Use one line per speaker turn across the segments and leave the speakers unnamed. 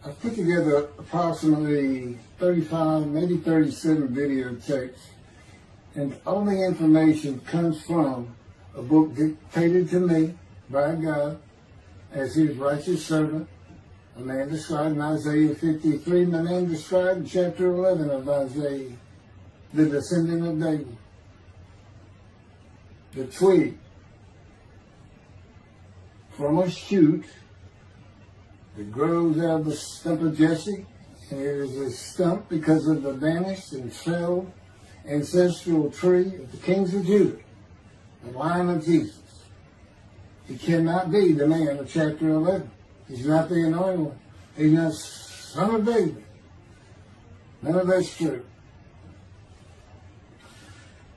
I've put together approximately 35, maybe 37 videotapes, and all the information comes from a book dictated to me by God as his righteous servant, a man described in Isaiah 53, and a man described in chapter 11 of Isaiah, the descendant of David, the twig from a shoot that grows out of the stump of Jesse, and it is a stump because of the vanished and failed ancestral tree of the kings of Judah, the line of Jesus. He cannot be the man of chapter 11. He's not the anointed one. He's not son of David. None of that's true.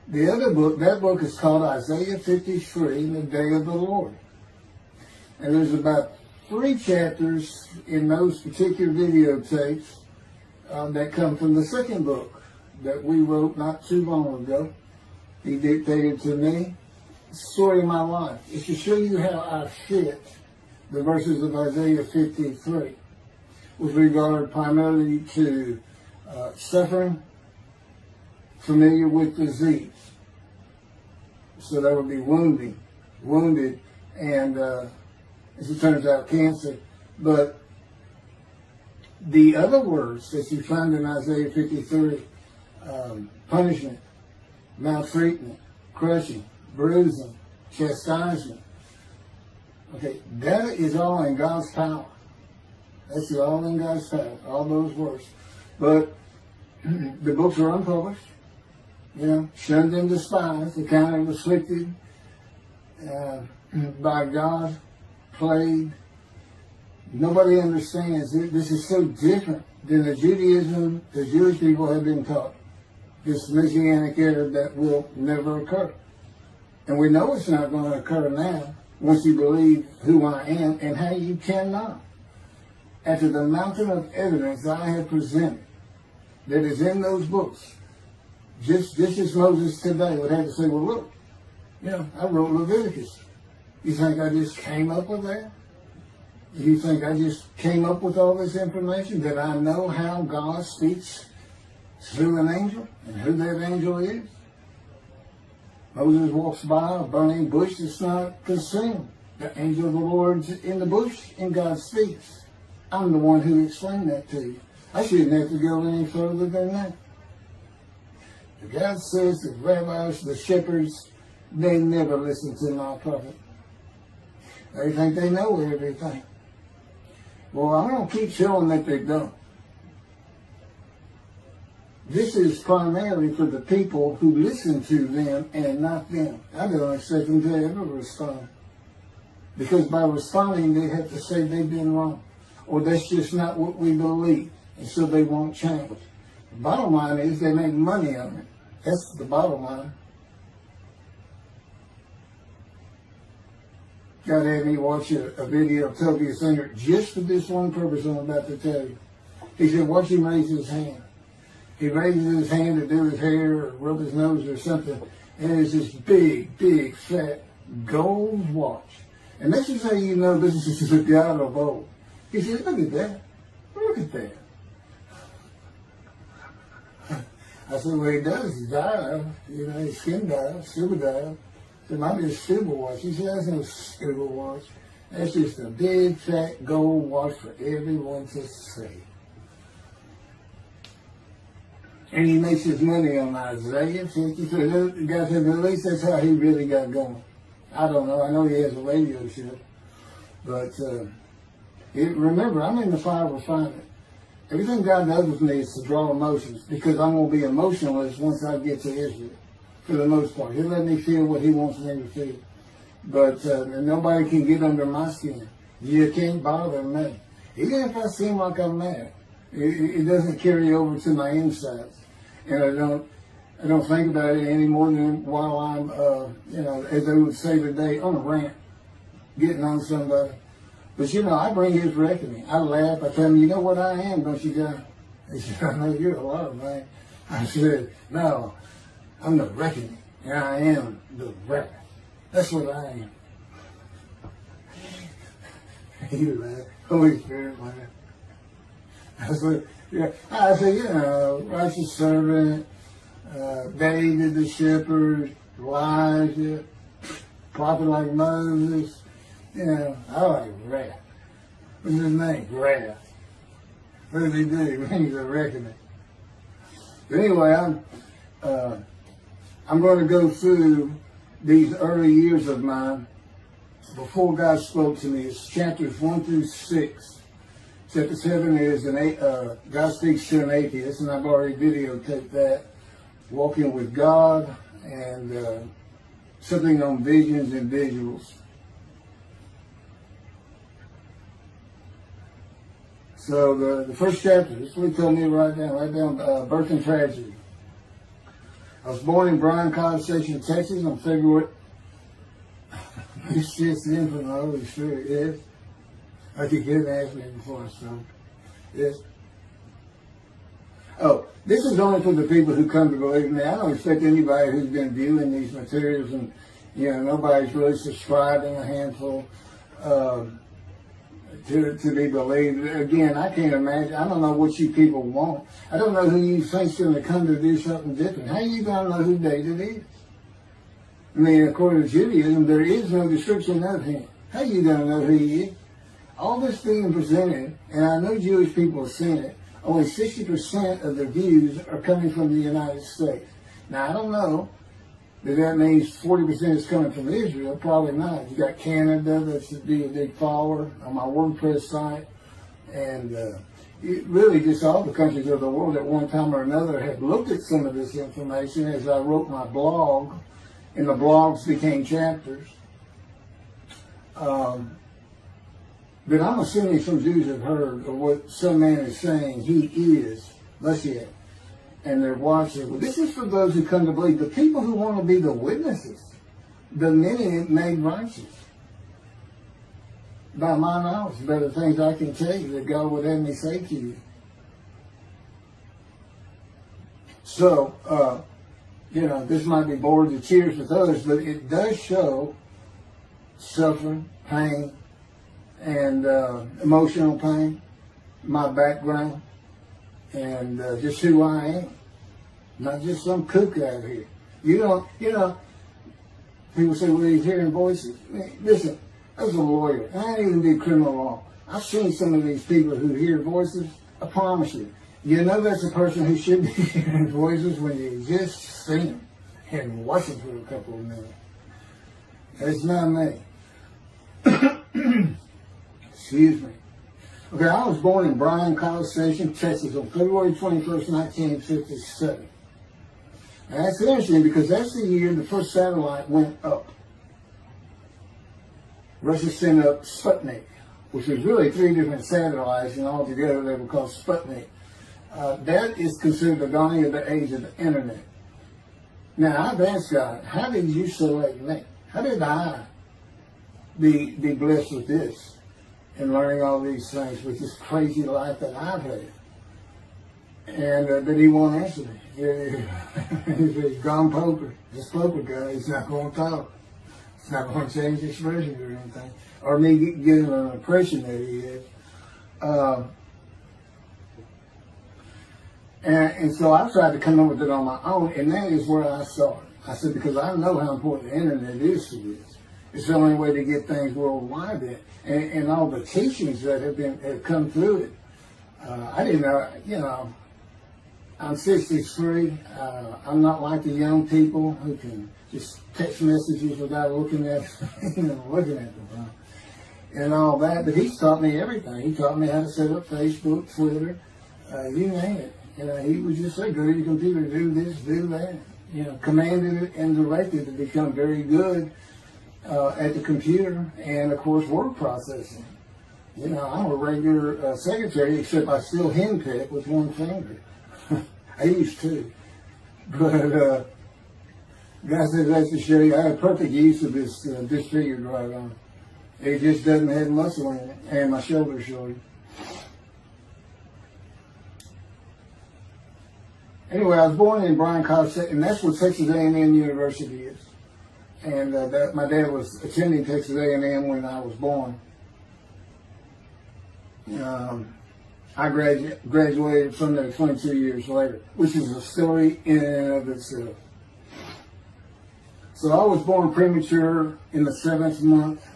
The other book, that book is called Isaiah 53, The Day of the Lord. And there's about 3 chapters in those particular videotapes that come from the second book that we wrote not too long ago. He dictated to me the story of my life. It's to show you how I fit the verses of Isaiah 53 with regard primarily to suffering, familiar with disease. So that would be wounded, and as it turns out, cancer. But the other words that you find in Isaiah 53, punishment, maltreatment, crushing, bruising, chastisement, okay, that is all in God's power. That's all in God's power, all those words. But the books are unpublished, shunned and despised, the kind of afflicted by God, plagued. Nobody understands it. This is so different than the Judaism the Jewish people have been taught. This Messianic era that will never occur. And we know it's not going to occur now once you believe who I am and how you cannot. After the mountain of evidence I have presented that is in those books, just as Moses today would have to say, well, look, I wrote Leviticus. You think I just came up with that? You think I just came up with all this information? That I know how God speaks through an angel and who that angel is? Moses walks by a burning bush that's not consumed. The angel of the Lord's in the bush and God speaks. I'm the one who explained that to you. I shouldn't have to go any further than that. God says the rabbis, the shepherds, they never listen to my prophet. They think they know everything. Well, I'm going to keep showing that they don't. This is primarily for the people who listen to them and not them. I don't expect them to ever respond. Because by responding, they have to say they've been wrong. Or that's just not what we believe. And so they won't change. The bottom line is they make money on it. That's the bottom line. God had me watch a video of Toby Singer just for this one purpose I'm about to tell you. He said, watch him raise his hand. He raises his hand to do his hair or rub his nose or something, and it's this big, fat gold watch. And this is how you know this is the God of old. He said, look at that. Look at that. I said, well, he does. He died. His skin died, scuba died. It might be a scuba watch. He said, that's no scuba watch. That's just a big, fat gold watch for everyone to see. And he makes his money on Isaiah 53. The guy said, at least that's how he really got going. I don't know. I know he has a radio show. But remember, I'm in the fire of refinement. Everything God does with me is to draw emotions, because I'm going to be emotionless once I get to Israel, for the most part. He'll let me feel what he wants me to feel. But nobody can get under my skin. You can't bother me. Even if I seem like I'm mad, it doesn't carry over to my insides. And I don't think about it any more than while I'm, as they would say today, on a rant, getting on somebody. But I bring his reckoning. I laugh. I tell him, you know what I am, don't you, guy? He said, I know you're a lot, man. I said, no, I'm the reckoning. And I am the wrath. That's what I am. You laugh. Holy Spirit, man. I said, you know, righteous servant, David the shepherd, Elijah, prophet like Moses. You know, I like wrath. What's his name? Wrath. What does he do? He's a reckoning. But anyway, I'm going to go through these early years of mine before God spoke to me. It's chapters 1 through 6. Chapter 7 is God speaks to an atheist, and I've already videotaped that. Walking with God, and something on visions and visuals. So the first chapter, this is what he told me to write down birth and tragedy. I was born in Bryan College Station, Texas on February. This shit's in from the Holy Spirit, yes. Like you couldn't ask me before, so yes. Oh, this is only for the people who come to believe in me. I don't expect anybody who's been viewing these materials and, you know, nobody's really subscribing, a handful, to be believed. Again, I can't imagine. I don't know what you people want. I don't know who you think's going to come to do something different. How are you going to know who David is? I mean, according to Judaism, there is no description of him. How are you going to know who he is? All this being presented, and I know Jewish people have seen it, only 60% of the views are coming from the United States. Now, I don't know if that means 40% is coming from Israel. Probably not. You got Canada, that's be a big follower on my WordPress site. And really just all the countries of the world at one time or another have looked at some of this information as I wrote my blog, and the blogs became chapters. But I'm assuming some Jews have heard of what some man is saying he is Moshiach, and they're watching. Well, this is for those who come to believe, the people who want to be the witnesses, the many made righteous. By my knowledge, by the things I can tell you that God would have me say to you. So, you know, this might be bored to tears with others, but it does show suffering, pain, and emotional pain, my background, and just who I am. Not just some kook out here. You know, people say, well, he's hearing voices. Listen, I was a lawyer. I ain't even do criminal law. I've seen some of these people who hear voices. I promise you. You know that's a person who should be hearing voices when you just see them and watch them for a couple of minutes. That's not me. Excuse me. Okay, I was born in Bryan College Station, Texas on February 21st, 1957. And that's interesting because that's the year the first satellite went up. Russia sent up Sputnik, which was really 3 different satellites, and altogether they were called Sputnik. That is considered the dawning of the age of the internet. Now, I've asked God, how did you select me? How did I be blessed with this and learning all these things with this crazy life that I've had? And but he won't answer me. He's gone poker. This poker guy, he's not going to talk. It's not going to change expressions or anything, or me getting an impression that he is. And so I tried to come up with it on my own, and that is where I started. I said, because I know how important the internet is to this. It's the only way to get things worldwide, and all the teachings that have come through it. I didn't know, you know, I'm 63. I'm not like the young people who can just text messages without looking at them, and all that. But he's taught me everything. He taught me how to set up Facebook, Twitter, you name it. You know, he would just say, go to your computer, do this, do that. You know, commanded it and directed to become very good at the computer and, of course, word processing. You know, I'm a regular secretary, except I still henpeck with one finger. I used to. But God says that's to show you I have perfect use of this disfigured right arm. It just doesn't have muscle in it, and my shoulder's short. Anyway, I was born in Bryan College, and that's what Texas A&M University is. And my dad was attending Texas A&M when I was born. I graduated from there 22 years later, which is a story in and of itself. So I was born premature in the 7th month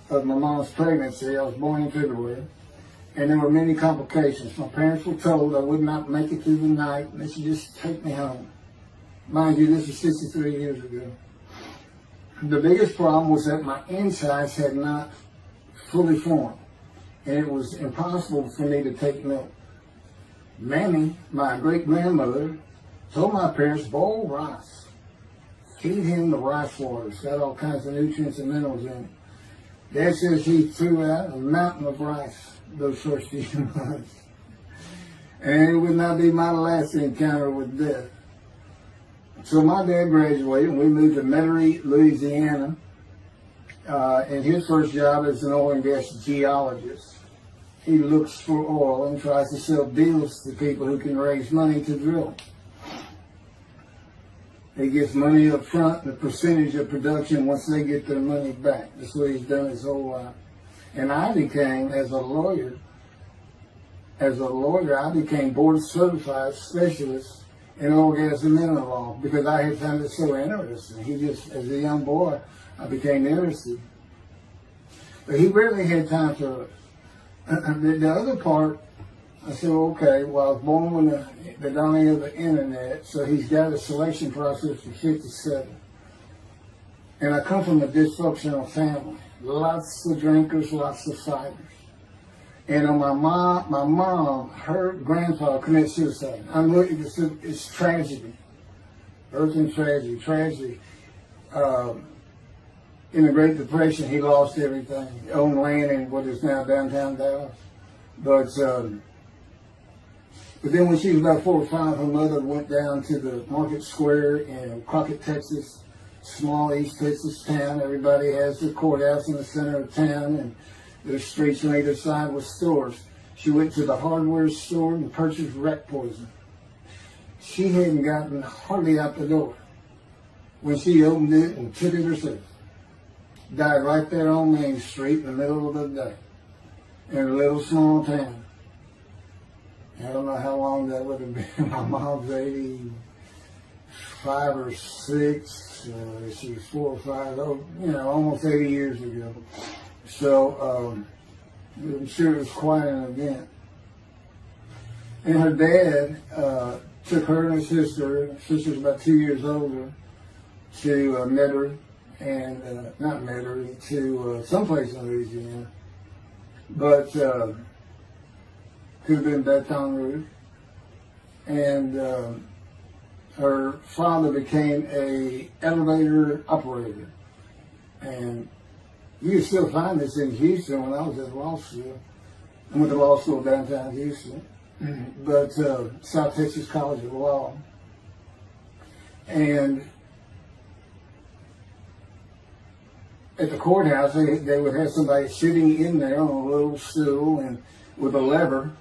of my mom's pregnancy. I was born in February, and there were many complications. My parents were told I would not make it through the night, and they should just take me home. Mind you, this was 63 years ago. The biggest problem was that my insides had not fully formed, and it was impossible for me to take milk. Mammy, my great-grandmother, told my parents, boil rice. Feed him the rice water. It's got all kinds of nutrients and minerals in it. Dad says he threw out a mountain of rice those first few months. And it would not be my last encounter with death. So my dad graduated and we moved to Metairie, Louisiana. And his first job is an oil and gas geologist. He looks for oil and tries to sell deals to people who can raise money to drill. He gets money up front and a percentage of production once they get their money back. That's what he's done his whole life. And I became, as a lawyer, I became board certified specialist in oil, gas, and mineral law because I had found it so interesting. As a young boy, I became interested. But he rarely had time for us. The other part, I said, okay, well, I was born with the dawning of the internet, so he's got a selection process for 57. And I come from a dysfunctional family. Lots of drinkers, lots of fighters. And on my mom, her grandfather committed suicide. It's tragedy. Earth and tragedy. In the Great Depression, he lost everything. He owned land in what is now downtown Dallas. But then when she was about 4 or 5, her mother went down to the market square in Crockett, Texas, small East Texas town. Everybody has their courthouse in the center of town, and there's streets on either side with stores. She went to the hardware store and purchased rat poison. She hadn't gotten hardly out the door when she opened it and took it herself. Died right there on Main Street in the middle of the day in a little small town. I don't know how long that would have been. My mom's 85 or 6. She was 4 or 5, almost 80 years ago. So I'm sure it was quite an event. And her dad took her and her sister's about 2 years older, to Metairie, and not Metairie, to someplace in Louisiana. But could have been Baton Rouge. And her father became a elevator operator. And you can still find this in Houston when I was at law school. I went to law school downtown Houston, but South Texas College of Law. And at the courthouse, they would have somebody sitting in there on a little stool and with a lever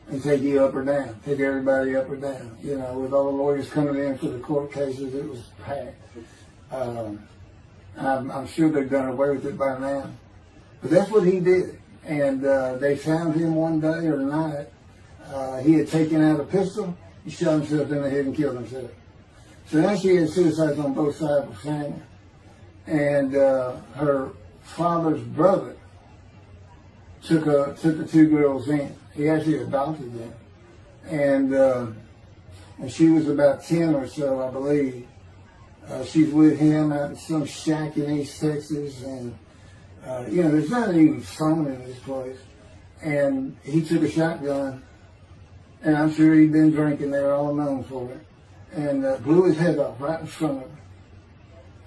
and take you up or down, take everybody up or down. With all the lawyers coming in for the court cases, it was packed. I'm sure they've done away with it by now. But that's what he did. And they found him one day or night. He had taken out a pistol, he shot himself in the head and killed himself. So now she had suicides on both sides of the family. And her father's brother took the 2 girls in. He actually adopted them. And she was about 10 or so, I believe. She's with him out in some shack in East Texas. And, there's not even phone in this place. And he took a shotgun. And I'm sure he'd been drinking there, all known for it. And blew his head off right in front of her.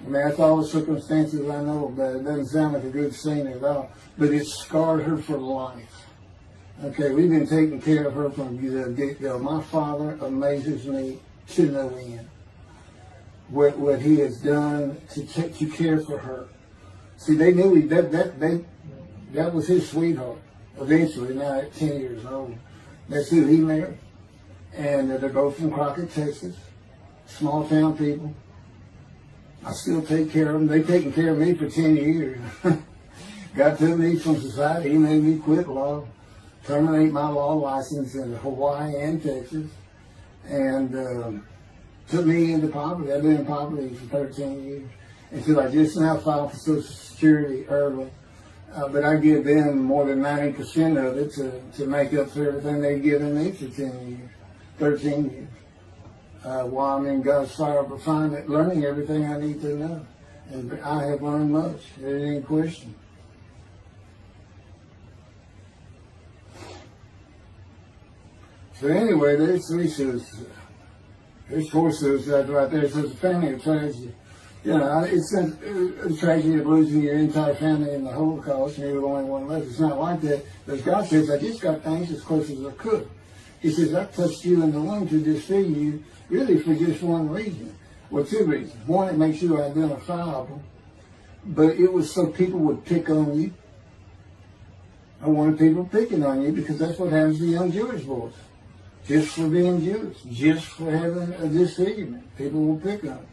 I mean, that's all the circumstances I know about it. It doesn't sound like a good scene at all. But it scarred her for life. Okay, we've been taking care of her from the get-go. My father amazes me to no end. What he has done to care for her. See, they knew that was his sweetheart. Eventually, now at 10 years old. That's who he married. And they're both from Crockett, Texas. Small town people. I still take care of them. They've taken care of me for 10 years. God took me from society. He made me quit law. terminate my law license in Hawaii and Texas, and took me into poverty. I've been in poverty for 13 years until I just now filed for Social Security early. But I give them more than 90% of it to make up for everything they've given me for 13 years. While I'm in God's fire of refinement, learning everything I need to know. And I have learned much. There ain't any question. So anyway, there's 3 suicides. There's 4 suicides right there. So it's a family of tragedy. You know, it's a tragedy of losing your entire family in the Holocaust, and you're the only one left. It's not like that. But God says, I just got things as close as I could. He says, I touched you in the womb to disfigure you, really for just one reason. Well, 2 reasons. One, it makes you identifiable. But it was so people would pick on you. I wanted people picking on you because that's what happens to young Jewish boys. Just for being Jewish, just for having a disfigurement. People will pick on you.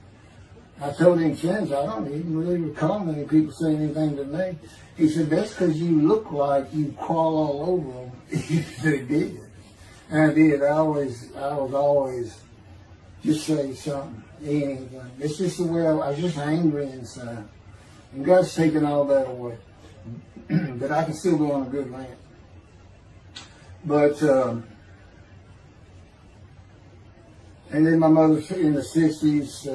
I told him, friends, I don't even really recall many people saying anything to me. He said, that's because you look like you crawl all over them. They did. And I did. I was always just say something, anything. It's just the way I was just angry inside. And God's taken all that away. But I can still go on a good rant. But, and then my mother in the 60s,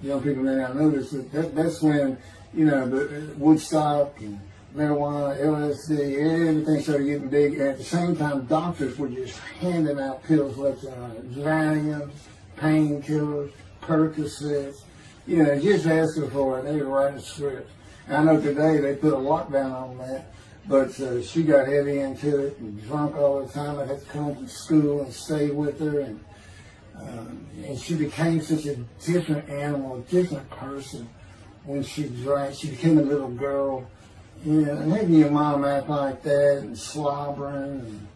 young people may not know this, that's when, you know, the Woodstock and marijuana, LSD, everything started getting big. And at the same time, doctors were just handing out pills left and right. Valium, painkillers, Percocets, you know, just asking for it. They were writing scripts. And I know today they put a lockdown on that, but she got heavy into it and drunk all the time. I had to come from school and stay with her, and she became such a different animal, a different person when she drank. She became a little girl. You know, and having your mom act like that and slobbering and,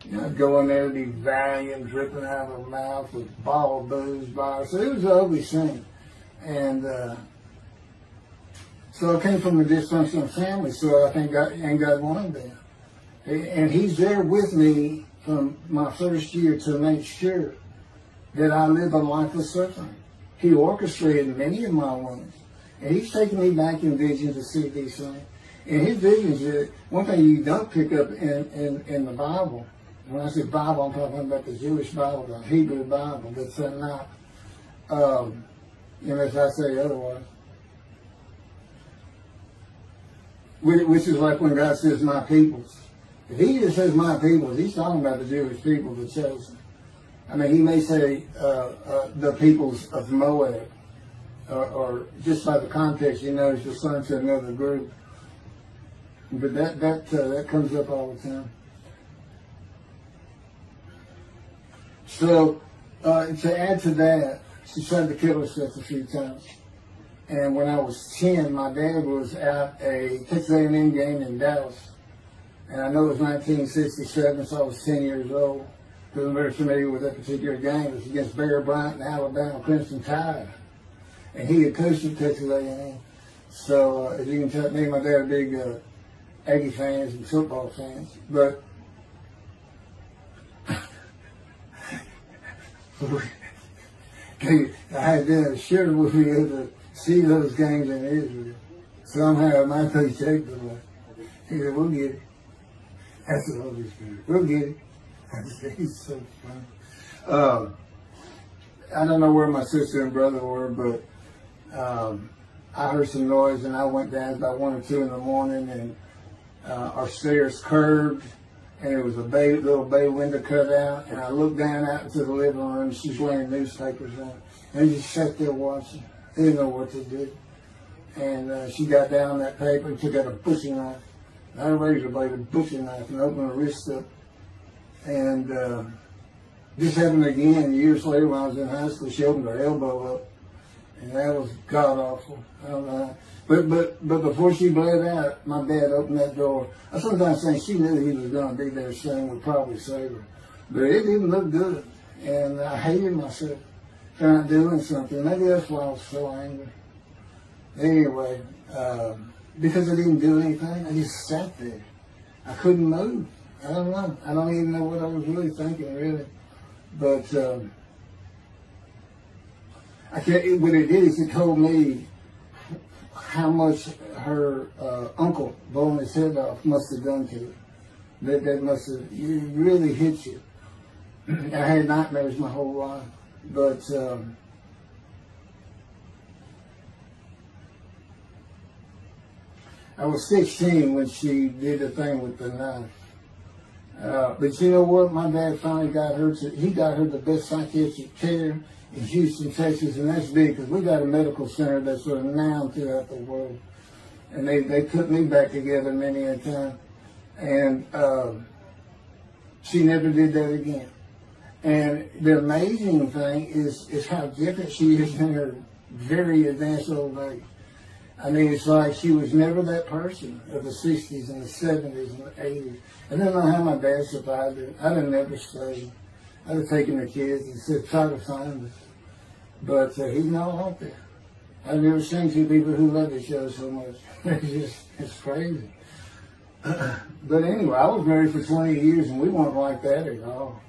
you know, going there to be Valium dripping out of her mouth with a bottle of booze by her. So it was an ugly scene. And so I came from a dysfunctional family, so I think God wanted that. And He's there with me from my first year to make sure that I live a life of suffering. He orchestrated many of my wounds. And He's taken me back in visions to see these things. And His visions, one thing you don't pick up in the Bible, when I say Bible, I'm talking about the Jewish Bible, the Hebrew Bible, that's not, unless I say otherwise. Which is like when God says, my peoples. If He just says my peoples, He's talking about the Jewish people, the chosen. I mean, He may say the peoples of Moab, or just by the context, you know, He's referring to another group. But that comes up all the time. So, to add to that, she tried to kill herself a few times. And when I was 10, my dad was at a Texas A&M game in Dallas. And I know it was 1967, so I was 10 years old. Because I'm very familiar with that particular game. It was against Bear Bryant and Alabama Crimson Tide. And he had coached at Texas A&M. So, as you can tell, me and my dad are big Aggie fans and football fans. But I had been sure we'd be able to see those games in Israel. Somehow my paycheck was like, he said, we'll get it. That's the Holy Spirit. We'll get it. I said, he's so funny. I don't know where my sister and brother were, but I heard some noise and I went down about 1 or 2 in the morning, and our stairs curved, and there was a little bay window cut out, and I looked down out into the living room. She's laying newspapers on, and I just sat there watching. I didn't know what to do. And she got down that paper and took out a butcher knife, not a razor blade, a butcher knife, and opened her wrist up. And this happened again years later when I was in high school. She opened her elbow up, and that was god awful. I don't know. But before she bled out, my dad opened that door. I sometimes think she knew he was going to be there soon, would probably save her. But it didn't look good, and I hated myself for not doing something. Maybe that's why I was so angry. Anyway, because I didn't do anything, I just sat there. I couldn't move. I don't know. I don't even know what I was really thinking, really. But I can't. What it did is it told me how much her uncle blowing his head off must have done to her. That must have really hit you. I had nightmares my whole life, but I was 16 when she did the thing with the knife. But you know what? My dad finally got her. He got her the best psychiatric care in Houston, Texas, and that's big because we got a medical center that's renowned throughout the world. And they put me back together many a time. And she never did that again. And the amazing thing is how different she is in her very advanced old age. I mean, it's like she was never that person of the 60s and the 70s and the 80s. I don't know how my dad survived it. I'd have never stayed. I'd have taken the kids and said, try to find us. But he's not out there. I've never seen two people who love each other so much. It's crazy. But anyway, I was married for 20 years and we weren't like that at all.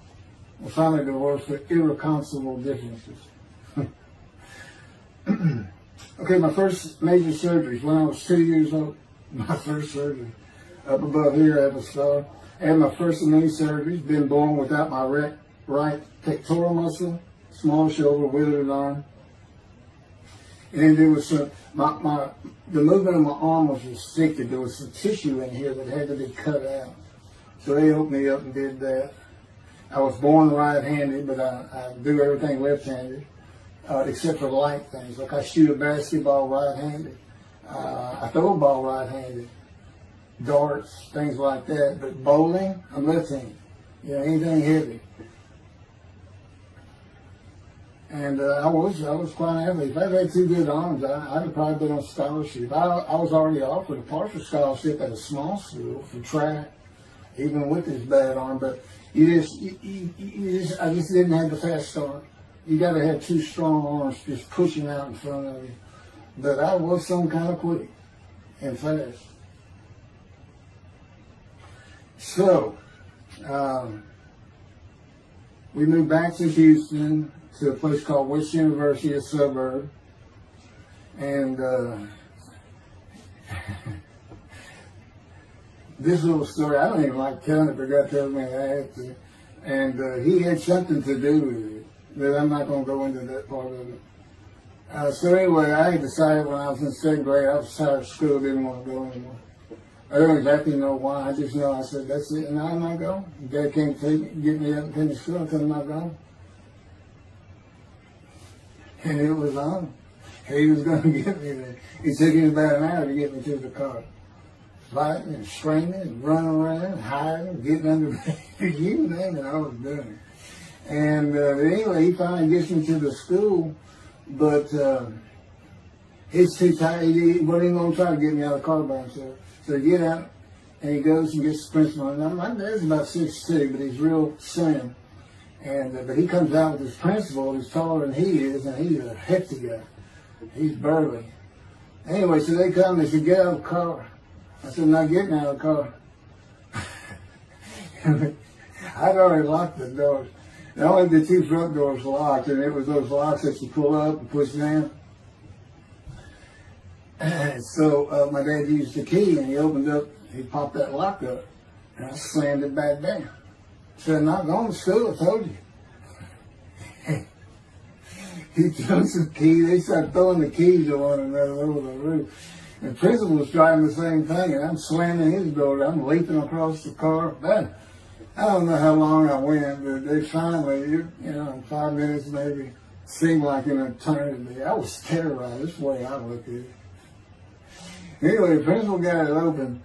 We finally divorced for irreconcilable differences. Okay, my first major surgery when I was 2 years old. My first surgery. Up above here, I have a scar. I had my first of many surgeries. Been born without my right pectoral muscle, small shoulder, withered arm. And there was some, the movement of my arm was restricted. There was some tissue in here that had to be cut out. So they opened me up and did that. I was born right-handed, but I do everything left-handed. Except for light things. Like I shoot a basketball right-handed. I throw a ball right-handed. Darts, things like that. But bowling, I'm left-handed. You know, anything heavy. And I was quite an athlete. If I had two good arms, I'd have probably been on scholarship. I was already offered a partial scholarship at a small school for track, even with this bad arm. But I just didn't have the fast start. You got to have two strong arms just pushing out in front of you. But I was some kind of quick and fast. So, we moved back to Houston to a place called West University, a suburb. And this little story, I don't even like telling it, but God tells me I have to. And he had something to do with it. But I'm not going to go into that part of it. So anyway, I had decided when I was in second grade, I was tired of school, didn't want to go anymore. I don't exactly know why. I just know I said, that's it, and now I'm not going. Dad came to get me up and finish school until I'm not going. And it was on. He was going to get me there. It took him about an hour to get me to the car. Fighting and screaming and running around and hiding, getting under bed. You name it, I was doing it. And anyway, he finally gets me to the school, but he's too tired. He wasn't even going to try to get me out of the car by himself. So he get out, and he goes and gets the principal. And my dad's about 6'2", but he's real slim. And but he comes out with his principal, who's taller than he is, and he's a hefty guy. He's burly. Anyway, so they come and they said, get out of the car. I said, I'm not getting out of the car. I'd already locked the doors. Only the two front doors locked, and it was those locks that you pull up and push down. And so my dad used the key, and he opened up, he popped that lock up, and I slammed it back down. Said, I'm not going to school, I told you. He throws the key, they started throwing the keys at one another over the roof. And the principal was driving the same thing, and I'm slamming his door, I'm leaping across the car. But I don't know how long I went, but they finally, in 5 minutes maybe, seemed like an eternity. I was terrorized, that's the way I looked at it. Anyway, the principal got it open,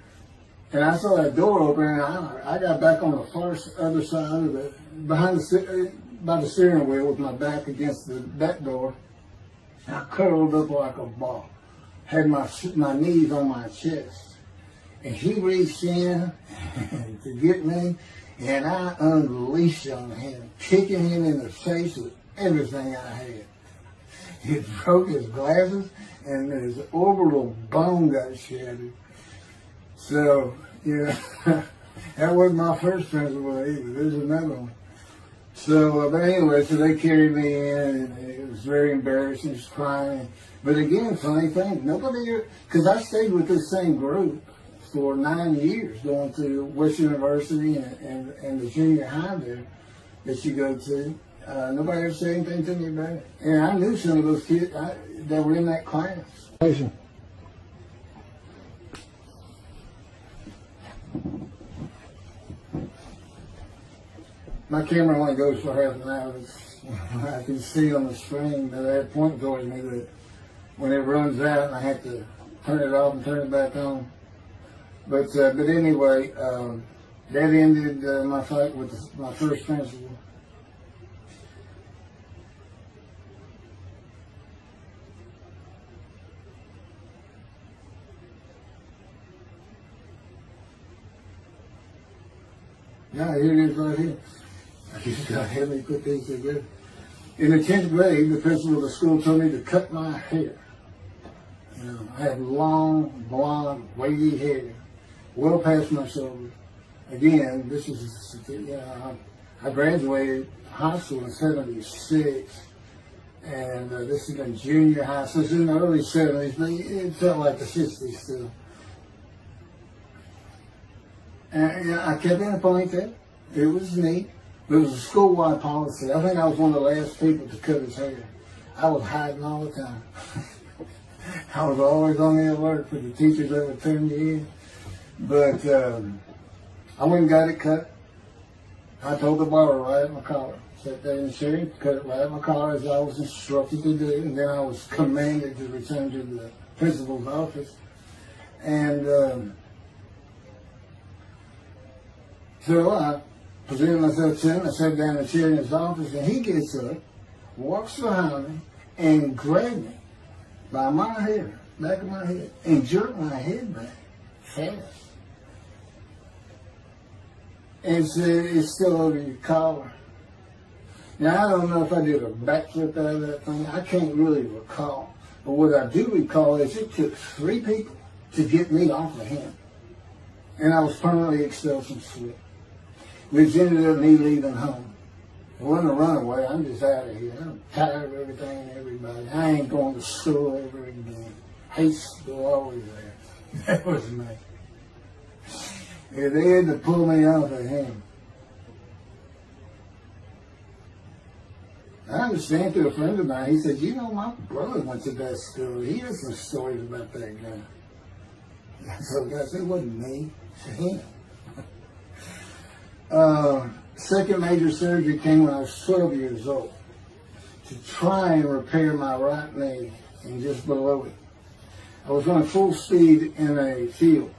and I saw that door open, and I got back on the far other side of it, by the steering wheel with my back against the back door. And I curled up like a ball, had my knees on my chest. And he reached in to get me, and I unleashed on him, kicking him in the face with everything I had. He broke his glasses, and his orbital bone got shattered. So, That wasn't my first principal either. There's another one. So, but anyway, so they carried me in, and it was very embarrassing, just crying. But again, funny thing, nobody, because I stayed with this same group for 9 years, going to Western University and the junior high there that you go to. Nobody ever said anything to me about it. And I knew some of those kids that were in that class. My camera only goes for half an hour. I can see on the screen that I had point towards me that when it runs out and I have to turn it off and turn it back on. But anyway, that ended my fight with my first principal. Yeah, here it is right here. I just got to have me put these together. In the 10th grade, the principal of the school told me to cut my hair. You know, I had long, blonde, wavy hair, well past my shoulders. Again, this is, I graduated high school in '76, and this is in junior high, so it's in the early '70s, but it felt like the '60s still. And I kept in a ponytail. It was neat. It was a school-wide policy. I think I was one of the last people to cut his hair. I was hiding all the time. I was always on the alert for the teachers that would turn me in. But I went and got it cut. I told the barber right at my collar. Sat there in the chair, cut it right at my collar as I was instructed to do. And then I was commanded to return to the principal's office. And so I presented myself to him. I sat down in the chair in his office, and he gets up, walks behind me, and grabbed me by my hair, back of my head, and jerked my head back fast. And said, "It's still over your collar." Now, I don't know if I did a backflip out of that thing. I can't really recall. But what I do recall is it took 3 people to get me off of him. And I was permanently expelled from school, which ended up me leaving home. It wasn't a runaway. I'm just out of here. I'm tired of everything and everybody. I ain't going to school ever again. Hate school always there. That was me. Yeah, they had to pull me off of him. I understand through a friend of mine, he said, "You know, my brother went to that school. He has some stories about that guy." So I said, "It wasn't me, it was him." Second major surgery came when I was 12 years old to try and repair my right knee and just below it. I was running full speed in a field.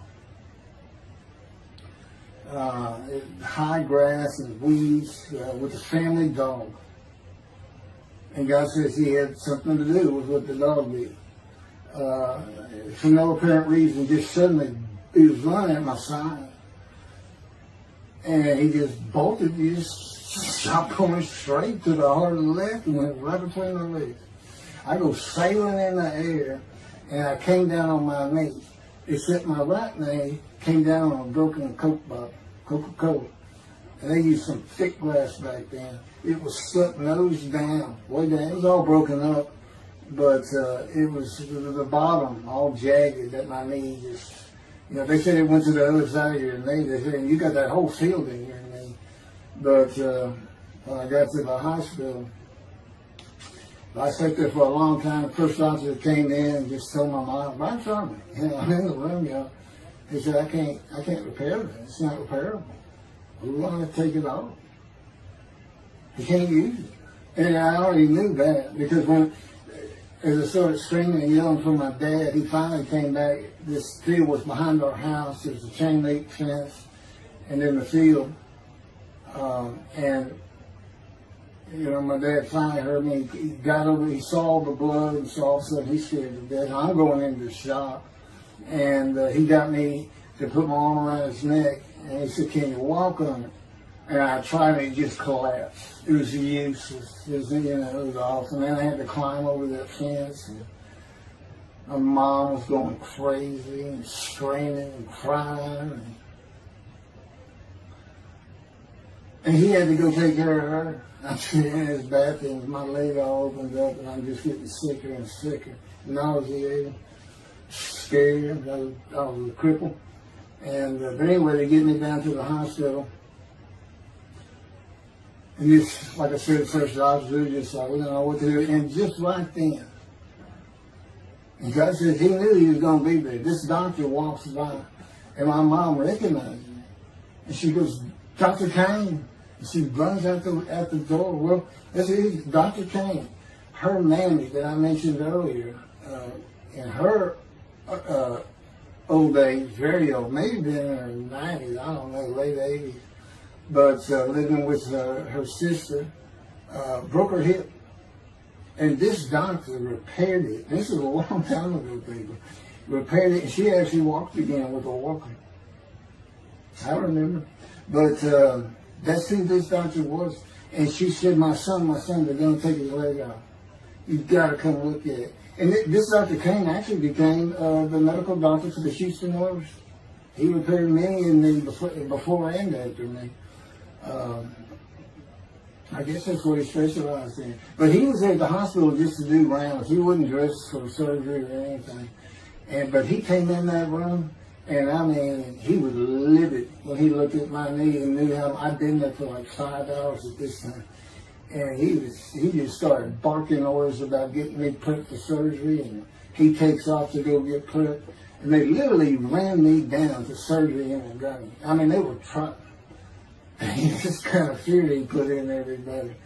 High grass and weeds with a family dog. And God says he had something to do with what the dog did. For no apparent reason, just suddenly he was running at my side. And he just bolted, he just shot going straight to the heart of the left and went right between my legs. I go sailing in the air, and I came down on my knee. Except my right knee came down on a broken Coke bottle, Coca-Cola. And they used some thick glass back then. It was stuck nose down, way down. It was all broken up, but it was the bottom all jagged at my knee. Just, you know, they said it went to the other side of your knee. They said, "You got that whole field in your knee." But when I got to the hospital, I sat there for a long time. The first doctor came in and just told my mom, "Right in front of me, you know, I'm in the room, y'all." He said, I can't repair it. It's not repairable. We want to take it off. You can't use it." And I already knew that, because as I started screaming and yelling for my dad, he finally came back. This field was behind our house. There was a chain link fence, and in the field, and you know, my dad finally heard me. He got over. He saw the blood, and so all of a sudden he's scared to death. I'm going into shock, and he got me to put my arm around his neck, and he said, "Can you walk on it?" And I tried, and it just collapsed. It was useless. It was, you know, it was awful. And then I had to climb over that fence. And my mom was going crazy and screaming and crying. And he had to go take care of her. I'm sitting in his bathroom, my leg all opened up, and I'm just getting sicker and sicker, nauseated, scared. I was a cripple. And but anyway, they get me down to the hospital. And just, like I said, the first doctor just like, we don't know what to do. And just right then, and God said he knew he was going to be there. This doctor walks by, and my mom recognized me. And she goes, Dr. Kane. And she runs out the door. Well, this is Dr. Kane. Her mammy that I mentioned earlier, in her old age, very old, maybe been in her 90s, I don't know, late 80s, but living with her sister, broke her hip. And this doctor repaired it. This is a long time ago, people. Repaired it, and she actually walked again with a walker. I remember. But that's who this doctor was. And she said, my son, they're going to take his leg out. You've got to come look at it. And this Dr. King actually became the medical doctor for the Houston Oilers. He repaired many in the before and after me. I guess that's what he specialized in. But he was at the hospital just to do rounds. He wasn't dressed for surgery or anything. But he came in that room, and I mean, he was livid when he looked at my knee and knew how I'd been there for like 5 hours at this time. And he just started barking orders about getting me prepped for surgery, and he takes off to go get prepped. And they literally ran me down to surgery in a gun. I mean, they were trying. This kind of fear he put in everybody.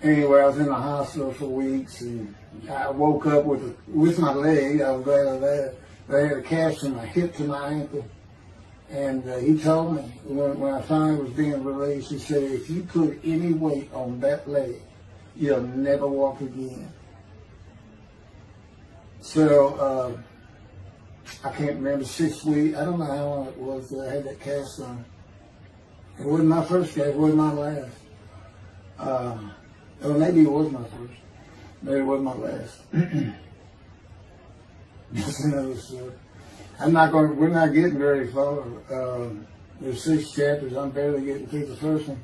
Anyway, I was in the hospital for weeks, and I woke up with my leg. I was glad of that. But I had a cast from my hip to my ankle. And he told me, when I finally was being released, he said, if you put any weight on that leg, you'll never walk again. So, I can't remember, 6 weeks. I don't know how long it was that I had that cast on. It wasn't my first cast, it wasn't my last. Or maybe it was my first. Maybe it wasn't my last. That's another story. We're not getting very far. There's 6 chapters. I'm barely getting through the first one.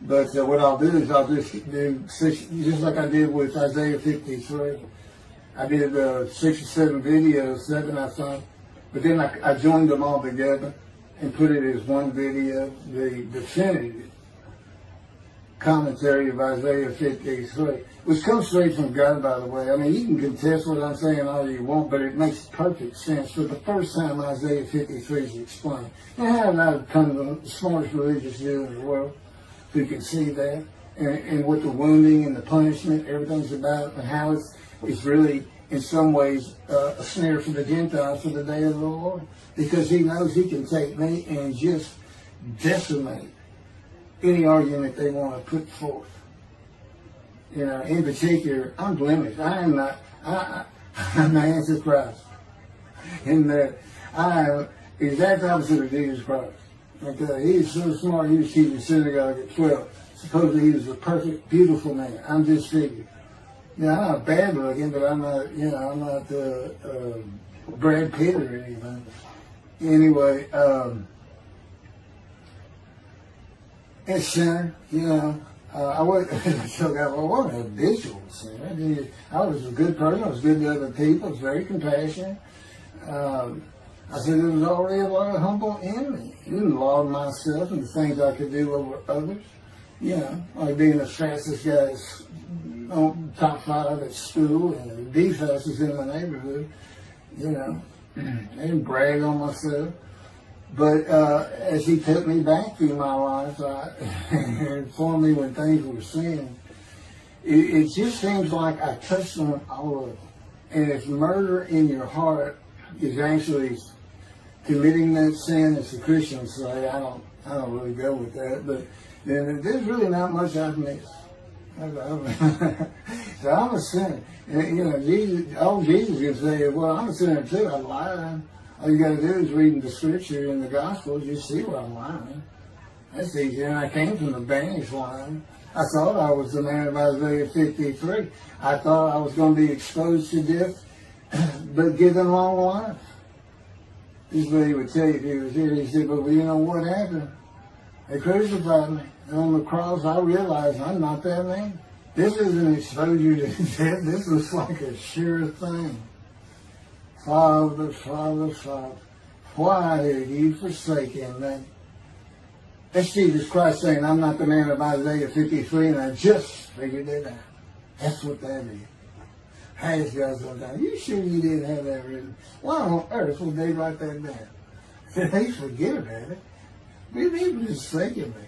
But what I'll do is I'll just do 6, just like I did with Isaiah 53. I did 6 or 7 videos, 7 I thought. But then I joined them all together and put it as one video, the definitive commentary of Isaiah 53, which comes straight from God, by the way. I mean, you can contest what I'm saying all you want, but it makes perfect sense. For the first time, Isaiah 53 is explained. And how did I become the smartest religious Jew in the world who can see that? And what the wounding and the punishment, everything's about, and how it's really, in some ways, a snare for the Gentiles for the day of the Lord. Because he knows he can take me and just decimate any argument they want to put forth. You know, in particular, I'm blemished. I'm the Antichrist. In that I am the exact opposite of Jesus Christ. Okay, he's so smart, he was keeping the synagogue at 12. Supposedly he was a perfect, beautiful man. I'm disfigured. You know, I'm not bad looking, but I'm not, I'm not Brad Pitt or anything. Anyway, and sinner, I wasn't a habitual sinner. I was a good person. I was good to other people. I was very compassionate. I said there was already a lot of humble in me. I didn't laud myself and the things I could do over others. Like being the fastest guy on top 5 at school and the fastest in the neighborhood. I didn't brag on myself. But as he took me back through my life and informed me when things were sin, it just seems like I touched on all of it. And if murder in your heart is actually committing that sin, as the Christians say, I don't really go with that, but then there's really not much I've missed. So I'm a sinner. And, Jesus can say, well, I'm a sinner too. I lied. All you got to do is read the scripture in the Gospels. You see where I'm lying. That's easy. And I came from the banished line. I thought I was the man of Isaiah 53. I thought I was going to be exposed to death, but given long life. This is what he would tell you if he was here. He said, but you know what happened? They crucified me. And on the cross, I realized I'm not that man. This isn't exposure to death. This was like a sure thing. Father, Father, Father, why have you forsaken me? That's Jesus Christ saying, I'm not the man of Isaiah 53, and I just figured it out. That's what that is. Ask God sometimes, you sure you didn't have that written? Why on earth would they write that down? They forget about it. We people just thinking me.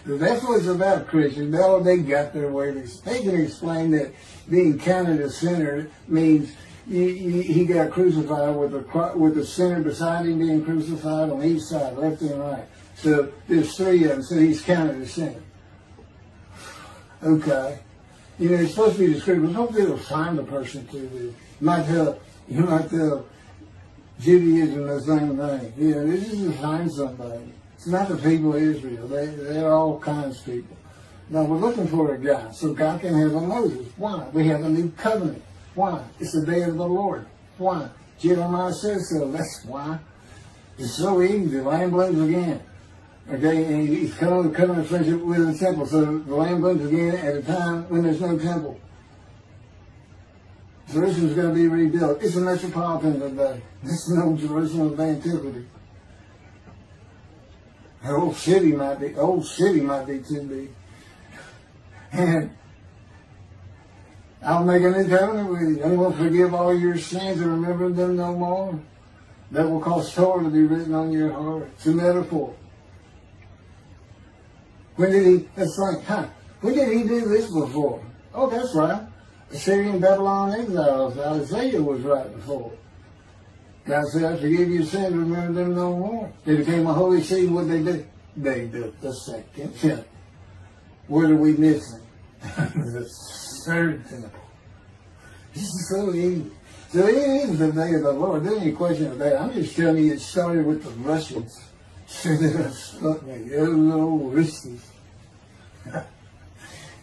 That's what it's about, Christians. They got their way. They can explain that being counted a sinner means he got crucified with the sinner beside him being crucified on each side, left and right. So there's three of them, so he's counted a sinner. Okay. You know, it's supposed to be the scripture. Hopefully it'll find the person to do. You might tell Judaism the same thing. You know, this is to find somebody. It's not the people of Israel. They're all kinds of people. Now we're looking for a God, so God can have a Moses. Why? We have a new covenant. Why? It's the day of the Lord. Why? Jeremiah says so. That's why. It's so easy. The lamb blooms again. Okay, and he's coming to friendship with the temple. So the lamb blooms again at a time when there's no temple. Jerusalem's going to be rebuilt. It's a metropolitan today. This is no Jerusalem of antiquity. The old city might be too big. And I'll make a new covenant with you. I will forgive all your sins and remember them no more. That will cause Torah to be written on your heart. It's a metaphor. When did he do this before? Oh, that's right. Assyrian Babylon exiles. Isaiah was right before. God said, I forgive your sins, remember them no more. They became a holy city. What did they do? They did the second temple. What are we missing? The third temple. This is so easy. So it is the day of the Lord. There's any question of that. I'm just telling you it started with the Russians. So they stuck me. Hello, Russians.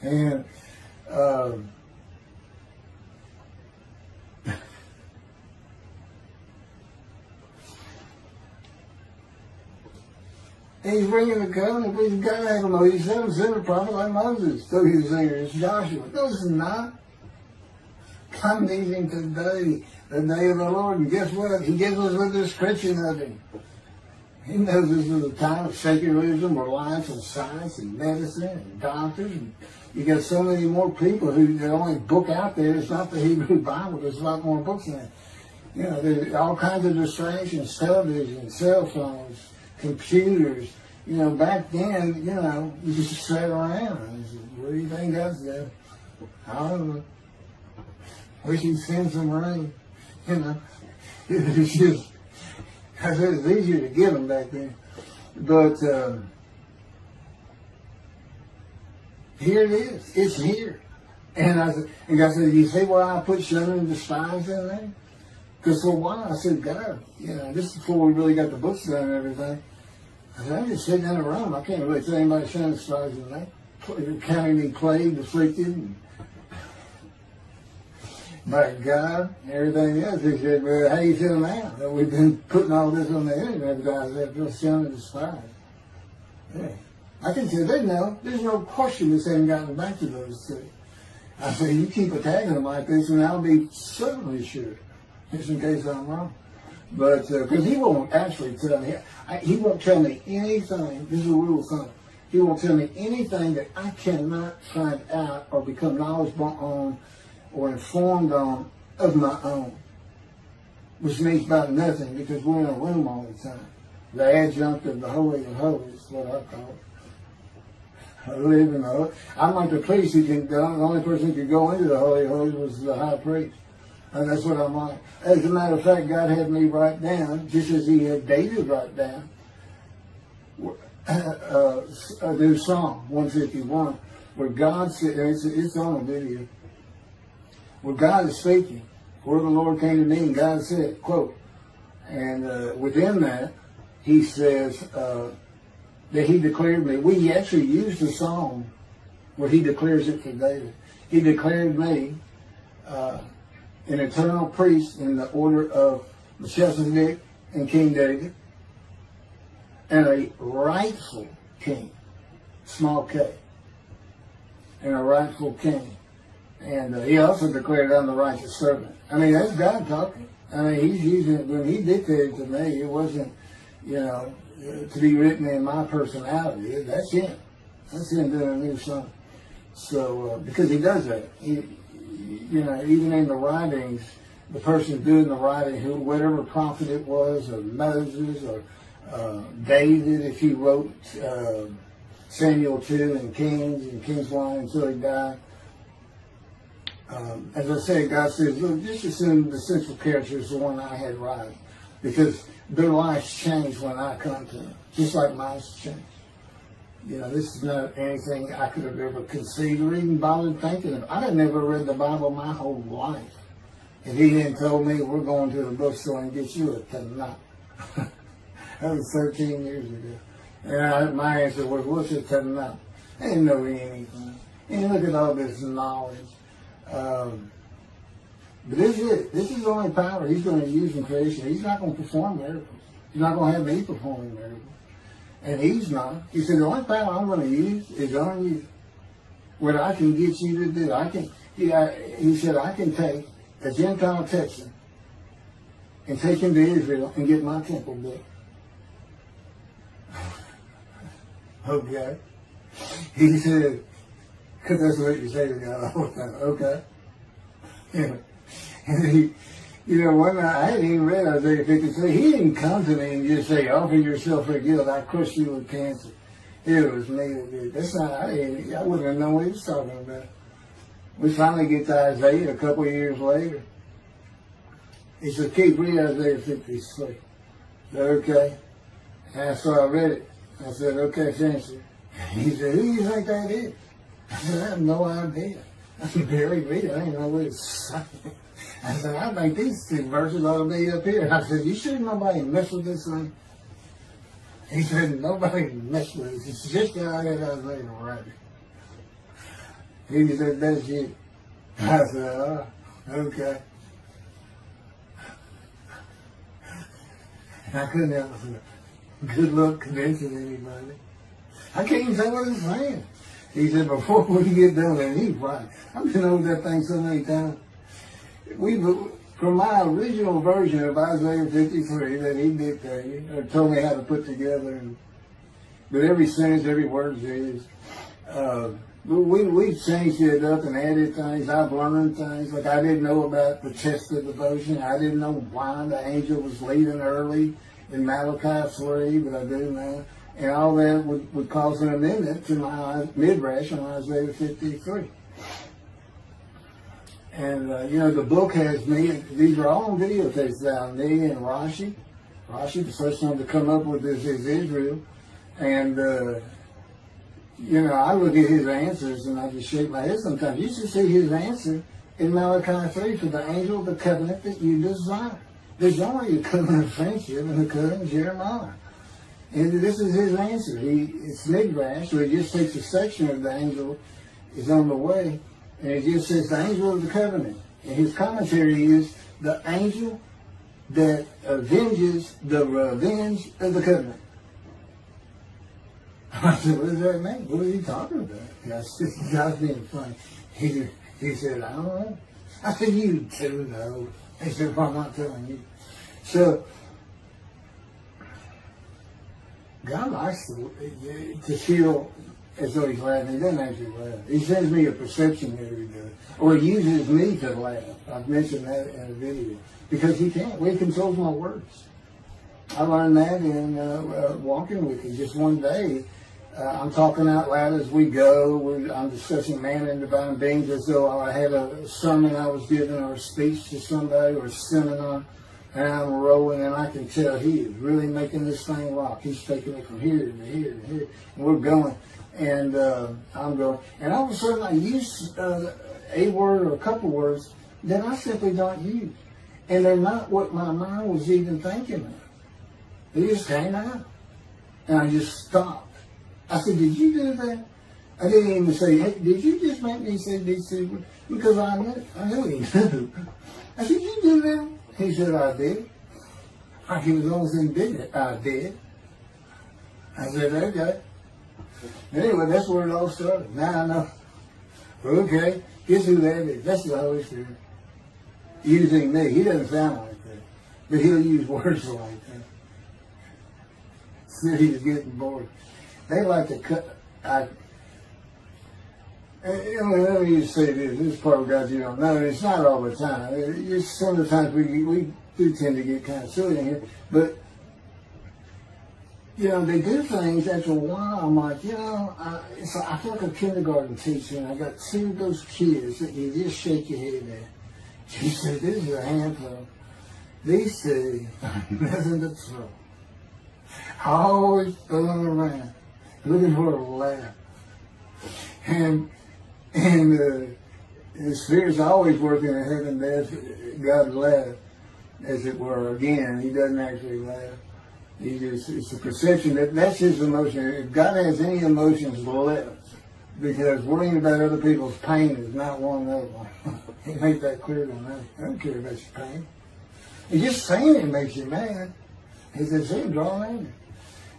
And he's bringing the covenant, but he's got to have a Moses. He's never sent a prophet like Moses. So he was saying, it's Joshua. No, it's not. I'm leaving today, the day of the Lord. And guess what? He gives us a description of him. He knows this is a time of secularism, reliance on science and medicine and doctors. And you got so many more people who the only book out there is not the Hebrew Bible. There's a lot more books in it. You know, there's all kinds of distractions, television, cell phones, computers. You know, back then, you know, you just sat around and said, what do you think God's doing? I don't know. Wish he'd send some rain. You know, it's just, I said it's easier to get them back then. But here it is. It's here. And God said, you see why I put shunning and despise in there? Because for a while I said, God, you know, this is before we really got the books done and everything. I said, I'm just sitting in a room. I can't really tell anybody shunning and despising that. Counting me plagued, afflicted, and by God, and everything else. He said, well, how you feel now that we've been putting all this on the internet? Guys that feel shunned and despised. Yeah. I can tell they know. There's no question this hasn't gotten back to those two. I say, you keep attacking them like this, and I'll be certainly sure, just in case I'm wrong. But, because he won't actually tell me, he won't tell me anything, this is a rule of thumb, he won't tell me anything that I cannot find out or become knowledgeable on or informed on of my own, which means about nothing because we're in a room all the time. The adjunct of the Holy of Holies is what I call it. I live in the I'm like the priest who can, the only person who could go into the Holy of Holies was the high priest. And that's what I'm like. As a matter of fact, God had me write down, just as he had David write down, there's Psalm 151, where God said, it's on a video, where God is speaking. Where the Lord came to me and God said, quote, and within that, he says that he declared me. We actually used the psalm where he declares it for David. He declared me an eternal priest in the order of Moshiach and King David. and a rightful king, small k, and a rightful king. And he also declared, I'm the righteous servant. I mean, that's God talking. I mean, he's using it. When he dictated to me, it wasn't, to be written in my personality. That's him. That's him doing a new song. So, because he does that. Even in the writings, the person doing the writing, whatever prophet it was, or Moses, or David, if he wrote Samuel 2 and Kings 1 until he died. As I said, God says, look, just assume the central character is the one I had writing, because their lives change when I come to them, just like mine changed. This is not anything I could have ever conceived or even bothered thinking of. I had never read the Bible my whole life. If he hadn't told me, we're going to the bookstore and get you a Tanakh. That was 13 years ago. And my answer was, what's a Tanakh? I didn't know anything. And look at all this knowledge. But this is it. This is the only power he's going to use in creation. He's not going to perform miracles. He's not going to have me performing miracles. And he's not. He said, the only power I'm going to use is on you. What I can get you to do. He said, I can take a Gentile Texan and take him to Israel and get my temple built. Okay. He said, because that's what you say to God all the time. Okay. And one night, I hadn't even read Isaiah 53. He didn't come to me and just say, offer yourself for guilt. I crushed you with cancer. It was me that did. That's not, I wouldn't have known what he was talking about. We finally get to Isaiah a couple of years later. He said, keep reading Isaiah 53. I said, okay. And so I read it. I said, okay, finish it. He said, who do you think that is? I said, I have no idea. I can barely read it. I didn't know what it's saying. I said, I think these two verses ought to be up here. I said, you sure nobody messed with this thing? He said, nobody messed with it. It's just how I had Isaiah right. He said, that's you. I said, oh, okay. I couldn't help it. Good luck convincing anybody. I can't even say what he's saying. He said, before we get done, and he's right. I've been over that thing so many times. From my original version of Isaiah 53 that he dictated, or told me how to put together, but every sentence, every word is his. We've changed it up and added things. I've learned things. Like I didn't know about the chest of devotion. I didn't know why the angel was leaving early in Malachi 3, but I do now. And all that would cause an amendment to my midrash on Isaiah 53. And, the book has me, these are all on videotapes now, me and Rashi. Rashi, the first one to come up with this is Israel. And, I look at his answers and I just shake my head sometimes. You should see his answer in Malachi 3 for the angel of the covenant that you desire. There's only a covenant of friendship and a covenant of Jeremiah. And this is his answer. It's midrash, so he just takes a section of the angel is on the way, and it just says the angel of the covenant. And his commentary is the angel that avenges the revenge of the covenant. I said, what does that mean? What are you talking about? God's being funny. He said, I don't know. I said, you do know. He said, well, I'm not telling you. So, God likes to feel as though he's laughing. He doesn't actually laugh. He sends me a perception every day. Or he uses me to laugh. I've mentioned that in a video. Because he can't. He controls my words. I learned that in walking with him. Just one day, I'm talking out loud as we go. I'm discussing man and divine beings as though I had a sermon I was giving or a speech to somebody or a seminar. And I'm rolling, and I can tell he is really making this thing rock. He's taking it from here to here to here. And we're going. And I'm going. And all of a sudden, I use a word or a couple words that I simply don't use. And they're not what my mind was even thinking of. They just came out. And I just stopped. I said, did you do that? I didn't even say, hey, did you just make me say these two words? Because I knew he knew. I said, did you do that? He said, I did. He was almost indignant. I did. I said, okay. Anyway, that's where it all started. Now I know. Okay, guess who that is? That's the Holy Spirit. Using me. He doesn't sound like that. But he'll use words like that. So he's getting bored. They like to cut. Let me just say this. This is part of God you don't know. It's not all the time. It's some of the times we do tend to get kind of silly in here. But, you know, they do things after a while. I'm like, you know, I feel like a kindergarten teacher, and I got two of those kids that you just shake your head at. She said, this is a handful. These two, nothing but trouble. Always fooling around, looking for a laugh. And the Spirit's always working in heaven, that's God's laugh, as it were. Again, he doesn't actually laugh. It's a perception that's his emotion. If God has any emotions left, because worrying about other people's pain is not one of them. He made that clear to me. I don't care about your pain. And just saying it makes you mad. He said, see, draw anger.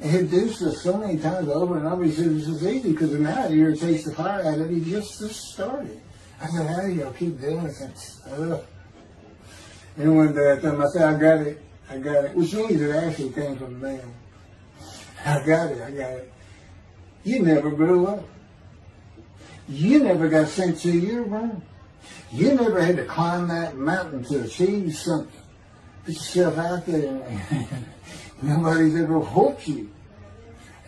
And he do this so many times over and over. He said, this is easy because now it irritates the fire out of it. He just started. I said, how do y'all keep doing this? And one day I told him, I said, I got it. Which means it actually came from them. I got it. You never grew up. You never got sent to your room. You never had to climb that mountain to achieve something. Put yourself out there, man. Nobody's ever whooped you.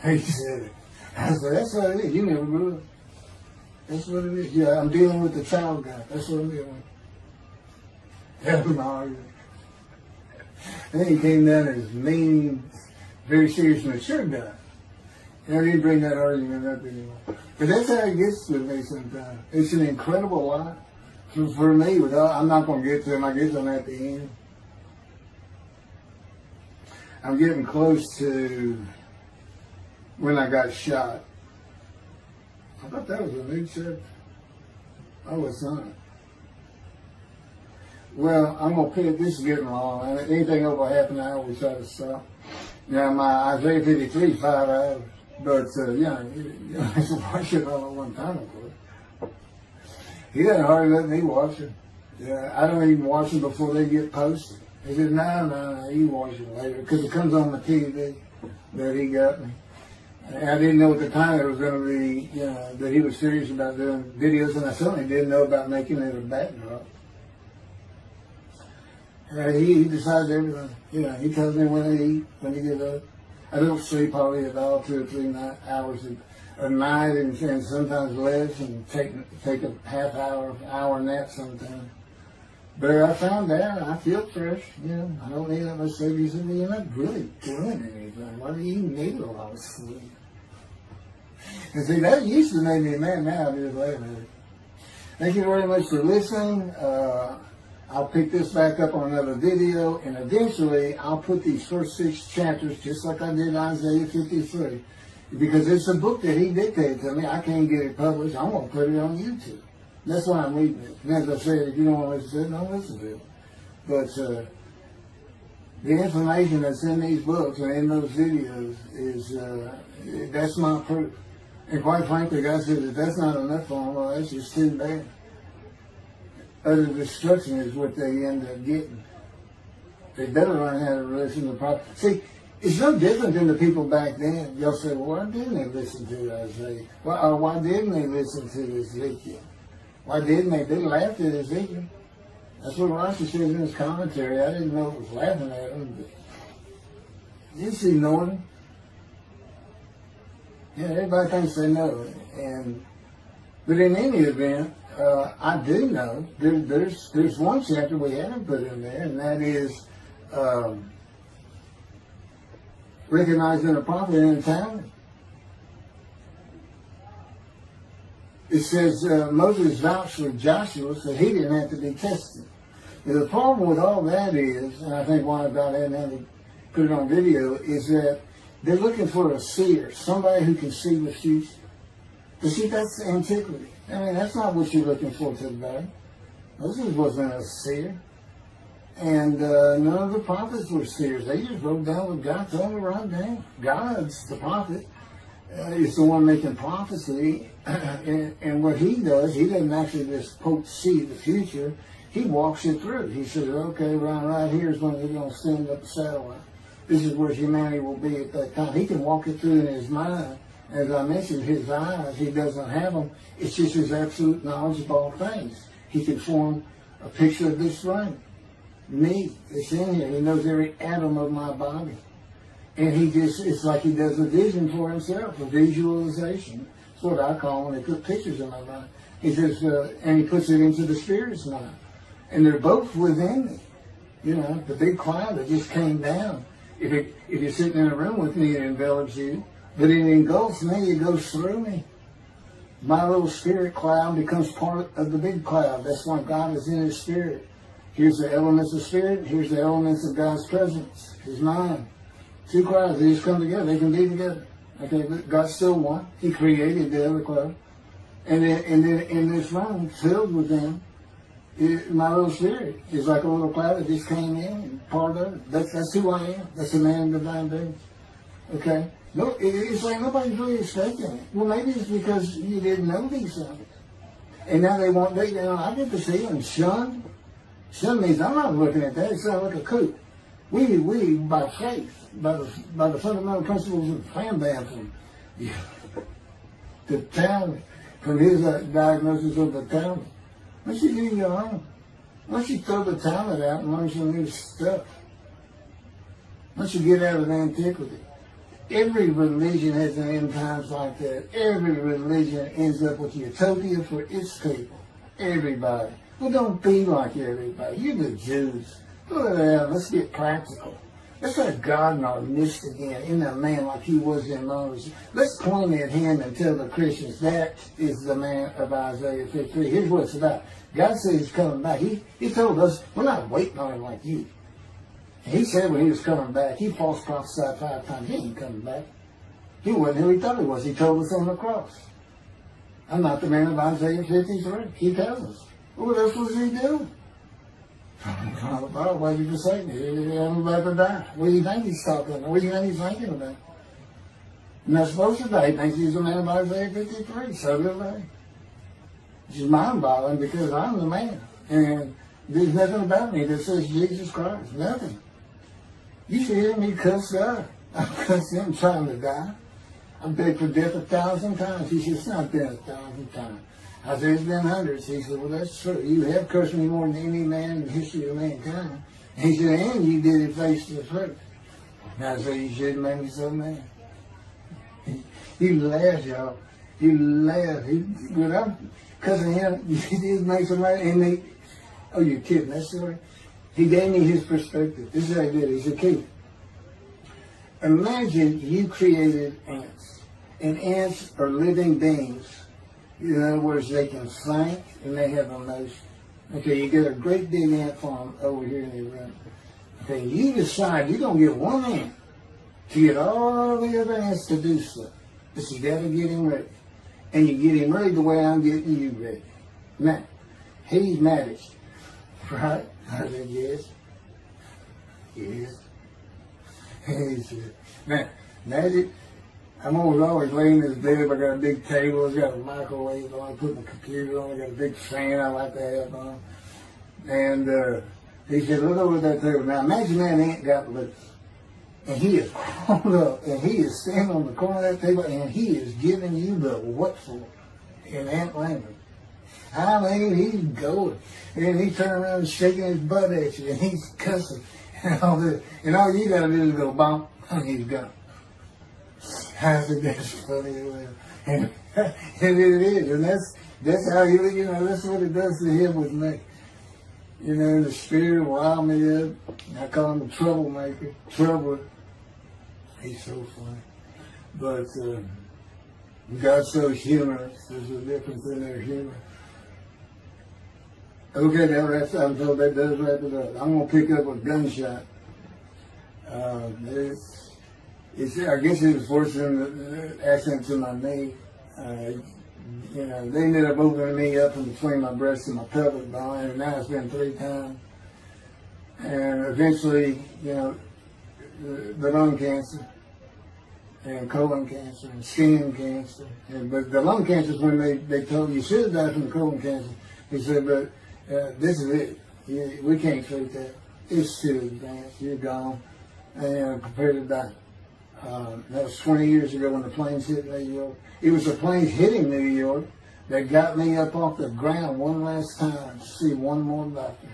He said, I said, that's what it is. You never grew up. That's what it is. Yeah, I'm dealing with the child guy. That's what I'm dealing with. Having an argument. Then he came down as mean, very serious, mature guy. And I didn't bring that argument up anymore. But that's how it gets with me sometimes. It's an incredible lot. For me, I'm not going to get to him. I get to him at the end. I'm getting close to when I got shot. I thought that was a new chapter. Oh, it's not. Well, I'm going to put it, this is getting long. And anything over half an hour, we try to stop. Now, my Isaiah 53 is 5 hours. But, yeah, you have to watch it all at one time, of course. He doesn't hardly let me watch it. Yeah, I don't even watch them before they get posted. He said, no, you watch it later. Because it comes on the TV that he got me. And I didn't know at the time it was going to be, you know, that he was serious about doing videos. And I certainly didn't know about making it a backdrop. He decides everything. You know, he tells me when to eat, when to get up. I don't sleep hardly at all, 2 or 3 hours a night, and sometimes less, and take a half hour nap sometimes. But I found out I feel fresh. You know, I don't need that much sleep. He said, you're not really doing anything. Why do you need a lot of sleep? And see, that used to make me mad. Now I just laugh at it. Thank you very much for listening. I'll pick this back up on another video, and eventually I'll put these first 6 chapters, just like I did Isaiah 53, because it's a book that he dictated to me. I can't get it published. I'm going to put it on YouTube. That's why I'm reading it. And as I said, if you don't want to listen to it, don't listen to it. But the information that's in these books and in those videos is, that's my proof. And quite frankly, God says, if that's not enough for them, well, that's just too bad. Utter destruction is what they end up getting. They better learn how to listen to the prophet. See, it's no different than the people back then. You'll say, well, why didn't they listen to Isaiah? Why didn't they listen to Ezekiel? Why didn't they? They laughed at Ezekiel. That's what Rashi says in his commentary. I didn't know it was laughing at him, but just ignored him. Yeah, everybody thinks they know it. But in any event, I do know there's one chapter we haven't put in there, and that is recognizing a prophet in a town. It says Moses vouched for Joshua, so he didn't have to be tested. Now, the problem with all that is, and I think why God hadn't had to put it on video, is that they're looking for a seer, somebody who can see the future. But see, that's antiquity. I mean, that's not what you're looking for today. Moses wasn't a seer. And none of the prophets were seers. They just wrote down what God told them to write down. God's the prophet. Is the one making prophecy. And what he does, he doesn't actually just see the future. He walks it through. He says, okay, right here is when they're going to send up a satellite. This is where humanity will be at that time. He can walk it through in his mind. As I mentioned, his eyes, he doesn't have them. It's just his absolute knowledge of all things. He can form a picture of this ring. Me, it's in here. He knows every atom of my body. And it's like he does a vision for himself, a visualization. That's what I call when they put pictures in my mind. He says, and he puts it into the spirit's mind. And they're both within me. You know, the big cloud that just came down. If you're sitting in a room with me, it envelops you. But it engulfs me, it goes through me. My little spirit cloud becomes part of the big cloud. That's why God is in his spirit. Here's the elements of spirit. Here's the elements of God's presence, his mind. Two clouds, they just come together. They can be together. Okay, God's still one. He created the other cloud. And then in this room, filled with them, my little spirit is like a little cloud that just came in and part of it. That's who I am. That's the man of divine being. Okay? No, it's like nobody's really expecting it. Well, maybe it's because you didn't know these things. And now I get to see them shunned. Shun means I'm not looking at that. It's not like a coup. We by faith, by the fundamental principles of Rambam from the Talmud, from his diagnosis of the Talmud. Once you do your own, once you throw the Talmud out and learn some new stuff, once you get out of antiquity, every religion has an end times like that. Every religion ends up with utopia for its people. Everybody. Well, don't be like everybody. You're the Jews. Let's get practical. Let's let God in our midst again, in a man like he was in Moses. Let's point at him and tell the Christians that is the man of Isaiah 53. Here's what it's about. God said he's coming back. He told us, we're not waiting on him like you. He said when he was coming back, he false prophesied 5 times. He ain't coming back. He wasn't who he thought he was. He told us on the cross. I'm not the man of Isaiah 53. He tells us. What else was he doing? Why did you say that? I'm about to die. What do you think he's talking about? What do you think he's thinking about? I'm not supposed to die. He thinks he's the man of Isaiah 53. So do they. Which is mind-boggling because I'm the man. And there's nothing about me that says Jesus Christ. Nothing. You should hear me cuss God. I cuss him trying to die. I've begged for death 1,000 times. He said, it's not been 1,000 times. I said, it's been hundreds. He said, well, that's true. You have cursed me more than any man in the history of mankind. And he said, and you did it face to face. And I said, you shouldn't make me so mad. He laughed, y'all. He laughed. When I'm cussing him, he did make somebody, and oh, you're kidding, that's the way. He gave me his perspective. This is what I did. He said, Keith, imagine you created ants. And ants are living beings. In other words, they can think and they have emotion. Okay, you get a great big ant farm over here in the room. Okay, you decide you're going to get one ant to get all the other ants to do stuff. But you got to get him ready. And you get him ready the way I'm getting you ready. Now, he's managed. Right? I said, yes. Yes. He said, now, magic. I'm always laying in this bed. I got a big table. It's got a microwave on. I put my computer on. I got a big fan I like to have on. And he said, look over at that table. Now imagine that ant got loose. And he is crawled up. And he is standing on the corner of that table. And he is giving you the what for in ant language. I mean, he's going. And he turned around and shaking his butt at you. And he's cussing. And all this. And all you got to do is go bump. And he's gone. I think that's funny. And it is. And that's how that's what it does to him with me. You know, the spirit wild me up. I call him the troublemaker. Trouble. He's so funny. But God's so humorous. There's a difference in their humor. Okay, I'm told that does wrap it up. I'm going to pick up a gunshot. I guess it was forcing the accent to my knee. They ended up opening me up in between my breast and my pelvic bone, and now it's been 3 times. And eventually, you know, the lung cancer and colon cancer and skin cancer. But the lung cancer is when they told you should have died from the colon cancer. He said, but this is it. We can't treat that. It's too advanced. You're gone. And prepare to die. That was 20 years ago when the planes hit New York. It was the planes hitting New York that got me up off the ground one last time to see one more doctor.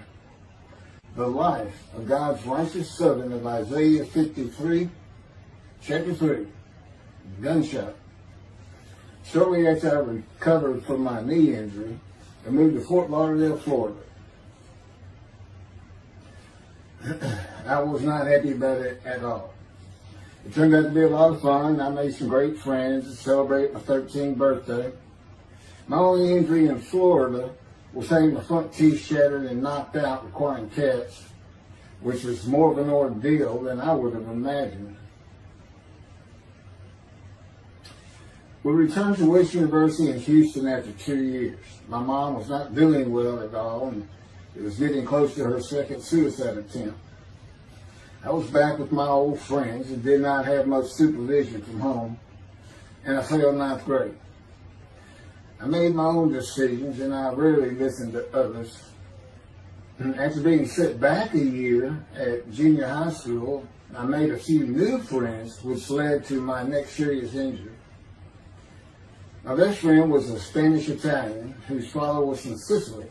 The life of God's righteous servant of Isaiah 53, chapter 3, gunshot. Shortly after I recovered from my knee injury, I moved to Fort Lauderdale, Florida. I was not happy about it at all. It turned out to be a lot of fun. I made some great friends to celebrate my 13th birthday. My only injury in Florida was having my front teeth shattered and knocked out, requiring cats, which was more of an ordeal than I would have imagined. We returned to West University in Houston after 2 years. My mom was not doing well at all, and it was getting close to her second suicide attempt. I was back with my old friends and did not have much supervision from home, and I failed ninth grade. I made my own decisions, and I rarely listened to others. After being set back a year at junior high school, I made a few new friends, which led to my next serious injury. My best friend was a Spanish Italian whose father was from Sicily.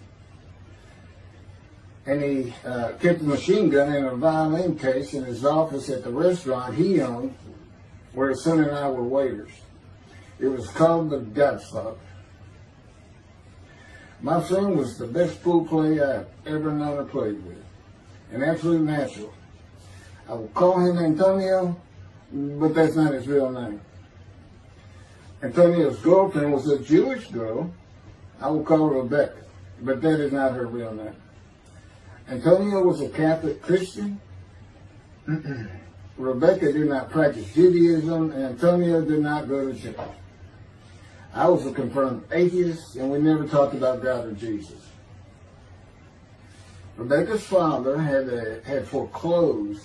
And he kept a machine gun in a violin case in his office at the restaurant he owned, where his son and I were waiters. It was called the Godfather. My friend was the best pool player I've ever known or played with, an absolute natural. I will call him Antonio, but that's not his real name. Antonio's girlfriend was a Jewish girl. I will call her Rebecca, but that is not her real name. Antonio was a Catholic Christian. Rebecca did not practice Judaism, and Antonio did not go to church. I was a confirmed atheist, and we never talked about God or Jesus. Rebecca's father had foreclosed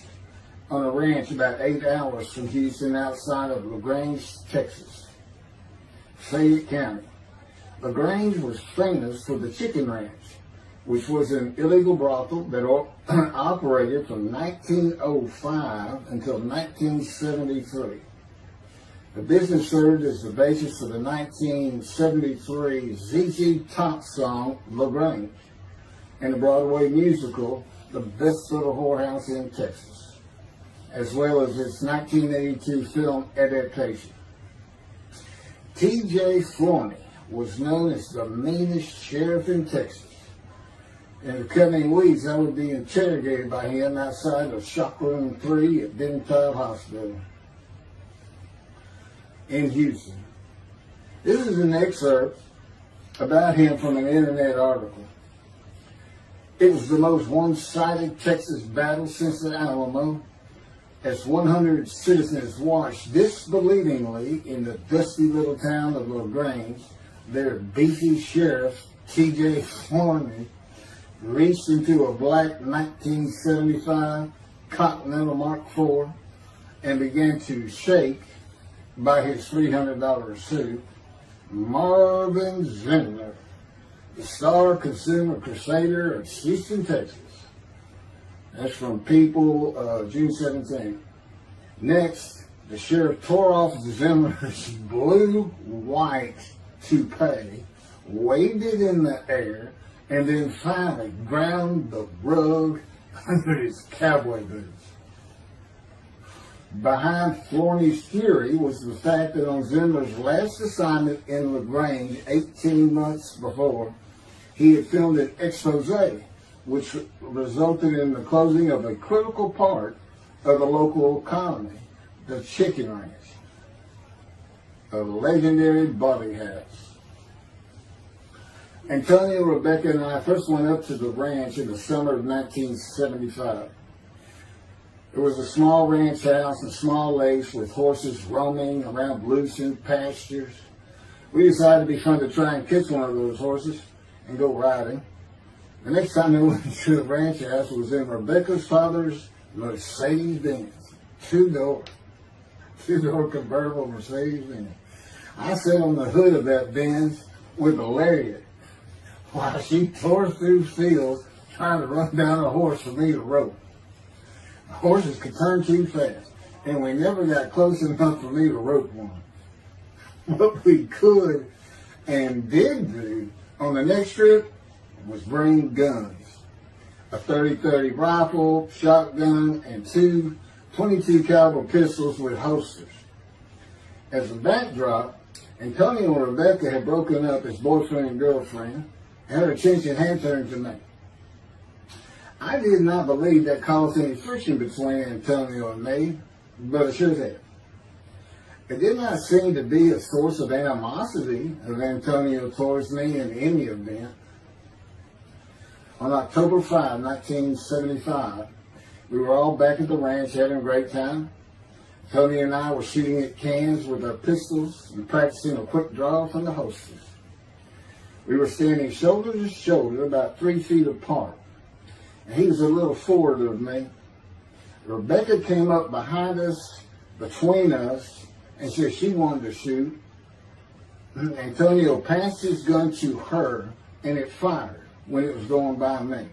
on a ranch about 8 hours from Houston outside of LaGrange, Texas, Fayette County. LaGrange was famous for the Chicken Ranch, which was an illegal brothel that operated from 1905 until 1973. The business served as the basis for the 1973 ZZ Top song, LaGrange, and the Broadway musical, The Best Little Whorehouse in Texas, as well as its 1982 film adaptation. T.J. Forney was known as the meanest sheriff in Texas. In the coming weeks, I would be interrogated by him outside of Shock Room 3 at Dental Hospital in Houston. This is an excerpt about him from an internet article. It was the most one-sided Texas battle since the Alamo, as 100 citizens watched disbelievingly in the dusty little town of LaGrange, their beefy sheriff, T.J. Forney, reached into a black 1975 Continental Mark IV and began to shake by his $300 suit Marvin Zimler, the star consumer crusader of Houston, Texas. That's from People, June 17. Next, the sheriff tore off Zimmer's blue-white toupee, waved it in the air, and then finally ground the rug under his cowboy boots. Behind Forney's fury was the fact that on Zimmer's last assignment in LaGrange 18 months before, he had filmed an expose, which resulted in the closing of a critical part of the local economy, the Chicken Ranch, a legendary boarding house. Antonio, Rebecca, and I first went up to the ranch in the summer of 1975. It was a small ranch house and small lakes with horses roaming around loosened pastures. We decided it'd be fun to try and catch one of those horses and go riding. The next time they went to the ranch house was in Rebecca's father's Mercedes Benz. Two-door convertible Mercedes Benz. I sat on the hood of that Benz with a lariat while she tore through fields trying to run down a horse for me to rope. The horses could turn too fast, and we never got close enough for me to rope one. What we could and did do on the next trip was bring guns. A 30-30 rifle, shotgun, and two 22 caliber pistols with holsters. As a backdrop, Antonio and Rebecca had broken up as boyfriend and girlfriend, and her attention had turned to me. I did not believe that caused any friction between Antonio and me, but it should have. It did not seem to be a source of animosity of Antonio towards me in any event. On October 5, 1975, we were all back at the ranch having a great time. Tony and I were shooting at cans with our pistols and practicing a quick draw from the holsters. We were standing shoulder to shoulder, about 3 feet apart, and he was a little forward of me. Rebecca came up behind us, between us, and said she wanted to shoot. Antonio passed his gun to her, and it fired when it was going by me.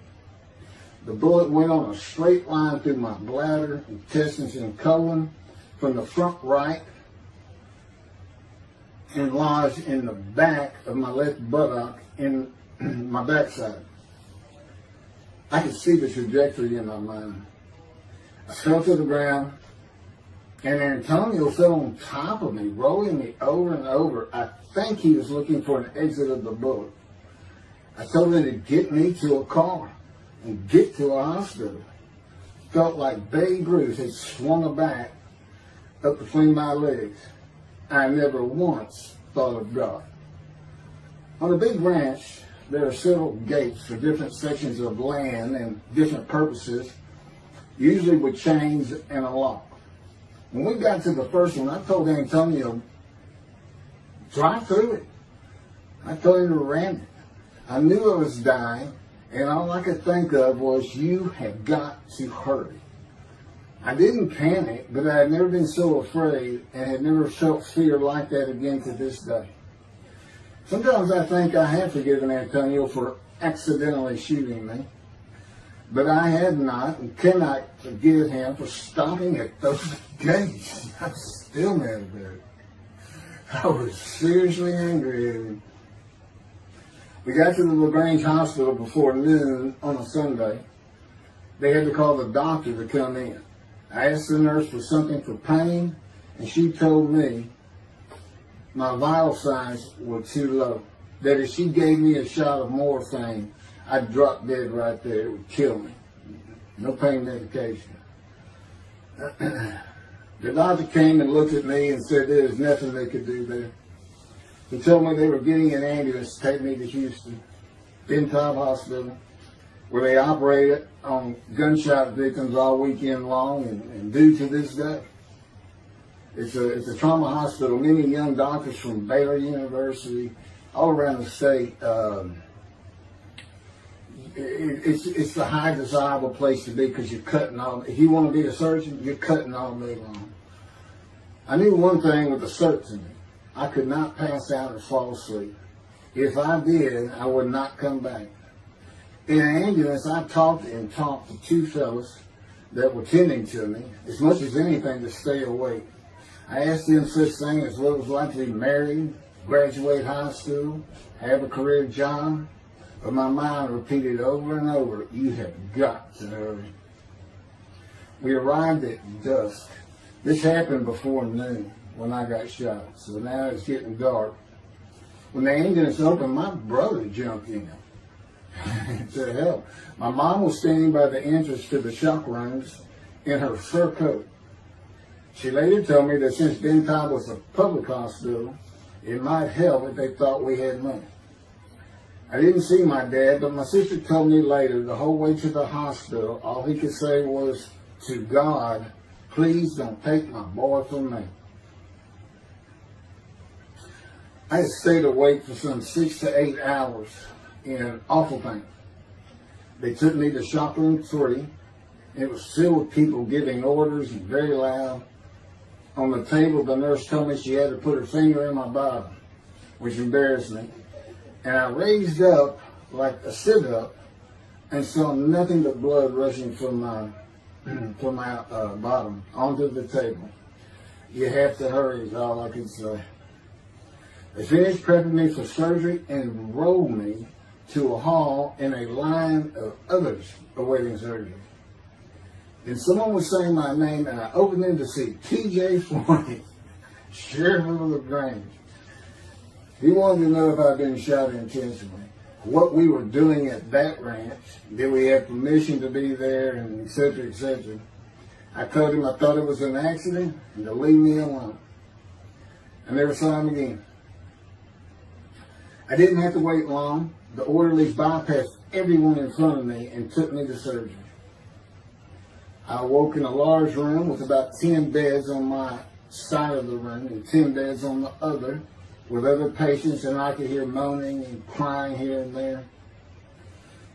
The bullet went on a straight line through my bladder, intestines, and colon from the front right and lodged in the back of my left buttock in my backside. I could see the trajectory in my mind. I fell to the ground, and Antonio fell on top of me, rolling me over and over. I think he was looking for an exit of the bullet. I told him to get me to a car and get to a hospital. Felt like Babe Ruth had swung a bat up between my legs. I never once thought of God. On a big ranch, there are several gates for different sections of land and different purposes, usually with chains and a lock. When we got to the first one, I told Antonio, drive through it. I told him to ram it. I knew I was dying, and all I could think of was, you have got to hurry. I didn't panic, but I had never been so afraid and had never felt fear like that again to this day. Sometimes I think I have forgiven Antonio for accidentally shooting me, but I had not and cannot forgive him for stopping at those gates. I'm still mad about it. I was seriously angry at him. We got to the LaGrange Hospital before noon on a Sunday. They had to call the doctor to come in. I asked the nurse for something for pain, and she told me my vital signs were too low. That if she gave me a shot of morphine, I'd drop dead right there. It would kill me. No pain medication. The doctor came and looked at me and said there was nothing they could do there. He told me they were getting an ambulance to take me to Houston, Untitled Hospital, where they operated on gunshot victims all weekend long and do to this day. It's a trauma hospital. Many young doctors from Baylor University, all around the state. It's the high desirable place to be because you're cutting all. If you want to be a surgeon, you're cutting all day long. I knew one thing with the certainty. I could not pass out or fall asleep. If I did, I would not come back. In an ambulance, I talked to two fellas that were tending to me, as much as anything to stay awake. I asked them such things as what it was like to be married, graduate high school, have a career job, but my mind repeated over and over, you have got to hurry. We arrived at dusk. This happened before noon when I got shot, so now it's getting dark. When the ambulance opened, my brother jumped in to help. My mom was standing by the entrance to the shock rooms in her fur coat. She later told me that since Benton was a public hospital, it might help if they thought we had money. I didn't see my dad, but my sister told me later, the whole way to the hospital, all he could say was, to God, please don't take my boy from me. I had stayed awake for some 6 to 8 hours in awful pain. They took me to shop room 3. It was filled with people giving orders and very loud. On the table, the nurse told me she had to put her finger in my bottom, which embarrassed me. And I raised up like a sit-up and saw nothing but blood rushing from my bottom onto the table. You have to hurry is all I could say. They finished prepping me for surgery and enrolled me to a hall in a line of others awaiting surgery. Then someone was saying my name, and I opened in to see T.J. Floyd, Sheriff of LaGrange. He wanted to know if I'd been shot intentionally, what we were doing at that ranch, did we have permission to be there, and et cetera, et cetera. I told him I thought it was an accident and to leave me alone. I never saw him again. I didn't have to wait long. The orderlies bypassed everyone in front of me and took me to surgery. I awoke in a large room with about 10 beds on my side of the room and 10 beds on the other, with other patients, and I could hear moaning and crying here and there.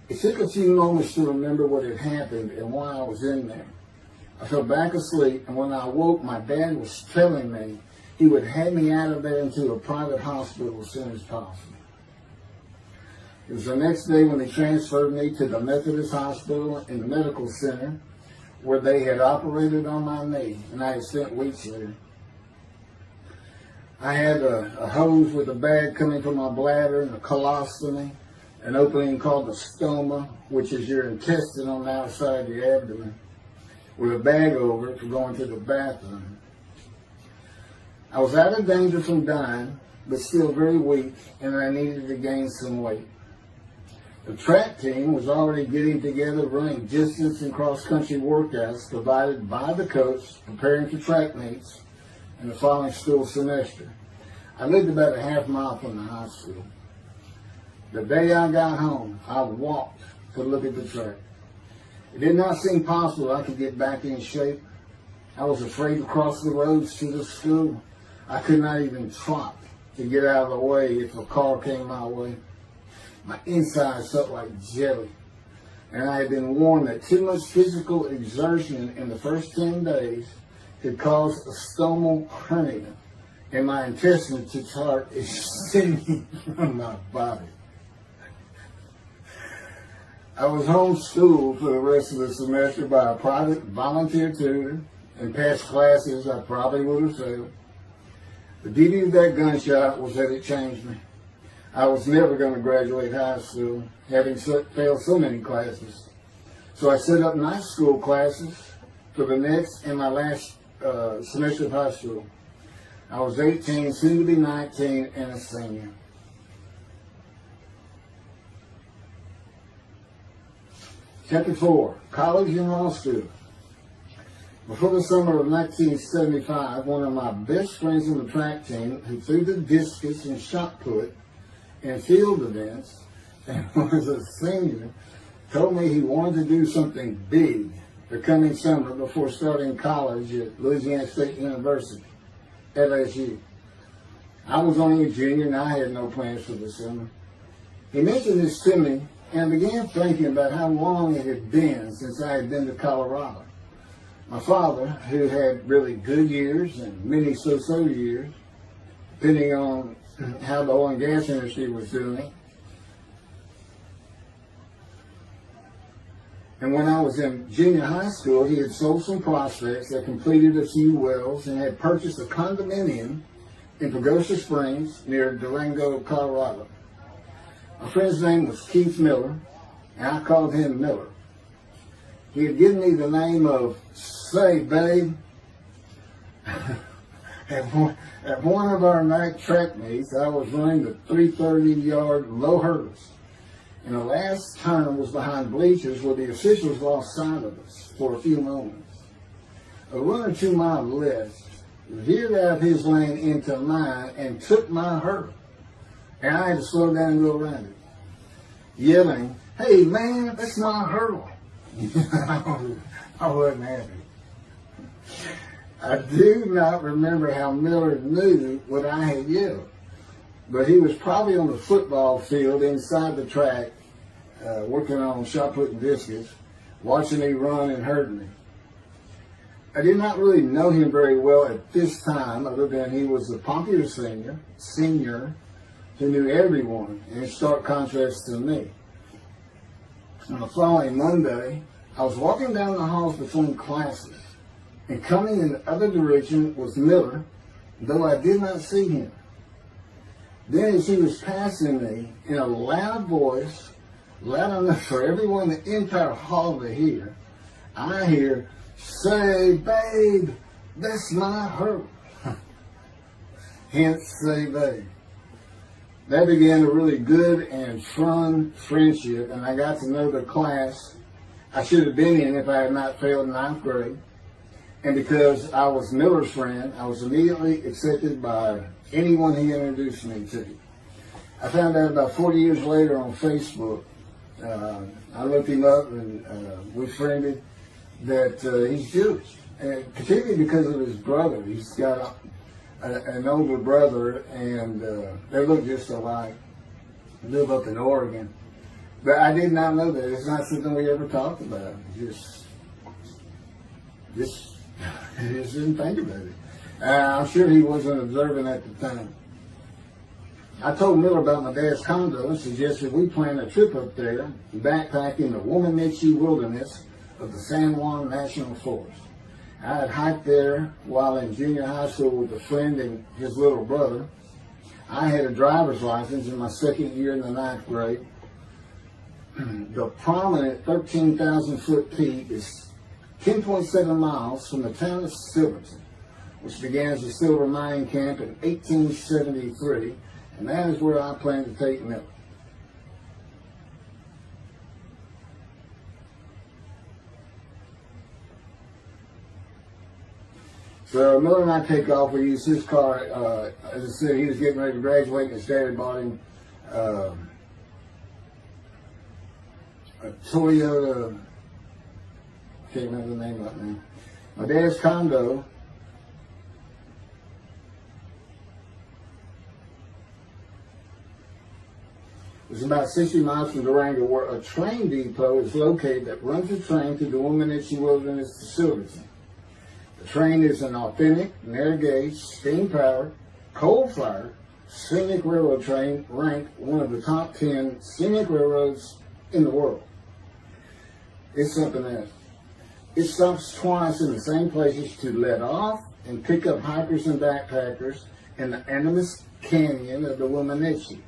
It took a few moments to remember what had happened and why I was in there. I fell back asleep, and when I awoke, my dad was telling me he would have me out of there into a private hospital as soon as possible. It was the next day when they transferred me to the Methodist Hospital in the medical center, where they had operated on my knee, and I had spent weeks there. I had a hose with a bag coming from my bladder and a colostomy, an opening called the stoma, which is your intestine on the outside of your abdomen, with a bag over it for going to the bathroom. I was out of danger from dying, but still very weak, and I needed to gain some weight. The track team was already getting together, running distance and cross-country workouts provided by the coach, preparing for track meets in the following school semester. I lived about a half mile from the high school. The day I got home, I walked to look at the track. It did not seem possible I could get back in shape. I was afraid to cross the roads to the school. I could not even trot to get out of the way if a car came my way. My insides felt like jelly, and I had been warned that too much physical exertion in the first 10 days could cause a stomal hernia, and my intestines to start extending from my body. I was homeschooled for the rest of the semester by a private volunteer tutor, and passed classes I probably would have failed. The beauty of that gunshot was that it changed me. I was never going to graduate high school, having failed so many classes. So I set up night school classes for the next and my last semester of high school. I was 18, soon to be 19, and a senior. Chapter 4, College and Law School. Before the summer of 1975, one of my best friends on the track team, who threw the discus and shot put in field events and was a senior, told me he wanted to do something big the coming summer before starting college at Louisiana State University, LSU. I was only a junior and I had no plans for the summer. He mentioned this to me, and I began thinking about how long it had been since I had been to Colorado. My father, who had really good years and many so-so years, depending on how the oil and gas industry was doing. And when I was in junior high school, he had sold some prospects, had completed a few wells, and had purchased a condominium in Pagosa Springs near Durango, Colorado. My friend's name was Keith Miller, and I called him Miller. He had given me the name of Say Babe. At one of our night track meets, I was running the 330-yard low hurdles, and the last turn was behind bleachers where the officials lost sight of us for a few moments. A runner to my left veered out of his lane into mine and took my hurdle, and I had to slow down and go around it, yelling, "Hey man, that's my hurdle." I wasn't happy. I do not remember how Miller knew what I had yelled, but he was probably on the football field inside the track working on shot putting biscuits, watching me run and hurting me. I did not really know him very well at this time, other than he was a popular senior who knew everyone, in stark contrast to me. On the following Monday, I was walking down the halls between classes, and coming in the other direction was Miller, though I did not see him. Then as he was passing me, in a loud voice, loud enough for everyone in the entire hall to hear, I hear, "Say, babe, that's my hurt." Hence, say, babe. That began a really good and fun friendship, and I got to know the class I should have been in if I had not failed ninth grade. And because I was Miller's friend, I was immediately accepted by anyone he introduced me to. I found out about 40 years later on Facebook. I looked him up and we friended that he's Jewish, and particularly because of his brother. He's got an older brother, and they look just alike. Live up in Oregon. But I did not know that. It's not something we ever talked about. Just didn't think about it. I'm sure he wasn't observant at the time. I told Miller about my dad's condo and suggested we plan a trip up there, backpacking the Womanichi wilderness of the San Juan National Forest. I had hiked there while in junior high school with a friend and his little brother. I had a driver's license in my second year in the ninth grade. The prominent 13,000-foot peak is 10.7 miles from the town of Silverton, which began as a silver mining camp in 1873, and that is where I plan to take Miller. So Miller and I take off. We use his car. As I said, he was getting ready to graduate, and his dad had bought him a Toyota. I can't remember the name of it now. My dad's condo was about 60 miles from Durango, where a train depot is located that runs a train to the Womanichi Wilderness to Silverton. The train is an authentic, narrow-gauge, steam-powered, coal-fired, scenic railroad train ranked one of the top 10 scenic railroads in the world. It's something else. It stops twice in the same places to let off and pick up hikers and backpackers in the Essenes Canyon of the Womanichi.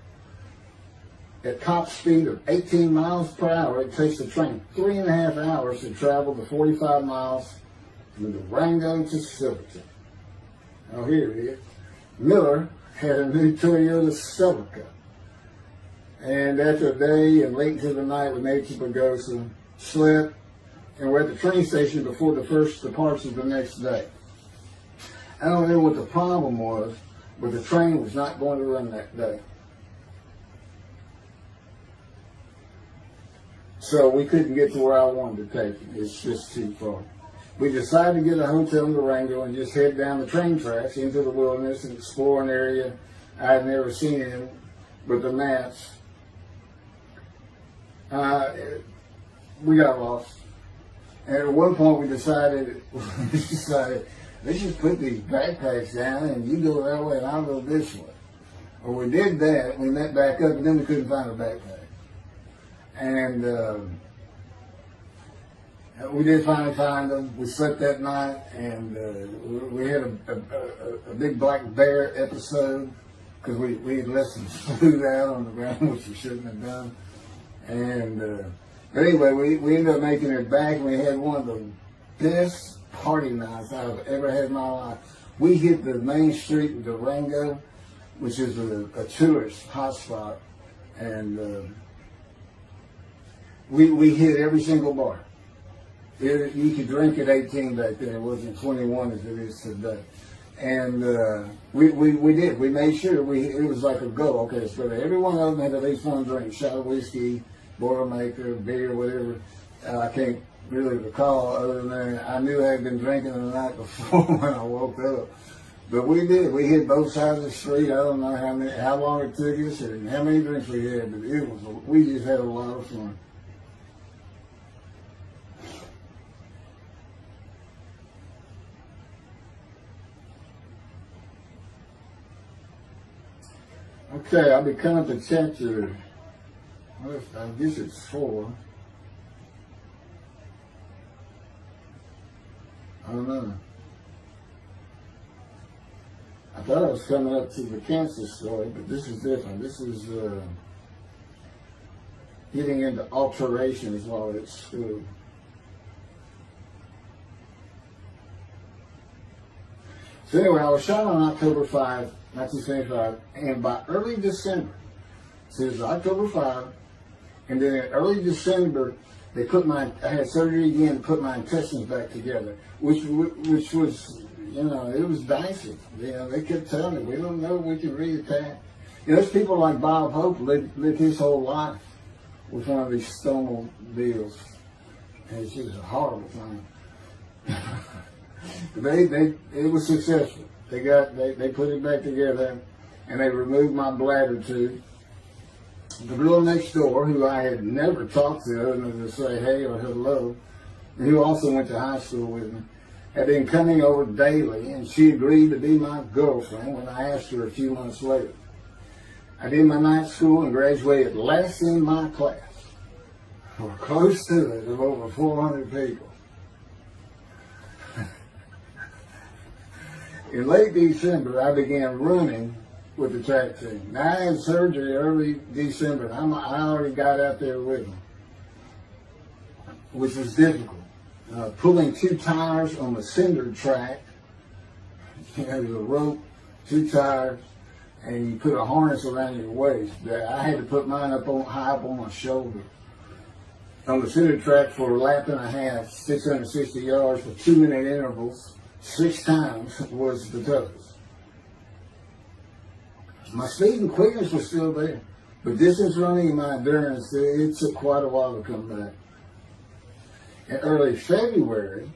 At top speed of 18 miles per hour, it takes the train 3.5 hours to travel the 45 miles from Durango to Silverton. Oh, here it is. Miller had a new Toyota Celica. And after a day and late into the night, we made to Pagosa, slept, and we're at the train station before the first departure the next day. I don't know what the problem was, but the train was not going to run that day. So we couldn't get to where I wanted to take it. It's just too far. We decided to get a hotel in Durango and just head down the train tracks into the wilderness and explore an area I had never seen in with the maps. We got lost. And at one point we decided, let's just put these backpacks down and you go that way and I'll go this way. Well, we did that. We met back up and then we couldn't find a backpack. And we did finally find them. We slept that night, and we had a big black bear episode because we had left some food out on the ground, which we shouldn't have done. And but anyway, we ended up making it back, and we had one of the best party nights I've ever had in my life. We hit the main street in Durango, which is a tourist hotspot, and we hit every single bar. You could drink at 18 back then. It wasn't 21 as it is today. And we did. We made sure. It was like a go. Okay, so every one of them had at least one drink. Shot of whiskey, Boilermaker, beer, whatever. I can't really recall other than that. I knew I had been drinking the night before when I woke up. But we did. We hit both sides of the street. I don't know how long it took us and how many drinks we had, but we just had a lot of fun. Okay, I'll be coming to chapter, I guess it's 4. I don't know. I thought I was coming up to the cancer story, but this is different. This is getting into alterations while at school. So anyway, I was shot on October 5, 1975, and by early December, so it was October 5, and then in early December, they I had surgery again to put my intestines back together, which was, you know, it was dicey. You know, they kept telling me, we don't know if we can reattach. You know, there's people like Bob Hope lived his whole life with one of these stonal deals. And it's just a horrible thing. It was successful. They put it back together, and they removed my bladder tube. The girl next door, who I had never talked to other than to say hey or hello, and who also went to high school with me, had been coming over daily, and she agreed to be my girlfriend when I asked her a few months later. I did my night school and graduated last in my class, or close to it, of over 400 people. In late December, I began running with the track team. Now, I had surgery early December. I already got out there with them, which was difficult. Pulling 2 tires on the cinder track. You know, there's a rope, 2 tires, and you put a harness around your waist. I had to put mine high up on my shoulder. On the cinder track for a lap and a half, 660 yards with 2-minute intervals, 6 times was the toughest. My speed and quickness was still there, but distance running and my endurance, it took quite a while to come back. In early February,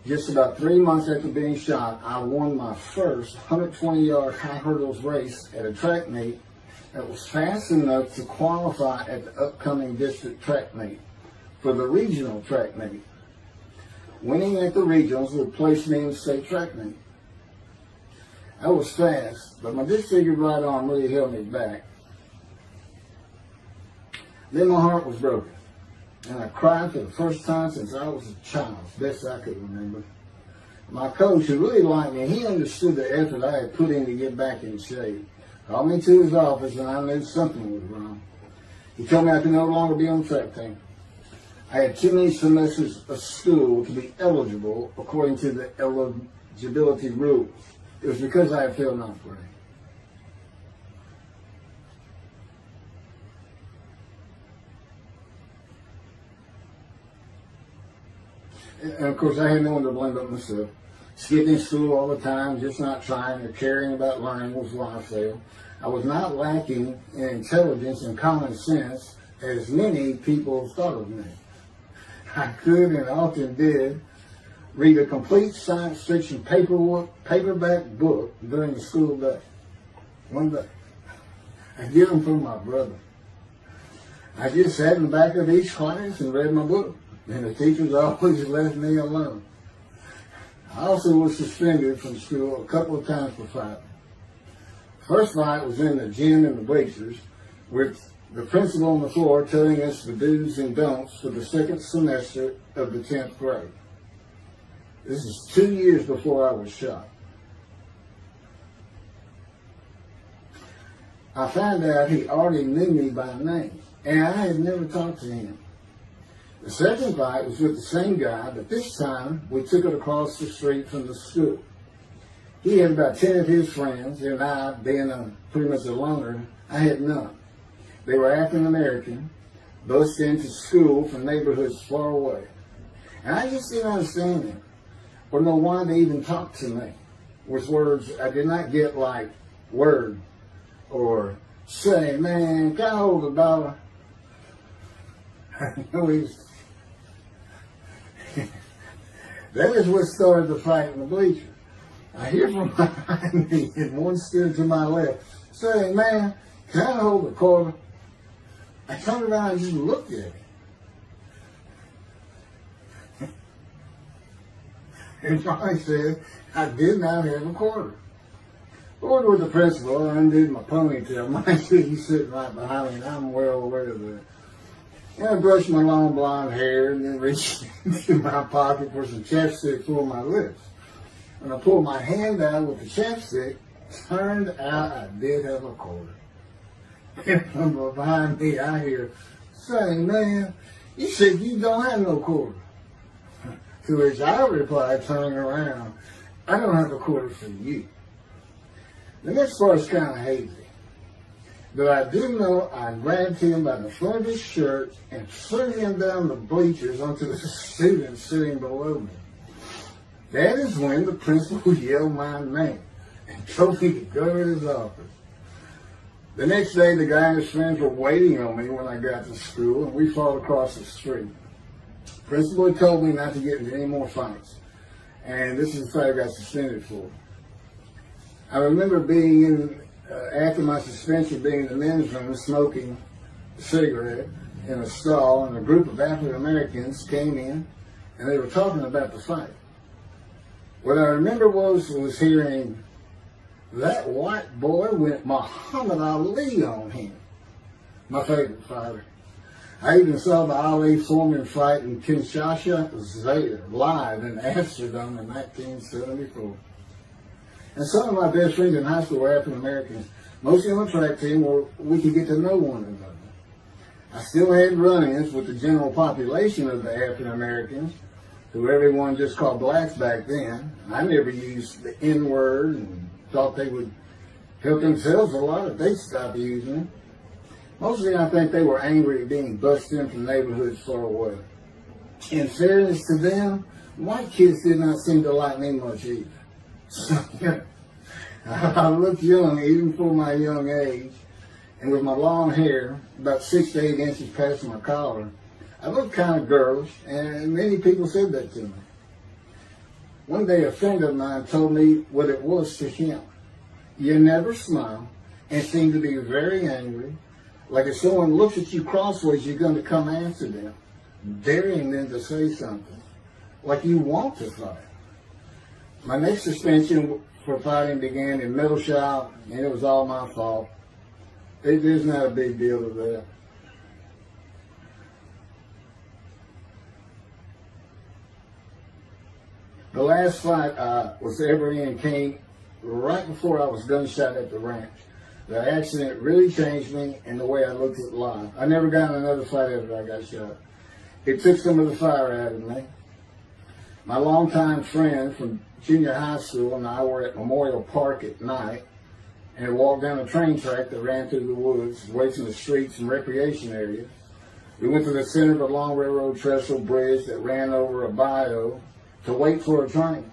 just about 3 months after being shot, I won my first 120-yard high hurdles race at a track meet that was fast enough to qualify at the upcoming district track meet for the regional track meet. Winning at the regionals would place me in the state track meet. I was fast, but my disfigured right arm really held me back. Then my heart was broken, and I cried for the first time since I was a child, best I could remember. My coach, who really liked me, he understood the effort I had put in to get back in shape. Called me to his office, and I knew something was wrong. He told me I could no longer be on the track team. I had too many semesters of school to be eligible according to the eligibility rules. It was because I had failed ninth grade. And of course, I had no one to blame but myself. Skipping school all the time, just not trying or caring about learning was why I failed. I was not lacking in intelligence and common sense, as many people thought of me. I could and often did read a complete science fiction paperback book during the school day. One day. I'd get them from my brother. I just sat in the back of each class and read my book, and the teachers always left me alone. I also was suspended from school a couple of times for fighting. First fight was in the gym in the bleachers, with the principal on the floor telling us the do's and don'ts for the second semester of the 10th grade. This is 2 years before I was shot. I found out he already knew me by name, and I had never talked to him. The second fight was with the same guy, but this time we took it across the street from the school. He had about 10 of his friends, and I, being pretty much a loner, I had none. They were African American, bused into school from neighborhoods far away. And I just didn't understand them, or know why they even talked to me with words I did not get, like word, or say, man, can I hold $1? That is what started the fight in the bleachers. I hear from behind me and one stood to my left saying, "Man, can I hold a quarter?" I turned around and just looked at him. And Johnny said, "I did not have a quarter." Going with the principal, I undid my ponytail. Mind you, he's sitting right behind me, and I'm well aware of that. And I brushed my long blonde hair and then reached into my pocket for some chapstick for my lips. When I pulled my hand out with the chapstick, turned out I did have a quarter. And from behind me, I hear saying, "Man, you said you don't have no quarter." To which I replied, turning around, "I don't have a quarter for you." The next part is kind of hazy. But I do know I grabbed him by the front of his shirt and threw him down the bleachers onto the students sitting below me. That is when the principal yelled my name and told me to go to his office. The next day, the guy and his friends were waiting on me when I got to school, and we fought across the street. The principal had told me not to get into any more fights, and this is the fight I got suspended for. I remember being in, after my suspension, being in the men's room smoking a cigarette in a stall, and a group of African Americans came in, and they were talking about the fight. What I remember was hearing, "That white boy went Muhammad Ali on him." My favorite fighter. I even saw the Ali-Foreman fight in Kinshasa live in Amsterdam in 1974. And some of my best friends in high school were African Americans, mostly on the track team where we could get to know one another. I still had run-ins with the general population of the African Americans, who everyone just called blacks back then. I never used the N-word and thought they would help themselves a lot if they stopped using it. Mostly I think they were angry at being bussed in from neighborhoods far away. In fairness to them, white kids did not seem to like me much either. So, I looked young even for my young age, and with my long hair, about 6 to 8 inches past my collar, I looked kind of girlish, and many people said that to me. One day a friend of mine told me what it was to him. You never smile and seem to be very angry, like if someone looks at you crossways, you're going to come after them, daring them to say something, like you want to fight. My next suspension for fighting began in middle shop, and it was all my fault. There's not a big deal to that. The last fight I was ever in came right before I was gunshot at the ranch. The accident really changed me and the way I looked at life. I never got in another fight after I got shot. It took some of the fire out of me. My longtime friend from junior high school and I were at Memorial Park at night and walked down a train track that ran through the woods, away from the streets and recreation areas. We went to the center of a long railroad trestle bridge that ran over a bayou to wait for a train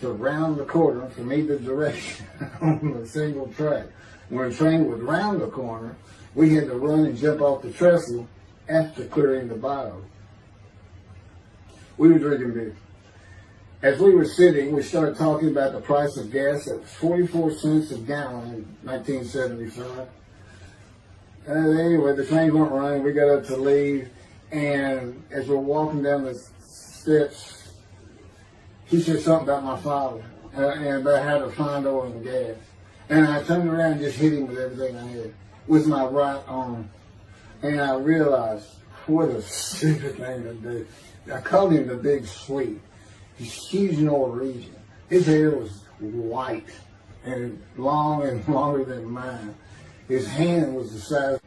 to round the corner from either direction on a single track. When a train would round the corner, we had to run and jump off the trestle after clearing the bayou. We were drinking beer. As we were sitting, we started talking about the price of gas at 44 cents a gallon in 1975. Anyway, the trains weren't running. We got up to leave, and as we're walking down the steps, he said something about my father and about how to find oil and gas. And I turned around and just hit him with everything I had, with my right arm. And I realized what a stupid thing to do. I called him the Big Sweet. He's huge Norwegian. His hair was white and long and longer than mine. His hand was the size.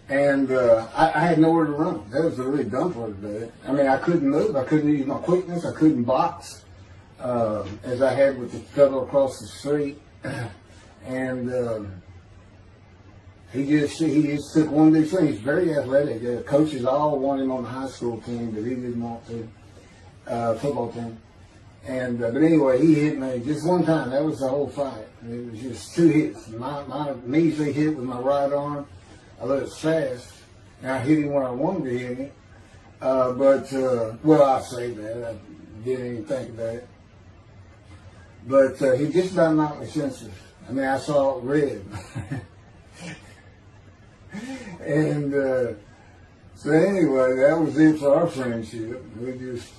And I had nowhere to run. That was the really dumb part of it. I mean, I couldn't move. I couldn't use my quickness. I couldn't box as I had with the fellow across the street. And he just took one big thing. He's very athletic. Coaches all wanted him on the high school team, but he didn't want to. Football team. And but anyway, he hit me just one time. That was the whole fight. It was just two hits. My measly hit with my right arm. I let it fast, And I hit him where I wanted to hit him. Well, I say that. I didn't even think about it. But he just about knocked me senseless. I mean, I saw it red. And so anyway, that was it for our friendship. We just,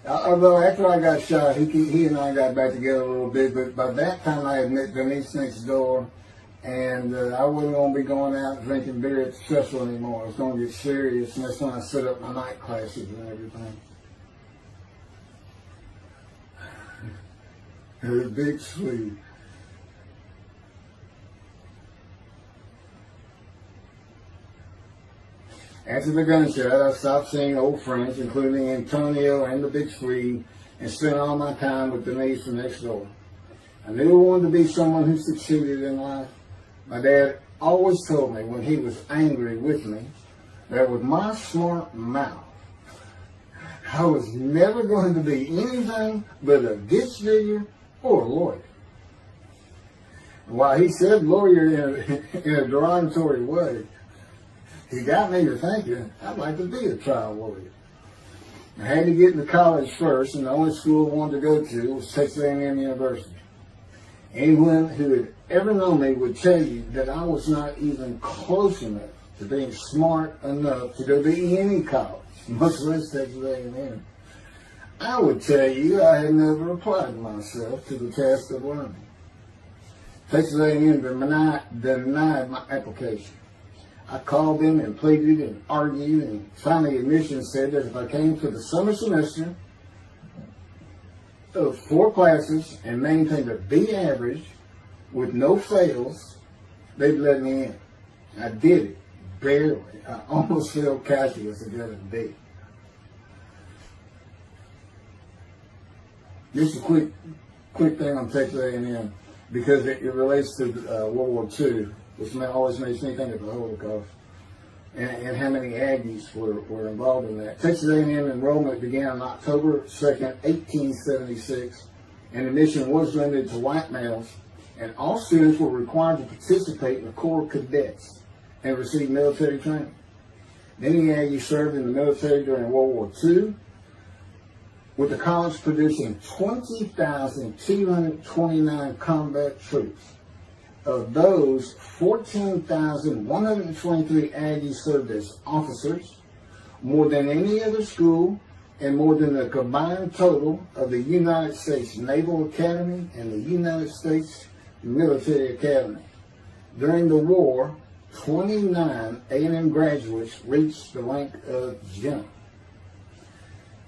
although after I got shot, he and I got back together a little bit, but by that time I had met Denise next door, and I wasn't going to be going out drinking beer at the festival anymore. I was going to get serious, and that's when I set up my night classes and everything. It was a big sleeve. After the gunshot, I stopped seeing old friends, including Antonio and the Big Swede, and spent all my time with Denise from next door. I knew I wanted to be someone who succeeded in life. My dad always told me when he was angry with me that with my smart mouth, I was never going to be anything but a ditch digger or a lawyer. While he said lawyer in a derogatory way, he got me to thinking I'd like to be a trial lawyer. I had to get into college first, and the only school I wanted to go to was Texas A&M University. Anyone who had ever known me would tell you that I was not even close enough to being smart enough to go to any college, much less Texas A&M. I would tell you I had never applied myself to the task of learning. Texas A&M denied my application. I called them and pleaded and argued, and finally admissions said that if I came to the summer semester of 4 classes and maintained a B average with no fails, they'd let me in. I did it, barely. I almost failed calculus and got a D. Just a quick thing on Texas A&M, because it relates to World War II, which always makes me think of the Holocaust, and how many Aggies were involved in that. Texas A&M enrollment began on October 2nd, 1876, and admission was limited to white males, and all students were required to participate in the Corps of Cadets and receive military training. Many Aggies served in the military during World War II, with the college producing 20,229 combat troops. Of those, 14,123 Aggies served as officers, more than any other school, and more than the combined total of the United States Naval Academy and the United States Military Academy. During the war, 29 A&M graduates reached the rank of general.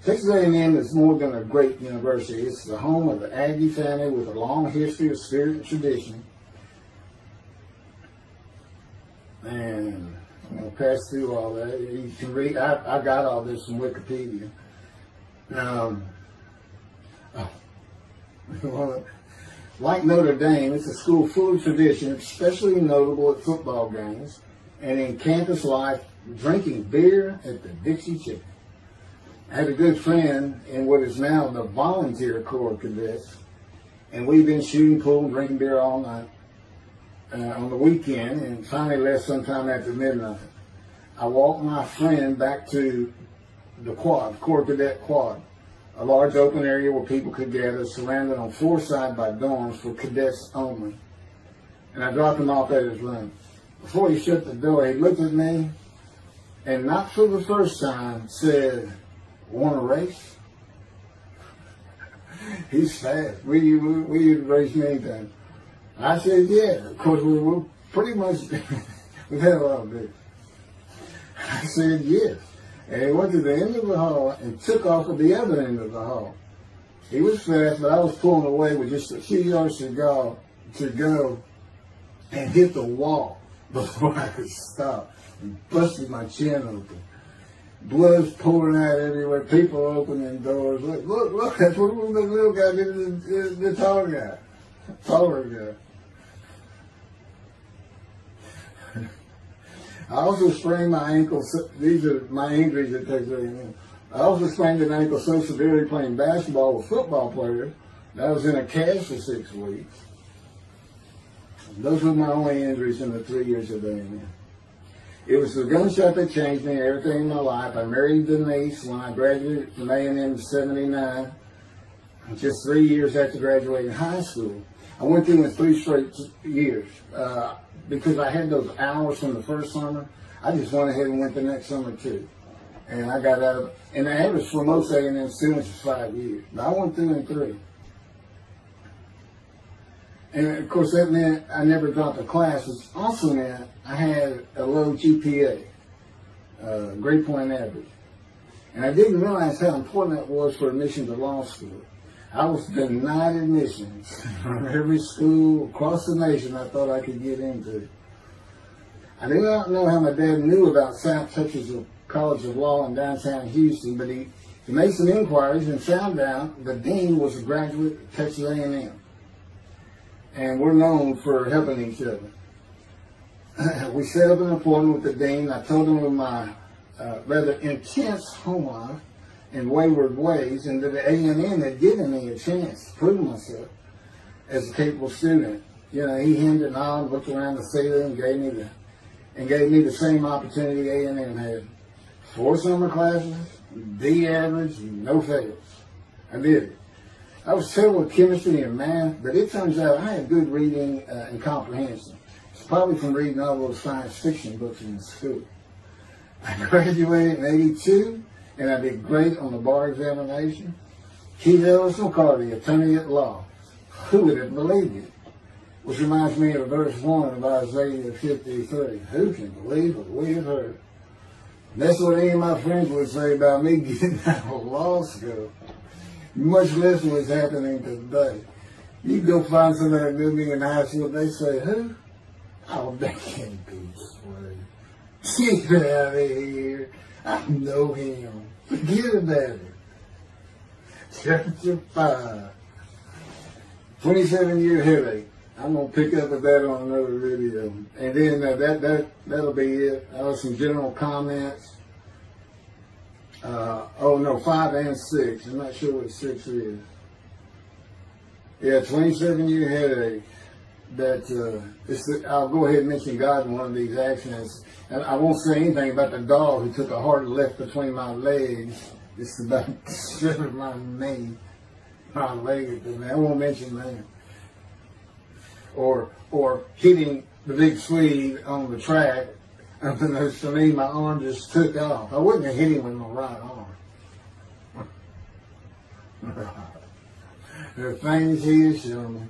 Texas A&M is more than a great university. It's the home of the Aggie family with a long history of spirit and tradition. And I'm going to pass through all that. You can read, I got all this from Wikipedia. Like Notre Dame, it's a school full of tradition, especially notable at football games and in campus life, drinking beer at the Dixie Chicken. I had a good friend in what is now the Volunteer Corps of Cadets, and we've been shooting pool and drinking beer all night on the weekend, and finally left sometime after midnight. I walked my friend back to the quad, Corps Cadet Quad, a large open area where people could gather, surrounded on 4 sides by dorms for cadets only. And I dropped him off at his room. Before he shut the door, he looked at me, and not for the first time, said, "Want to race?" He's fast. We race me anytime. I said, yeah. Of course, we were pretty much, we've had a lot of beer. I said, yes. And he went to the end of the hall and took off at the other end of the hall. He was fast, but I was pulling away with just a few yards to go and hit the wall before I could stop and busted my chin open. Blood's pouring out everywhere. People opening doors. Look, that's what the little guy did to the taller guy. I also sprained my ankle. These are my injuries at Texas A&M. I also sprained an ankle so severely playing basketball with football players that I was in a cast for 6 weeks. Those were my only injuries in the 3 years of A&M. It was the gunshot that changed me and everything in my life. I married Denise when I graduated from A&M in '79, just 3 years after graduating high school. I went through in 3 straight years because I had those hours from the first summer. I just went ahead and went the next summer too. And I got out of, and the average for most A&M students is 5 years. But I went through in 3. And of course that meant I never dropped a class, which also meant I had a low GPA, grade point average. And I didn't realize how important that was for admission to law school. I was denied admissions from every school across the nation I thought I could get into. I do not know how my dad knew about South Texas College of Law in downtown Houston, but he made some inquiries and found out the dean was a graduate of Texas A&M. And we're known for helping each other. We set up an appointment with the dean. I told him of my rather intense home life and wayward ways, and that the A&M had given me a chance to prove myself as a capable student. You know, he hemmed and hawed, looked around the ceiling, and gave me the same opportunity A&M had. 4 summer classes, D average, no fails. I did it. I was terrible at chemistry and math, but it turns out I had good reading and comprehension. It's probably from reading all those science fiction books in school. I graduated in '82, and I did great on the bar examination. Keith Ellis McCarty, attorney at law. Who would have believed it? Which reminds me of verse 1 of Isaiah 53. Who can believe what we have heard? That's what any of my friends would say about me getting out of law school. Much less what's happening today. You go find somebody that knew me in high school, they say, who? Oh, that can't be Sway. Get out of here. I know him. Forget about it. Chapter 5. 27-year headache. I'm going to pick up with that on another video. And then that'll be it. Some general comments. 5 and 6. I'm not sure what 6 is. Yeah, 27-year headache. I'll go ahead and mention God in one of these actions. And I won't say anything about the dog who took a hard left between my legs. It's about stripping my knee, my leg. I won't mention that. Or hitting the big Swede on the track. Unbeknownst to me, my arm just took off. I wouldn't have hit him with my right arm. The things he has shown me.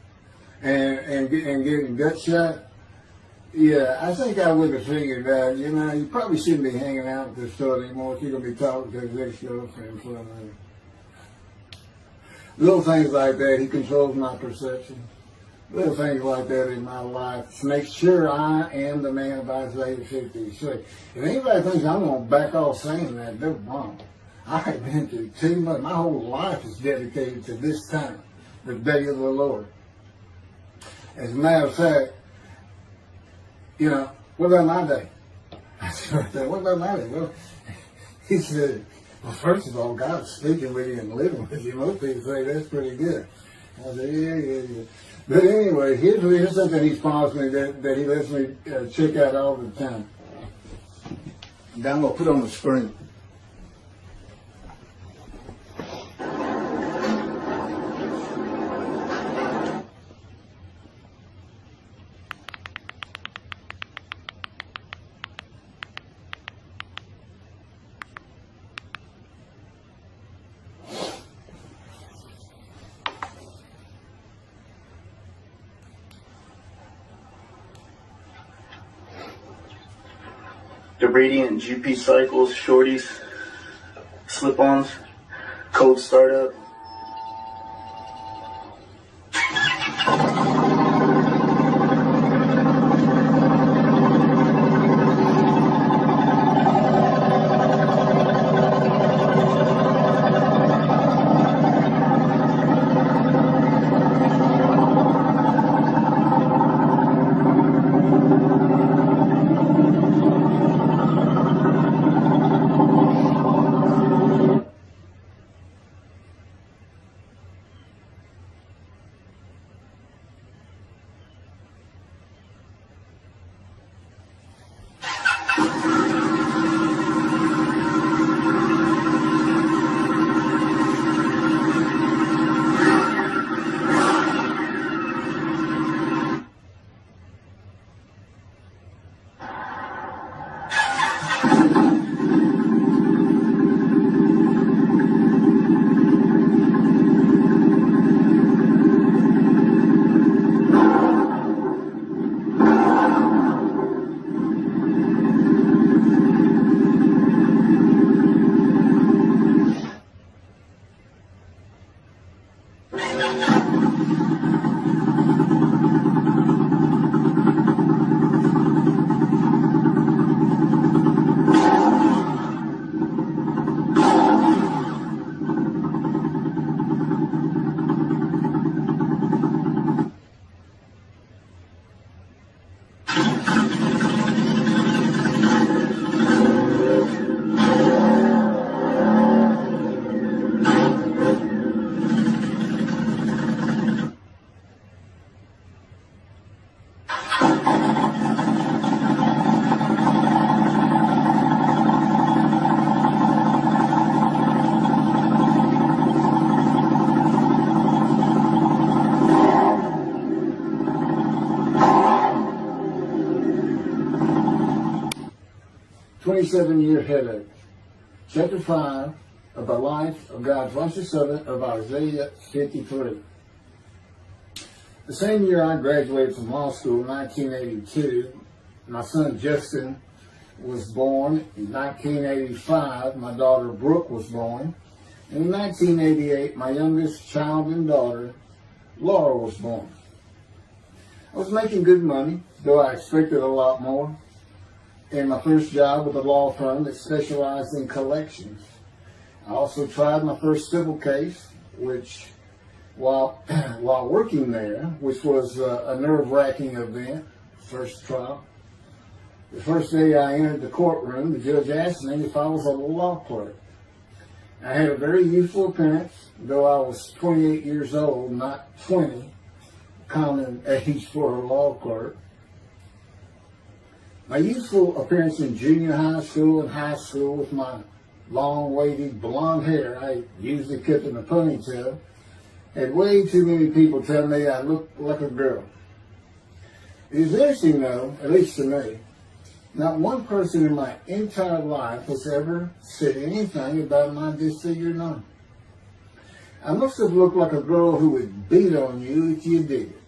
And getting gut shot. Yeah, I think I would have figured out, you probably shouldn't be hanging out with this fellow anymore if you're going to be talking to his ex-girlfriend for a minute. Little things like that, he controls my perception. Little things like that in my life to make sure I am the man of Isaiah 53. If anybody thinks I'm going to back off saying that, they're wrong. I have been through too much. My whole life is dedicated to this time, the day of the Lord. As a matter of fact, what about my day? I said, what about my day? Well, he said, well, first of all, God's speaking with you and living with you. Most people say that's pretty good. I said, yeah. But anyway, here's something he's promised me that he lets me check out all the time. And I'm going to put on the screen.
The Radiant GP Cycles, Shorties, Slip-Ons, Cold Startup.
27-year headache. Chapter 5 of the life of God's righteous servant of Isaiah 53. The same year I graduated from law school in 1982, my son Justin was born. In 1985, my daughter Brooke was born. And in 1988, my youngest child and daughter, Laura, was born. I was making good money, though I expected a lot more, in my first job with a law firm that specialized in collections. I also tried my first civil case, which, while working there, which was a nerve-wracking event, first trial. The first day I entered the courtroom, the judge asked me if I was a law clerk. I had a very youthful appearance, though I was 28 years old, not 20, common age for a law clerk. My youthful appearance in junior high school and high school with my long, wavy blonde hair, I usually kept in a ponytail, had way too many people tell me I looked like a girl. It is interesting though, at least to me, not one person in my entire life has ever said anything about my disfigured arm. I must have looked like a girl who would beat on you if you did it.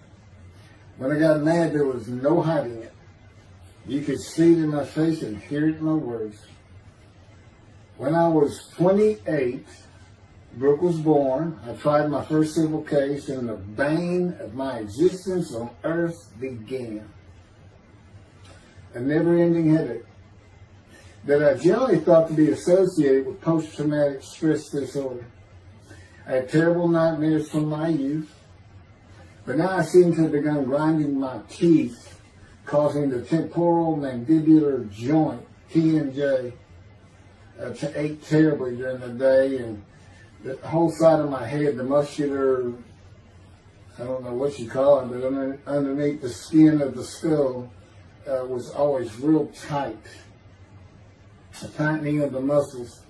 When I got mad, there was no hiding it. You could see it in my face and hear it in my words. When I was 28, Brooke was born. I tried my first civil case, and the bane of my existence on earth began. A never-ending headache that I generally thought to be associated with post-traumatic stress disorder. I had terrible nightmares from my youth, but now I seem to have begun grinding my teeth, causing the temporal mandibular joint, TMJ, to ache terribly during the day, and the whole side of my head, the muscular, I don't know what you call it, but underneath the skin of the skull, was always real tight, a tightening of the muscles.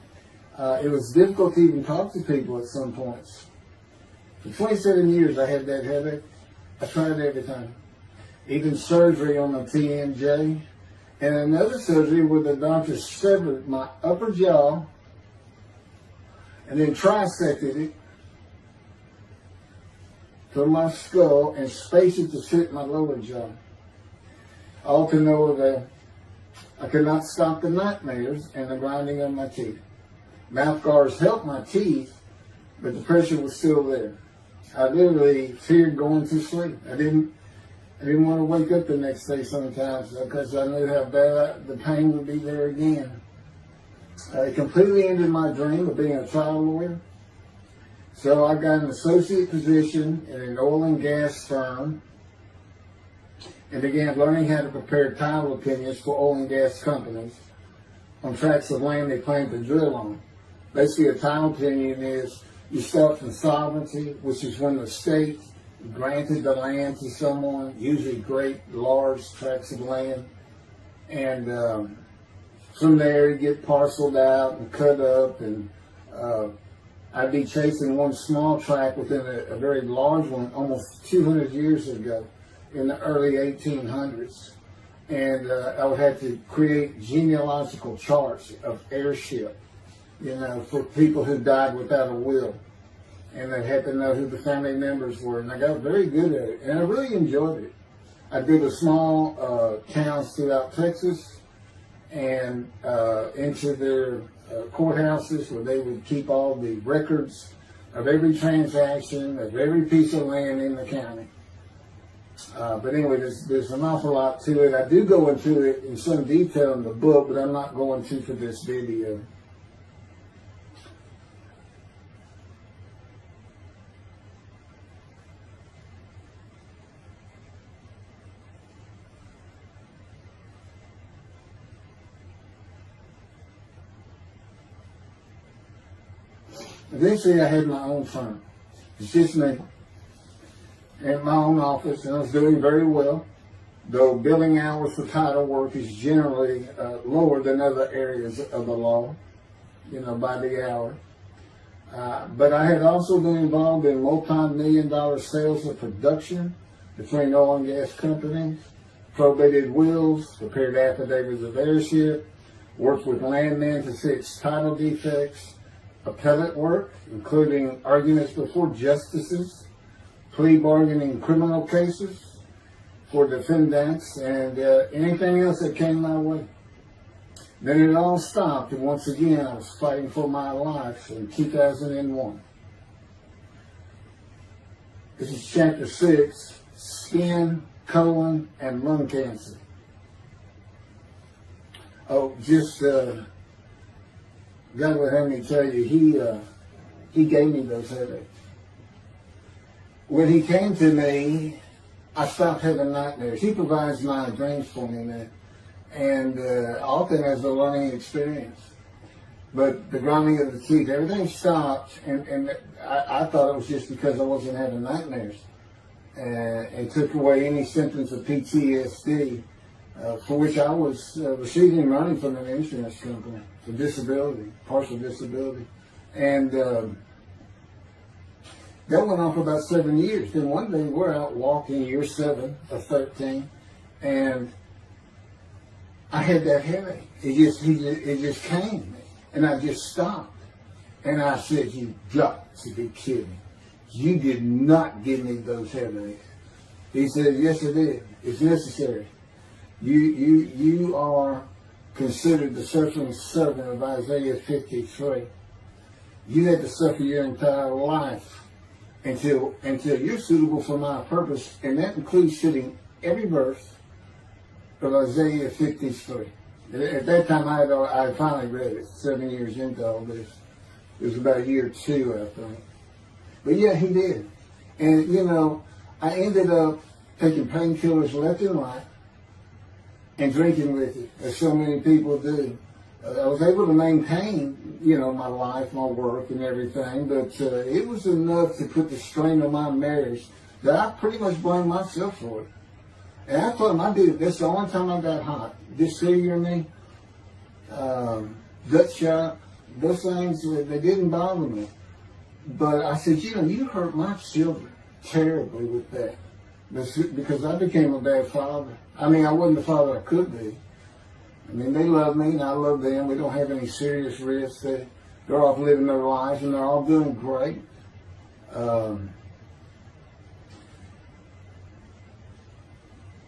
It was difficult to even talk to people at some points. For 27 years I had that headache. I tried everything, even surgery on the TMJ, and another surgery where the doctor severed my upper jaw and then trisected it from my skull and spaced it to fit my lower jaw. All to no avail. I could not stop the nightmares and the grinding of my teeth. Mouth guards helped my teeth, but the pressure was still there. I literally feared going to sleep. I didn't want to wake up the next day sometimes because I knew how bad the pain would be there again. It completely ended my dream of being a trial lawyer. So I got an associate position in an oil and gas firm and began learning how to prepare title opinions for oil and gas companies on tracts of land they plan to drill on. Basically, a title opinion is you start from sovereignty, which is when the state granted the land to someone, usually great, large tracts of land, and from there you get parceled out and cut up, and I'd be chasing one small tract within a very large one almost 200 years ago in the early 1800s, and I would have to create genealogical charts of heirship, for people who died without a will, and I had to know who the family members were, and I got very good at it, and I really enjoyed it. I'd go to small towns throughout Texas and into their courthouses where they would keep all the records of every transaction, of every piece of land in the county. But anyway, there's an awful lot to it. I do go into it in some detail in the book, but I'm not going to for this video. Eventually, I had my own firm. It's just me. In my own office, and I was doing very well, though billing hours for title work is generally lower than other areas of the law, by the hour. But I had also been involved in multi-million-dollar sales of production between oil and gas companies, probated wills, prepared affidavits of heirship, worked with landmen to fix title defects, appellate work, including arguments before justices, plea bargaining in criminal cases for defendants, and anything else that came my way. Then it all stopped, and once again I was fighting for my life in 2001. This is chapter 6, skin, colon, and lung cancer. Oh, just, God will have me tell you, he gave me those headaches. When he came to me, I stopped having nightmares. He provides my dreams for me now, and often as a learning experience. But the grinding of the teeth, everything stopped, and I thought it was just because I wasn't having nightmares, and took away any symptoms of PTSD, for which I was receiving money from an insurance company for disability, partial disability, and that went on for about 7 years. Then one day we're out walking, year 7 of 13, and I had that headache. It just came. And I just stopped. And I said, "You got to be kidding. You did not give me those headaches." He said, "Yes, I did. It's necessary. You are considered the suffering servant of Isaiah 53. You had to suffer your entire life until you're suitable for my purpose." And that includes sitting every verse of Isaiah 53. At that time, I had finally read it, 7 years into all this. It was about year 2, I think. But yeah, he did. And, you know, I ended up taking painkillers left and right and drinking with it, as so many people do. I was able to maintain, you know, my life, my work, and everything, but it was enough to put the strain on my marriage that I pretty much blamed myself for it. And I told him, I did it. That's the only time I got hot. Disfigure me, gut shot, those things, they didn't bother me. But I said, you know, you hurt my children terribly with that. Because I became a bad father. I mean, I wasn't the father I could be. I mean, they love me and I love them. We don't have any serious risks. They're off living their lives and they're all doing great.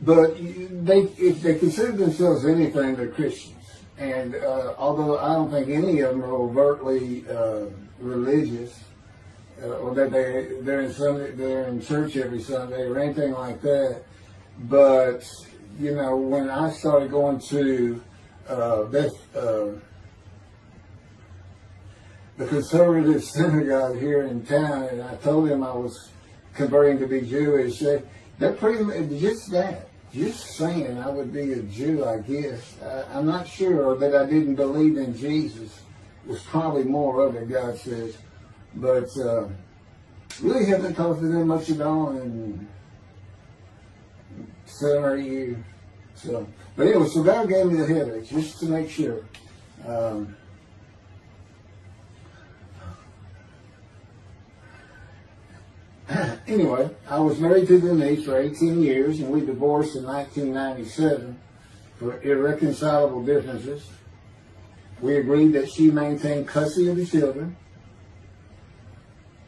But if they consider themselves anything, they're Christians. And although I don't think any of them are overtly religious, or that they're in church every Sunday or anything like that, but you know, when I started going to the conservative synagogue here in town, and I told them I was converting to be Jewish, they're pretty much just that. Just saying I would be a Jew, I guess. I'm not sure that I didn't believe in Jesus. It was probably more of it, God says. But really haven't talked to them much at all in 7 or 8 years. So, but anyway, so God gave me the headache just to make sure. Anyway, I was married to Denise for 18 years, and we divorced in 1997 for irreconcilable differences. We agreed that she maintained custody of the children.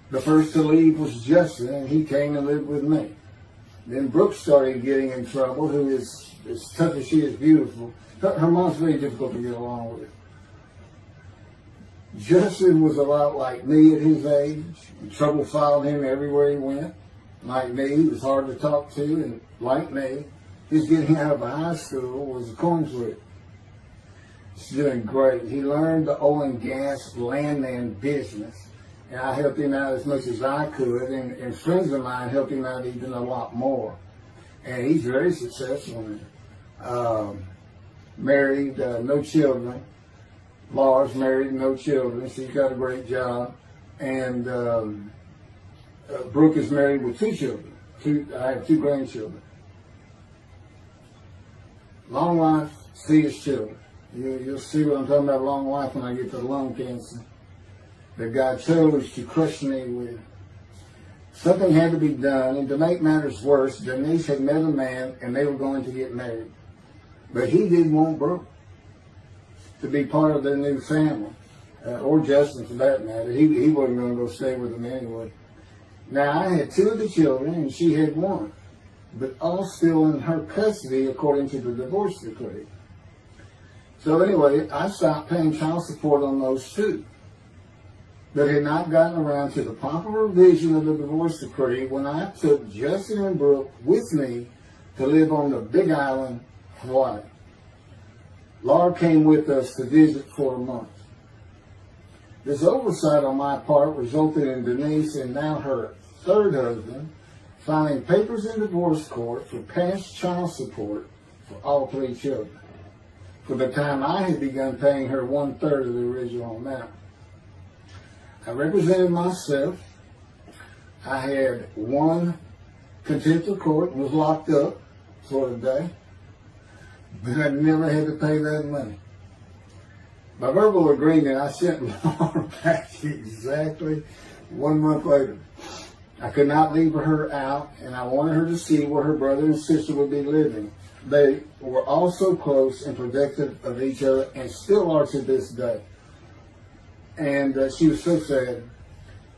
The first to leave was Justin, and he came and lived with me. Then Brooke started getting in trouble, who is, as tough as she is beautiful. Her mom's very difficult to get along with. Justin was a lot like me at his age. Trouble followed him everywhere he went. Like me, he was hard to talk to, and like me, his getting out of high school was a coin flip. He's doing great. He learned the oil and gas landman business, and I helped him out as much as I could, and friends of mine helped him out even a lot more. And he's very successful in it. Married, no children. Laura's married, no children. She's got a great job. And Brooke is married with 2 children. I have 2 grandchildren. Long life, see his children. You'll see what I'm talking about, long life, when I get to lung cancer that God chose to crush me with. Something had to be done, and to make matters worse, Denise had met a man, and they were going to get married. But he didn't want Brooke. to be part of their new family, or Justin for that matter. He wasn't going to go stay with them anyway. Now, I had 2 of the children, and she had 1, but all still in her custody according to the divorce decree. So anyway, I stopped paying child support on those 2, but had not gotten around to the proper revision of the divorce decree when I took Justin and Brooke with me to live on the Big Island, Hawaii. Laura came with us to visit for a month. This oversight on my part resulted in Denise and now her 3rd husband filing papers in divorce court for past child support for all 3 children, for the time I had begun paying her 1/3 of the original amount. I represented myself. I had 1 contempt of court and was locked up for a day, but I never had to pay that money. By verbal agreement, I sent Laura back exactly 1 month later. I could not leave her out, and I wanted her to see where her brother and sister would be living. They were all so close and protective of each other, and still are to this day. And she was so sad.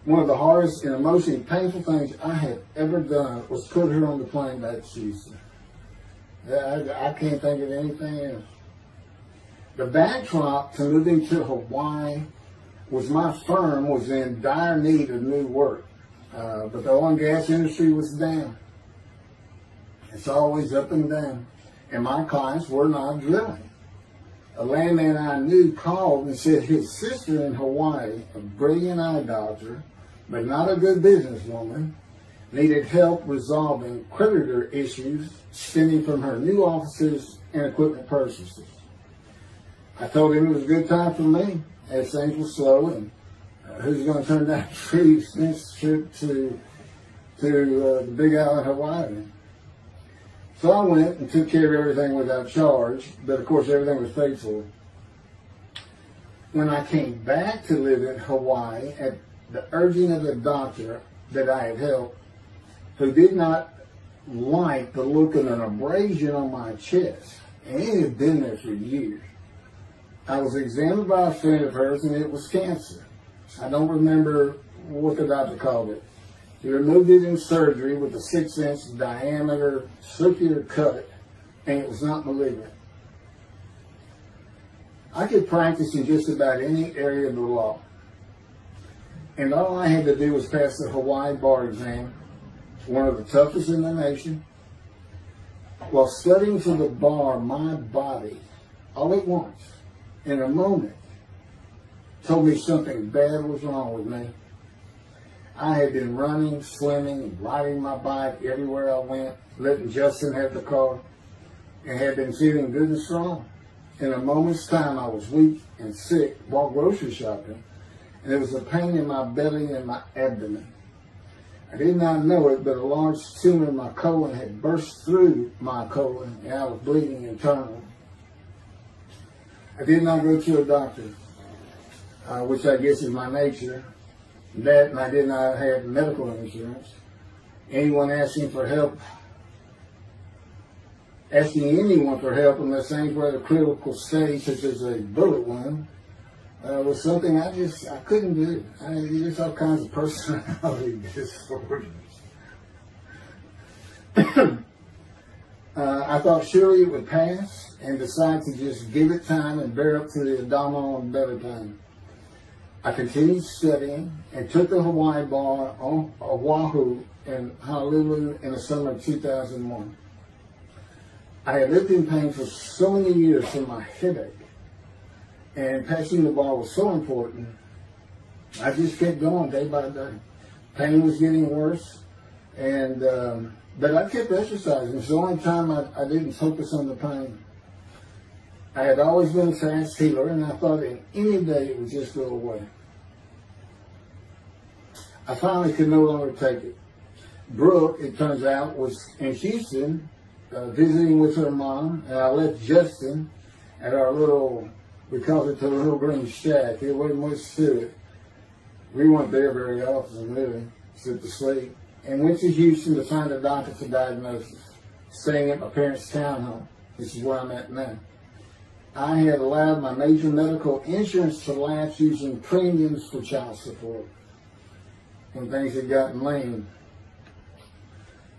One of the hardest and emotionally painful things I had ever done was put her on the plane back to Houston. I can't think of anything else. The backdrop to moving to Hawaii was my firm was in dire need of new work. But the oil and gas industry was down. It's always up and down. And my clients were not drilling. A landman I knew called and said his sister in Hawaii, a brilliant eye doctor, but not a good businesswoman, needed help resolving creditor issues stemming from her new offices and equipment purchases. I told him it was a good time for me, as things were slow, and who's going to turn down a free expensive trip to the Big Island, Hawaii. So I went and took care of everything without charge, but of course everything was paid for. When I came back to live in Hawaii at the urging of the doctor that I had helped, who did not like the look of an abrasion on my chest, and it had been there for years, I was examined by a friend of hers, and it was cancer. I don't remember what the doctor called it. He removed it in surgery with a 6-inch diameter circular cut, and it was not malignant. I could practice in just about any area of the law, and all I had to do was pass the Hawaii bar exam, one of the toughest in the nation. While studying for the bar, my body, all at once, in a moment, told me something bad was wrong with me. I had been running, swimming, and riding my bike everywhere I went, letting Justin have the car, and had been feeling good and strong. In a moment's time, I was weak and sick while grocery shopping, and there was a pain in my belly and my abdomen. I did not know it, but a large tumor in my colon had burst through my colon, and I was bleeding internally. I did not go to a doctor, which I guess is my nature. That, and I did not have medical insurance. Anyone asking anyone for help unless things were at a critical stage, such as a bullet wound, was something I couldn't do. There's all kinds of personality disorders. I thought surely it would pass, and decided to just give it time and bear up to the abdominal and belly pain. I continued studying and took the Hawaii bar on Oahu and Honolulu in the summer of 2001. I had lived in pain for so many years from my headache, and passing the bar was so important, I just kept going day by day. Pain was getting worse, and but I kept exercising. It's the only time I didn't focus on the pain. I had always been a fast healer, and I thought in any day it would just go away. I finally could no longer take it. Brooke, it turns out, was in Houston visiting with her mom, and I left Justin at our little, we called it the little green shack. It wasn't much to it. We weren't there very often, really, except to sleep, and went to Houston to find a doctor for diagnosis, staying at my parents' townhome. This is where I'm at now. I had allowed my major medical insurance to lapse using premiums for child support when things had gotten lean.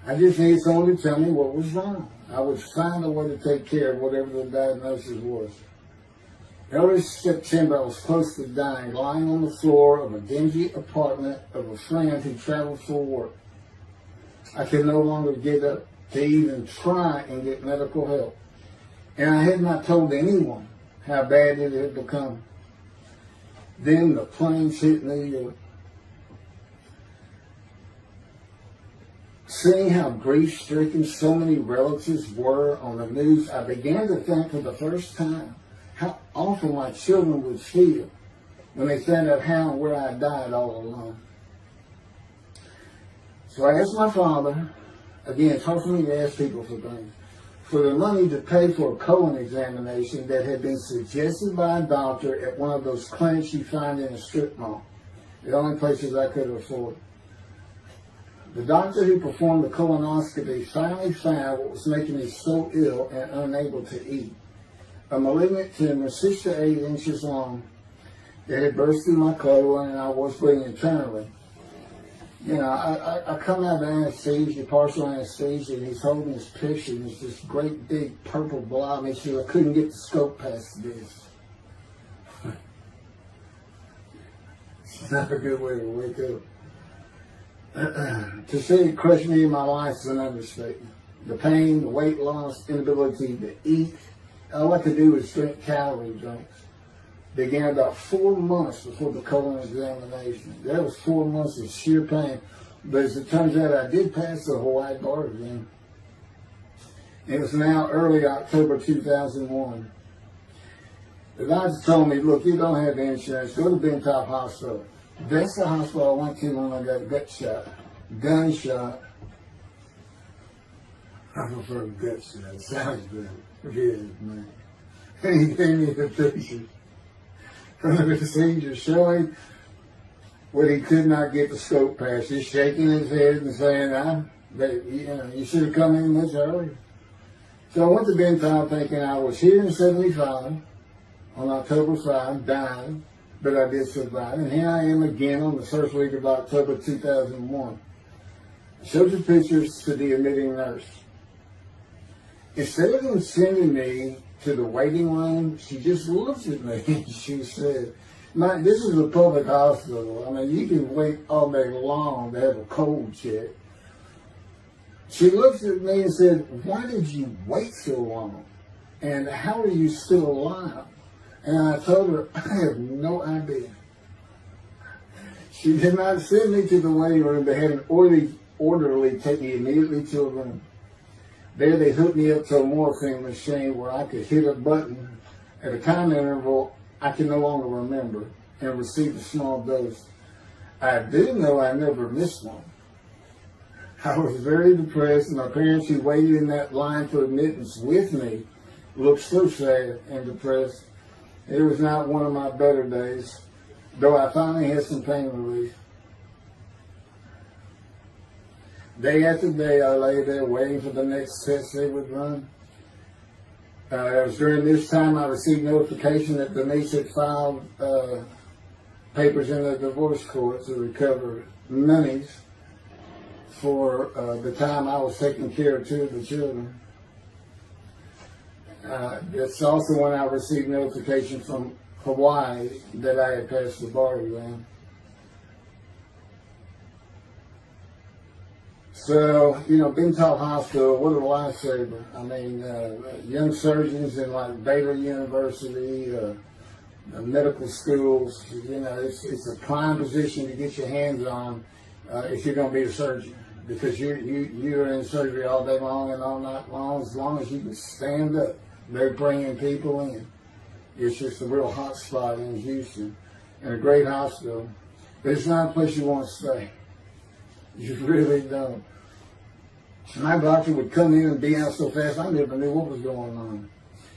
I just needed someone to tell me what was wrong. I would find a way to take care of whatever the diagnosis was. Early September, I was close to dying, lying on the floor of a dingy apartment of a friend who traveled for work. I could no longer get up to even try and get medical help. And I had not told anyone how bad it had become. Then the planes hit New York. Seeing how grief-stricken so many relatives were on the news, I began to think for the first time how awful my children would feel when they found out how and where I died all alone. So I asked my father, again, it's hard for me to ask people for things, for the money to pay for a colon examination that had been suggested by a doctor at one of those clinics you find in a strip mall, the only places I could afford. The doctor who performed the colonoscopy finally found what was making me so ill and unable to eat. A malignant tumor 6 to 8 inches long that had burst through my colon, and I was bleeding internally. You know, I come out of anesthesia, partial anesthesia, and he's holding this picture, and it's this great big purple blob. He said, I couldn't get the scope past this. It's not a good way to wake up. To say it crushed me in my life is an understatement. The pain, the weight loss, inability to eat. All I could do was drink calorie drinks. Began about 4 months before the colon examination. That was 4 months of sheer pain. But as it turns out, I did pass the Hawaii bar exam. It was now early October 2001. The doctor told me, look, you don't have insurance. Go to Bentop Hospital. That's the hospital I went to when I got gut shot. Gunshot. I prefer gut shot. It sounds better. It is, man. And he gave me the picture from the procedure showing what he could not get the scope past. He's shaking his head and saying, you should have come in much earlier. So I went to Bentop thinking I was here in 75 on October 5, dying. But I did survive, and here I am again on the first week of October 2001. I showed the pictures to the admitting nurse. Instead of them sending me to the waiting room, she just looked at me and she said, this is a public hospital. I mean, you can wait all day long to have a cold check. She looked at me and said, why did you wait so long? And how are you still alive? And I told her, I have no idea. She did not send me to the waiting room. They had an orderly take me immediately to a room. There they hooked me up to a morphine machine where I could hit a button at a time interval I can no longer remember and receive a small dose. I do know I never missed one. I was very depressed, and my parents who waited in that line for admittance with me looked so sad and depressed. It was not one of my better days, though I finally had some pain relief. Day after day, I lay there waiting for the next test they would run. It was during this time I received notification that Denise had filed papers in the divorce court to recover monies for the time I was taking care of 2 of the children. It's also when I received notification from Hawaii that I had passed the bar exam. So, Bentop Hospital, what a lifesaver. I mean, young surgeons in like Baylor University, medical schools, it's a prime position to get your hands on if you're going to be a surgeon. Because you're in surgery all day long and all night long, as long as you can stand up. They're bringing people in. It's just a real hot spot in Houston and a great hospital. But it's not a place you want to stay. You really don't. My doctor would come in and be out so fast, I never knew what was going on.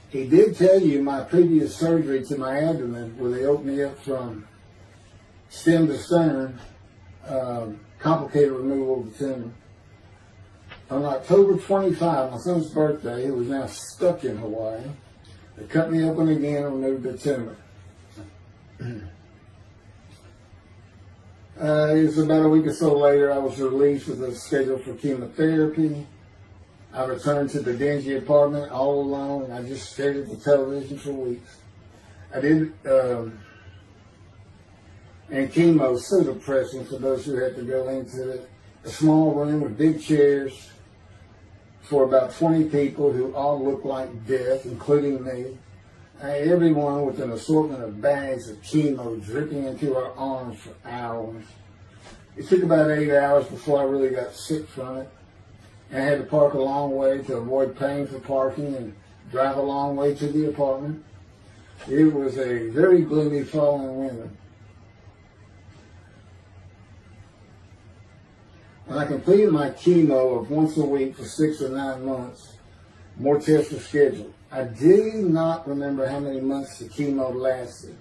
He did tell you my previous surgery to my abdomen, where they opened me up from stem to stern, complicated removal of the tumor. On October 25, my son's birthday, who was now stuck in Hawaii, They cut me open again and removed the tumor. It was about a week or so later, I was released with a schedule for chemotherapy. I returned to the dingy apartment all alone. I just stared at the television for weeks. I did, and chemo was so depressing for those who had to go into it. A small room with big chairs for about 20 people who all looked like death, including me. Everyone with an assortment of bags of chemo dripping into our arms for hours. It took about 8 hours before I really got sick from it. I had to park a long way to avoid paying for parking and drive a long way to the apartment. It was a very gloomy fall and winter. When I completed my chemo of once a week for 6 or 9 months, more tests were scheduled. I do not remember how many months the chemo lasted.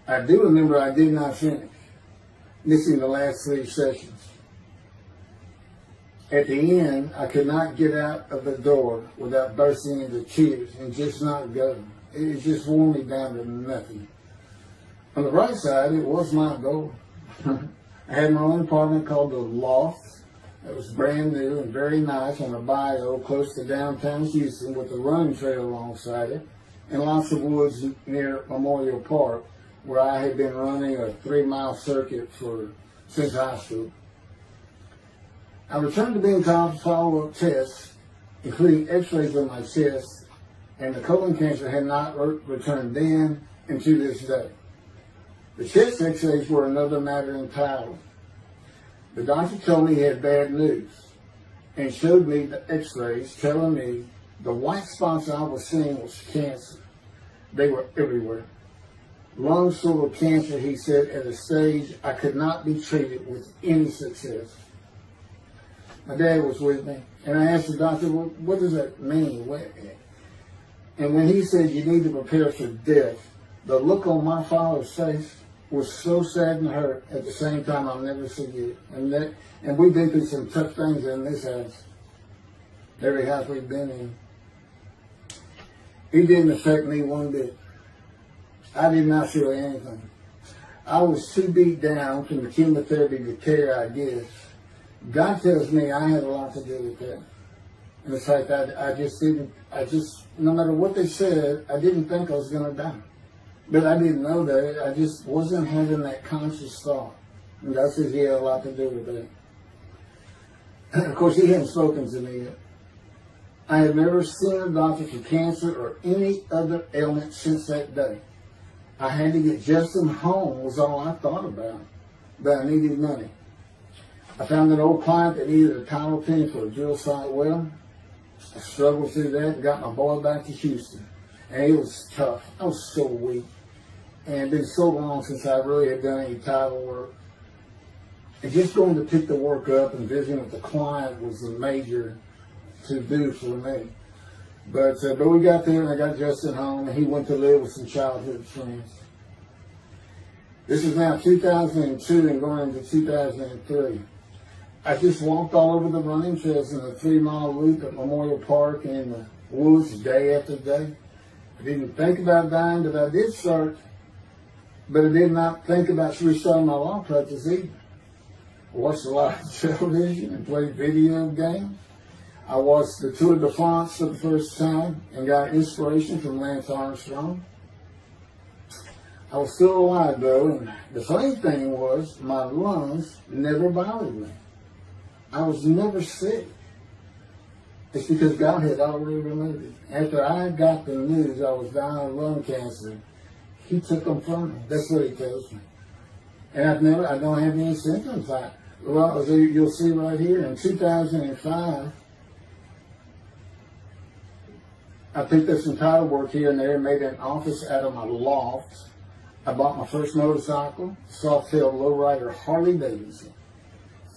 I do remember I did not finish, missing the last 3 sessions. At the end, I could not get out of the door without bursting into tears and just not go. It just wore me down to nothing. On the right side, it was my goal. I had my own apartment called the Loft. It was brand new and very nice on a bayou close to downtown Houston with a running trail alongside it and lots of woods near Memorial Park where I had been running a 3-mile circuit since high school. I returned to being called for follow-up tests, including x-rays of my chest, and the colon cancer had not returned then and to this day. The chest x-rays were another matter entirely. The doctor told me he had bad news and showed me the x-rays telling me the white spots I was seeing was cancer. They were everywhere. Lung sort of cancer, he said, at a stage I could not be treated with any success. My dad was with me, and I asked the doctor, well, what does that mean? And when he said you need to prepare for death, the look on my father's face was so sad and hurt at the same time I'll never forget. And we've been through some tough things in this house, every house we've been in. It didn't affect me one bit. I did not feel anything. I was too beat down from the chemotherapy to care, I guess. God tells me I had a lot to do with that. In fact, I just, no matter what they said, I didn't think I was going to die. But I didn't know that. I just wasn't having that conscious thought. And God says he had a lot to do with that. Of course, he hadn't spoken to me yet. I had never seen a doctor for cancer or any other ailment since that day. I had to get Justin home was all I thought about. But I needed money. I found an old client that needed a title pin for a drill site well. I struggled through that and got my boy back to Houston. And it was tough. I was so weak. And it had been so long since I really had done any title work. And just going to pick the work up and visiting with the client was a major to-do for me. But we got there and I got Justin home and he went to live with some childhood friends. This is now 2002 and going into 2003. I just walked all over the running trails in a 3-mile loop at Memorial Park and in the woods day after day. I didn't think about dying, but I did start. But I did not think about restarting my law practice either. I watched a lot of television and played video games. I watched the Tour de France for the first time and got inspiration from Lance Armstrong. I was still alive though, and the funny thing was my lungs never bothered me. I was never sick. It's because God had already removed it. After I got the news I was dying of lung cancer, he took them from me. That's what he tells me. And I don't have any symptoms. Well, you'll see right here, in 2005, I picked up some title work here and there and made an office out of my loft. I bought my first motorcycle, soft-tailed lowrider Harley Davidson.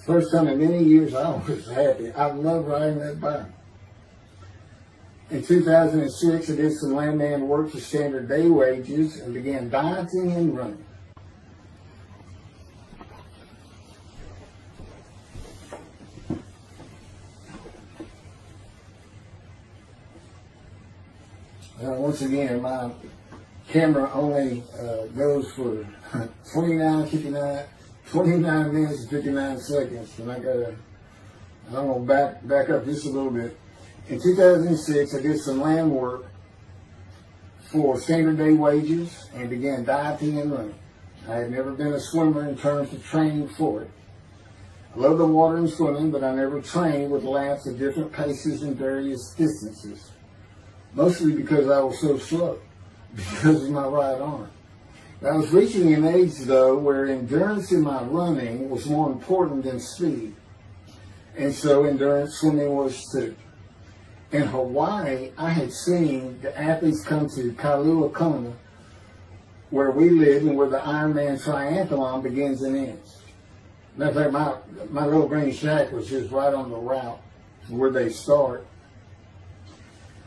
First time in many years I was happy. I love riding that bike. In 2006, I did some landman work for standard day wages and began dieting and running. Once again, my camera only goes for 29 minutes and 59 seconds, and I'm going to back up just a little bit. In 2006, I did some land work for standard day wages and began dieting and running. I had never been a swimmer in terms of training for it. I love the water and swimming, but I never trained with laps at different paces and various distances. Mostly because I was so slow, because of my right arm. I was reaching an age, though, where endurance in my running was more important than speed. And so endurance swimming was too. In Hawaii, I had seen the athletes come to Kailua Kona, where we live and where the Ironman Triathlon begins and ends. Matter of fact, my little green shack was just right on the route to where they start.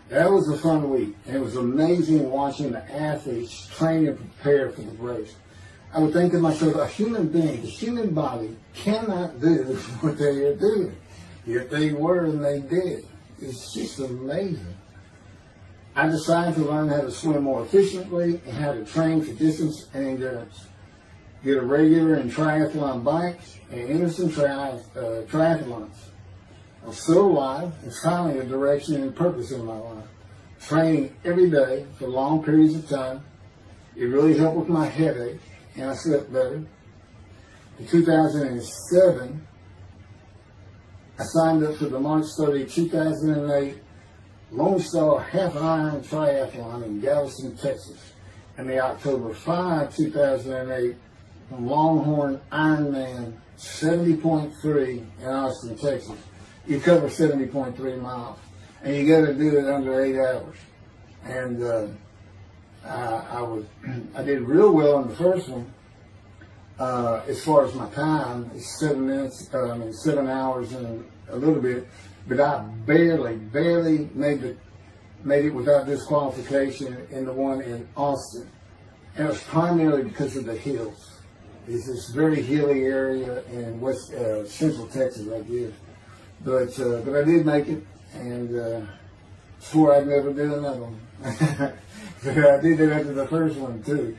That was a fun week. And it was amazing watching the athletes train and prepare for the race. I would think to myself, a human being, the human body cannot do what they are doing. Yet they were and they did. It's just amazing. I decided to learn how to swim more efficiently and how to train for distance and endurance. Get a regular and triathlon bike and enter some triathlons. I'm still alive and finding a direction and purpose in my life. Training every day for long periods of time. It really helped with my headache and I slept better. In 2007, I signed up for the March 30, 2008 Lone Star Half Iron Triathlon in Galveston, Texas, and the October 5, 2008 Longhorn Ironman 70.3 in Austin, Texas. You cover 70.3 miles, and you got to do it under 8 hours. And I did real well in the first one. As far as my time, it's 7 hours and a little bit, but I barely made it without disqualification in the one in Austin. And it was primarily because of the hills. It's this very hilly area in central Texas, I guess. But I did make it, and swore I'd never do another one. But I did it after the first one too.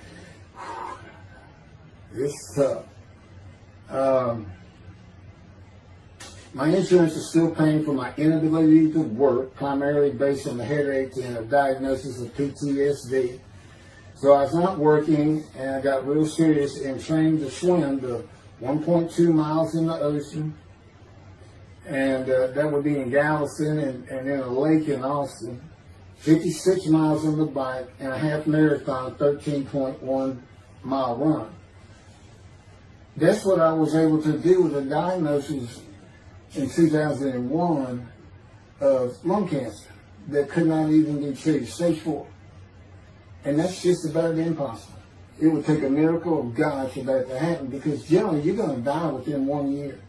It's tough. My insurance is still paying for my inability to work, primarily based on the headache and a diagnosis of PTSD. So I was not working, and I got real serious and trained to swim the 1.2 miles in the ocean, and that would be in Galveston and in a lake in Austin, 56 miles on the bike, and a half marathon, 13.1 mile run. That's what I was able to do with a diagnosis in 2001 of lung cancer that could not even be treated, stage 4. And that's just about impossible. It would take a miracle of God for that to happen, because generally you're going to die within 1 year.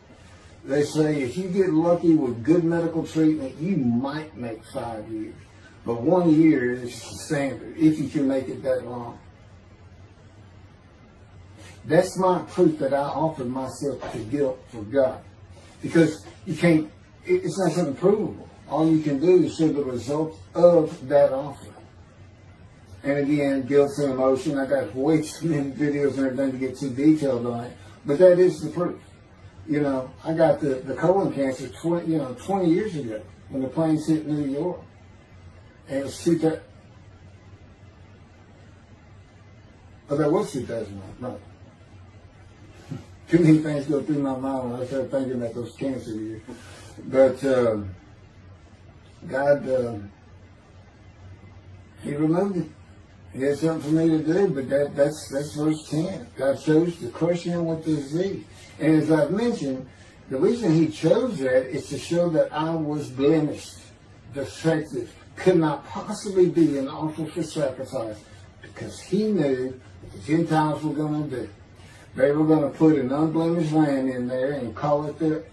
They say if you get lucky with good medical treatment, you might make 5 years. But 1 year is standard, if you can make it that long. That's my proof that I offered myself to guilt for God. Because you can't, it's not something provable. All you can do is show the result of that offer. And again, guilt and emotion. I got way too many videos and everything to get too detailed on it. But that is the proof. You know, I got the colon cancer 20 years ago when the planes hit New York. And it was that was 2009, right. Too many things go through my mind when I start thinking about those cancer years. But God, He removed it. He had something for me to do, but that's verse 10. God chose to crush him with disease. And as I've mentioned, the reason He chose that is to show that I was blemished, defective, could not possibly be an offer for sacrifice, because He knew what the Gentiles were going to do. They were going to put an unblemished lamb in there and call the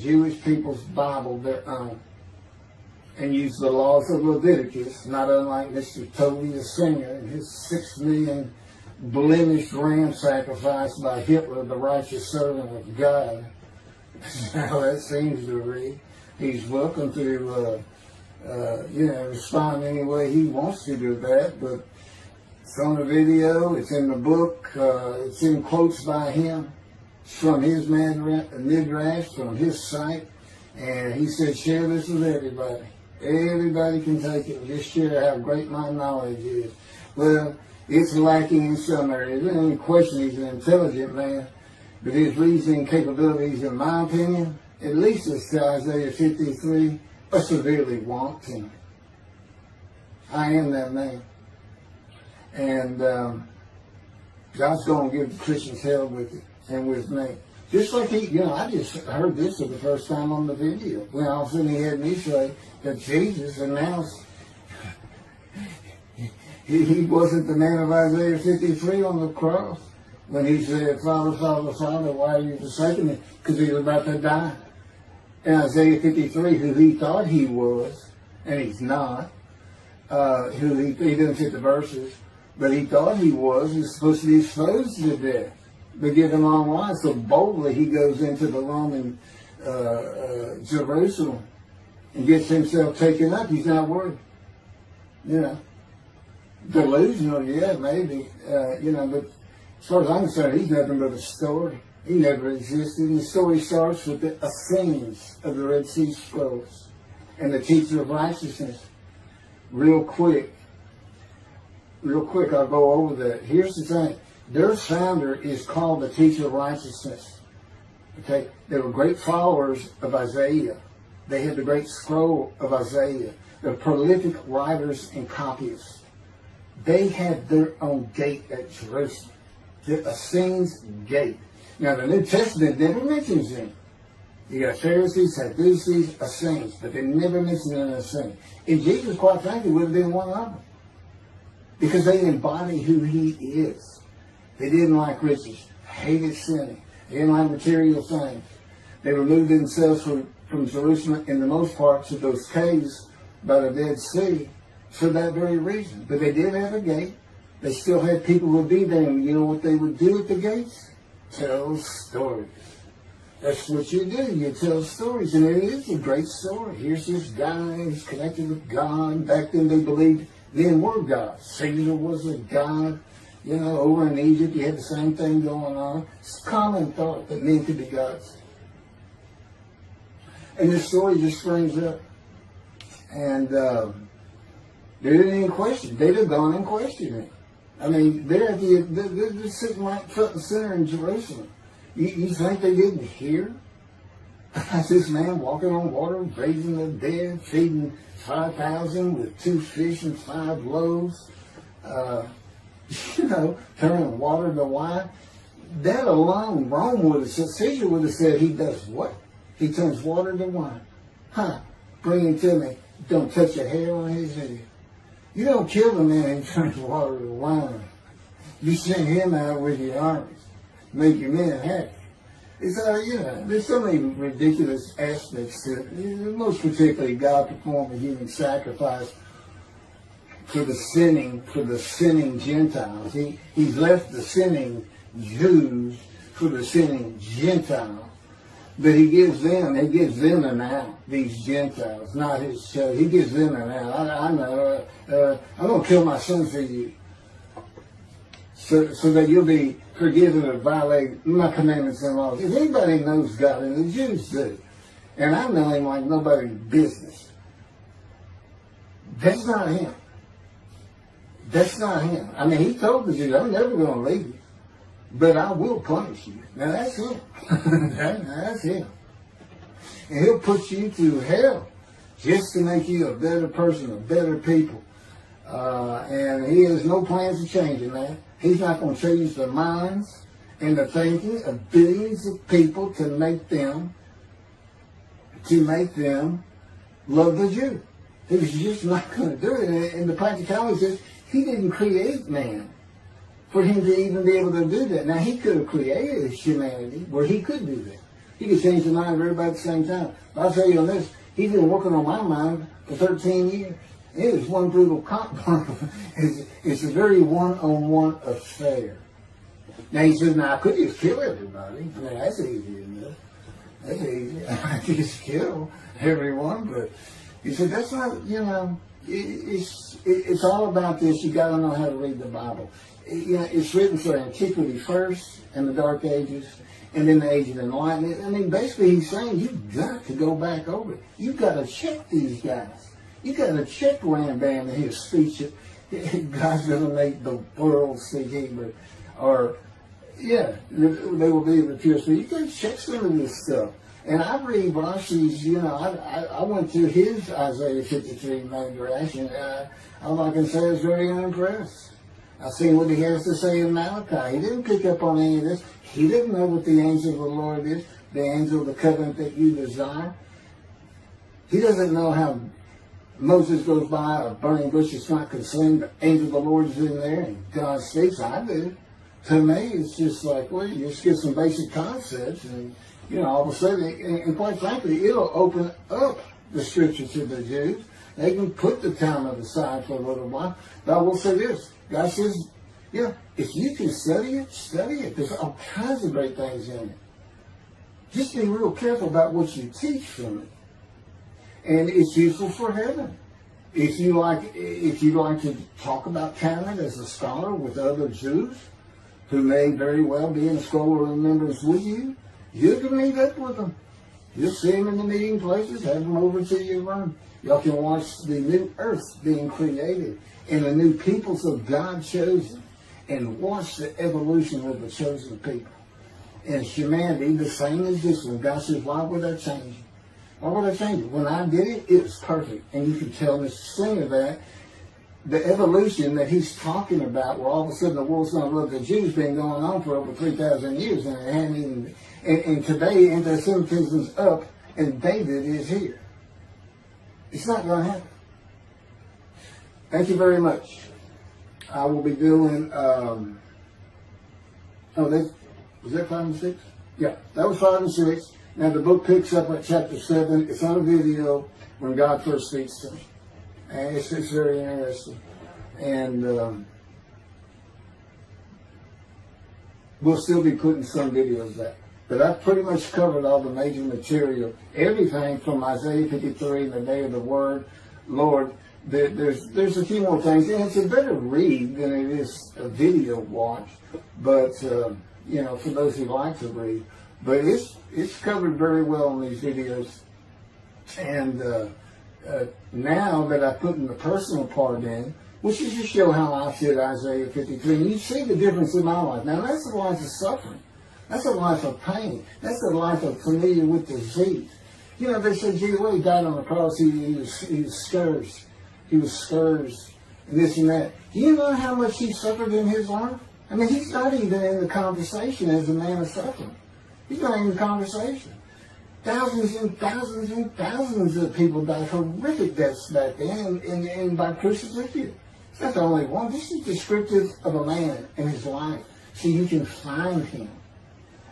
Jewish people's Bible their own, and use the laws of Leviticus, not unlike Mr. Toby the singer and his 6 million blemished ram sacrificed by Hitler, the righteous servant of God. How that seems to read. He's welcome to respond any way he wants to do that. But it's on the video, it's in the book, it's in quotes by him, from his midrash, from his site. And he said, share this with everybody. Everybody can take it. Just share how great my knowledge is. Well, it's lacking in some areas. There's no question he's an intelligent man. But his reasoning capabilities, in my opinion, at least as to Isaiah 53, are severely wanting. I am that man. And God's going to give the Christians hell with it and with me. Just like I just heard this for the first time on the video. When all of a sudden he had me say that Jesus announced he wasn't the man of Isaiah 53 on the cross. When he said, Father, Father, Father, why are you forsaking me? Because he was about to die. In Isaiah 53, who he thought he was, and he's not, who he didn't fit the verses, but he thought he was supposed to be exposed to death. But give him long life. So boldly he goes into the Roman Jerusalem and gets himself taken up. He's not worried. Delusional, yeah, maybe. But as far as I'm concerned, he's nothing but a story. He never existed. And the story starts with the Essenes of the Red Sea Scrolls and the teacher of righteousness. Real quick, I'll go over that. Here's the thing. Their founder is called the teacher of righteousness. Okay? They were great followers of Isaiah. They had the great scroll of Isaiah. They're prolific writers and copyists. They had their own gate at Jerusalem. The Essenes gate. Now, the New Testament never mentions them. You got Pharisees, Sadducees, Essenes, but they never mention an Essene. And Jesus, quite frankly, would have been one of them. Because they embody who he is. They didn't like riches, hated sinning. They didn't like material things. They removed themselves from Jerusalem in the most part to those caves by the Dead Sea for that very reason. But they did have a gate. They still had people who would be there. And you know what they would do at the gates? Tell stories. That's what you do. You tell stories. And it is a great story. Here's this guy who's connected with God. Back then they believed men were gods. Caesar was a god. Over in Egypt you had the same thing going on. It's a common thought that men could be gods. And this story just springs up. And they didn't even question. They'd have gone and questioned it. I mean, they're sitting right front and center in Jerusalem. You think they didn't hear? This man walking on water, raising the dead, feeding 5,000 with 2 fish and 5 loaves, turning water to wine. That alone, Rome would have said, Caesar would have said, he does what? He turns water to wine. Bring him to me. Don't touch a hair on his head. You don't kill the man who turns water to wine. You send him out with your armies. Make your men happy. It's there's so many ridiculous aspects to it. Most particularly, God performed a human sacrifice for the sinning Gentiles. He's left the sinning Jews for the sinning Gentiles. But he gives them an out, these Gentiles, not his church. He gives them an out. I know, I'm going to kill my son for you. So that you'll be forgiven of violating my commandments and laws. If anybody knows God, and the Jews do, and I know him like nobody's business, that's not him. That's not him. I mean, he told the Jews, I'm never going to leave you, but I will punish you. Now, that's him. That's him. And he'll put you through hell just to make you a better person, a better people. And he has no plans of changing that. He's not going to change the minds and the thinking of billions of people to make them love the Jew. He's just not going to do it. And the practicality is, he didn't create man for him to even be able to do that. Now, he could have created humanity where he could do that. He could change the mind of everybody at the same time. But I'll tell you on this, he's been working on my mind for 13 years. It is one brutal compromise. It's a very one-on-one affair. Now, he says, now, I could just kill everybody. I mean, that's easy enough. That's easy. I could just kill everyone, but He said, that's not, it's all about this. You got to know how to read the Bible. It's written for antiquity first, and the Dark Ages, and then the Age of Enlightenment. I mean, basically he's saying you've got to go back over it. You've got to check these guys. You've got to check Rambam and his speech. God's going to make the world speak Hebrew. Or, they will be the pure speech. You got to check some of this stuff. And I read Rashi's, I went to his Isaiah 53 Midrash, and all I can say is very unimpressed. I've seen what he has to say in Malachi. He didn't pick up on any of this. He didn't know what the angel of the Lord is, the angel of the covenant that you desire. He doesn't know how Moses goes by, a burning bush is not consumed, the angel of the Lord is in there, and God speaks. I do. To me, it's just like, well, you just get some basic concepts, and all of a sudden, and quite frankly, it'll open up the scripture to the Jews. They can put the Talmud aside for a little while. But I will say this. God says, if you can study it, study it. There's all kinds of great things in it. Just be real careful about what you teach from it. And it's useful for heaven. If you like to talk about Talmud as a scholar with other Jews, who may very well be in scholar remembrance with you, you can meet up with them. You'll see them in the meeting places, have them over to your room. Y'all can watch the new earth being created and the new peoples of God chosen, and watch the evolution of the chosen people. And humanity, the same as this one. God says, why would I change it? Why would I change it? When I did it, it was perfect. And you can tell Mr. Singer that the evolution that he's talking about, where all of a sudden the world's going to love the Jews, been going on for over 3,000 years, and it hadn't even. And today, anti-Semitism's up, and David is here. It's not going to happen. Thank you very much. I will be doing. Was that 5 and 6? Yeah, that was 5 and 6. Now the book picks up at chapter 7. It's on a video when God first speaks to me, and it's very interesting. And we'll still be putting some videos back. But I've pretty much covered all the major material, everything from Isaiah 53, the day of the word, Lord. There's a few more things, and it's a better read than it is a video watch. But for those who like to read, but it's covered very well in these videos. And now that I put in the personal part in, which is to show how I fit Isaiah 53, and you see the difference in my life. Now that's the life of suffering. That's a life of pain. That's a life of familiar with disease. They said, gee, well, he died on the cross. He was scourged. He was scourged, and this and that. Do you know how much he suffered in his life? I mean, he's not even in the conversation as a man of suffering. He's not in the conversation. Thousands and thousands and thousands of people died horrific deaths back then, and by crucifixion. It's not the only one. This is descriptive of a man and his life, so you can find him.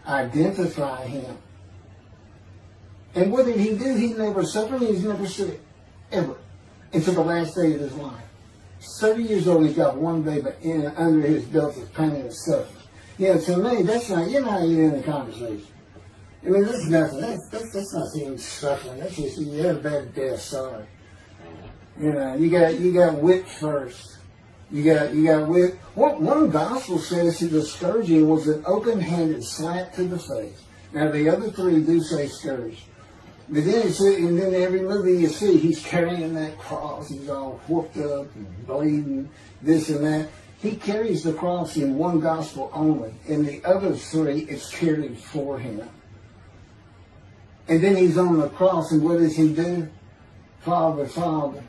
Identify him. And what did he do? He never suffered. He was never sick. Ever. Until the last day of his life. 30 years old, he's got one baby under his belt of pain and suffering. To me, that's not, you're not even in the conversation. I mean, that's nothing. That's not even suffering. That's just, you had a bad death, sorry. You got whipped first. You got whipped. One gospel says that the scourging was an open-handed slap to the face. Now the other three do say scourge. But then and then every movie you see, he's carrying that cross. He's all whooped up and bleeding, this and that. He carries the cross in one gospel only. In the other three, it's carried for him. And then he's on the cross, and what does he do? Father, Father,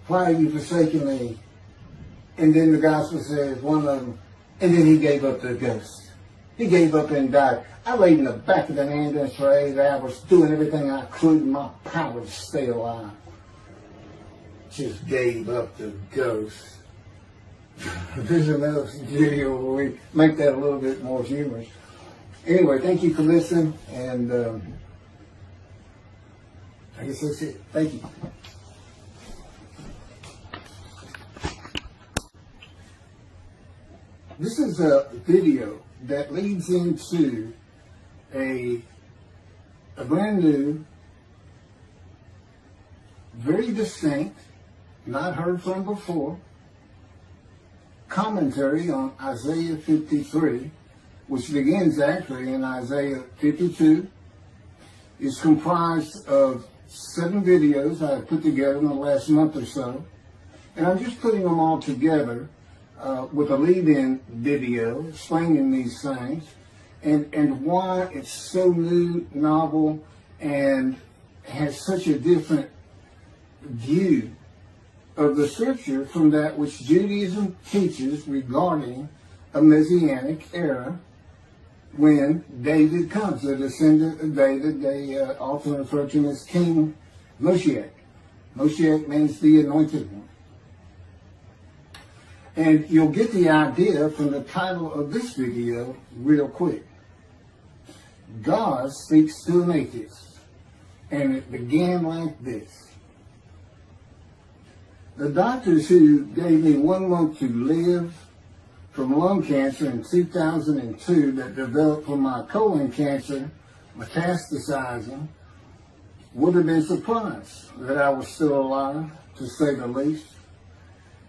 why are you forsaking me? And then the gospel says, one of them, and then he gave up the ghost. He gave up and died. I laid in the back of the ambulance for 8 hours, doing everything I could in my power to stay alive. Just gave up the ghost. There's another video where we make that a little bit more humorous. Anyway, thank you for listening, and I guess that's it. Thank you. This is a video that leads into a brand new very distinct, not heard from before, commentary on Isaiah 53, which begins actually in Isaiah 52. It's comprised of 7 videos I have put together in the last month or so. And I'm just putting them all together with a lead-in video explaining these things and why it's so new, novel, and has such a different view of the scripture from that which Judaism teaches regarding a Messianic era when David comes, the descendant of David. They often refer to him as King Moshiach. Moshiach means the anointed one. And you'll get the idea from the title of this video real quick. God speaks to an atheist. And it began like this. The doctors who gave me 1 month to live from lung cancer in 2002 that developed from my colon cancer metastasizing would have been surprised that I was still alive, to say the least.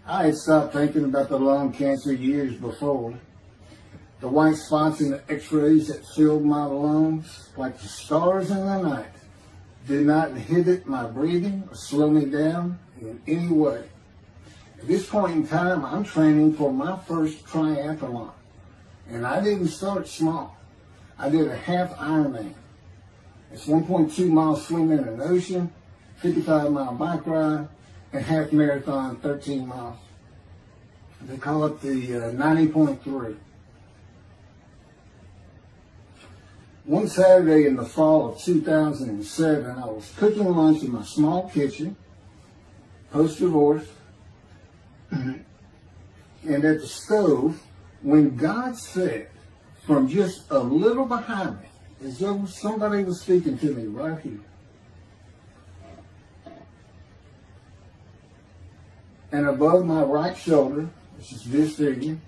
I had stopped thinking about the lung cancer years before. The white spots in the x-rays that filled my lungs, like the stars in the night, did not inhibit my breathing or slow me down in any way. At this point in time, I'm training for my first triathlon. And I didn't start small. I did a half Ironman. It's 1.2 miles swimming in an ocean, 55-mile bike ride, and half marathon, 13 miles. They call it the 90.3. One Saturday in the fall of 2007, I was cooking lunch in my small kitchen, post-divorce, and at the stove, when God said, from just a little behind me, as though somebody was speaking to me right here, and above my right shoulder, which is this figure,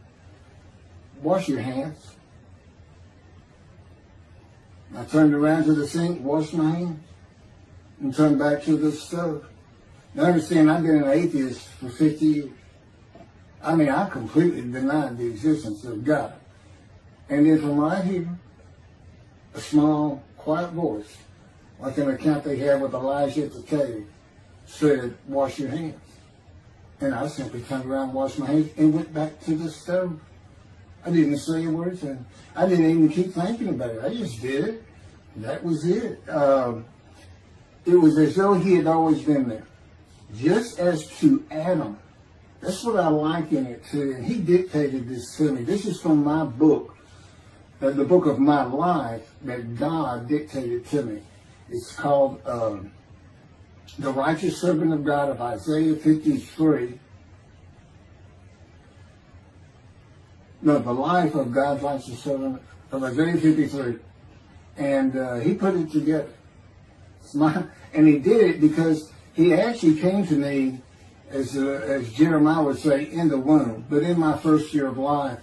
wash your hands. I turned around to the sink, washed my hands, and turned back to the stove. Now understand, I've been an atheist for 50 years. I mean, I completely denied the existence of God. And then from right here, a small, quiet voice, like an account they have with Elijah at the cave, said, wash your hands. And I simply turned around, washed my hands, and went back to the stove. I didn't say a word to him. I didn't even keep thinking about it. I just did it. That was it. It was as though he had always been there. Just as to Adam. That's what I liken it to. And he dictated this to me. This is from my book, the book of my life that God dictated to me. It's called The Righteous Servant of God of Isaiah 53. No, the life of God's righteous servant of Isaiah 53. And he put it together. And he did it because he actually came to me, as Jeremiah would say, in the womb, but in my first year of life.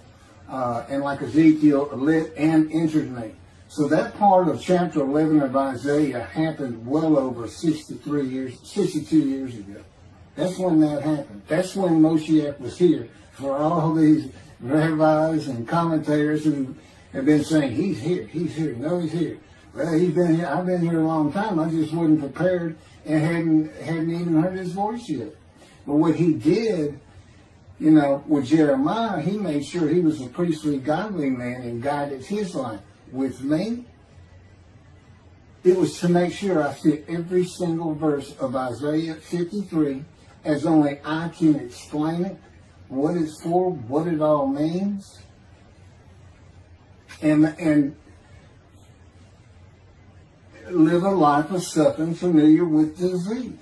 And like Ezekiel, lit and entered me. So that part of chapter 11 of Isaiah happened well over 62 years ago. That's when that happened. That's when Moshiach was here. For all these rabbis and commentators who have been saying, he's here, no, he's here. Well, he's been here, I've been here a long time, I just wasn't prepared and hadn't even heard his voice yet. But what he did, with Jeremiah, he made sure he was a priestly, godly man and guided his life. With me, it was to make sure I fit every single verse of Isaiah 53 as only I can explain it, what it's for, what it all means, and live a life of suffering familiar with disease.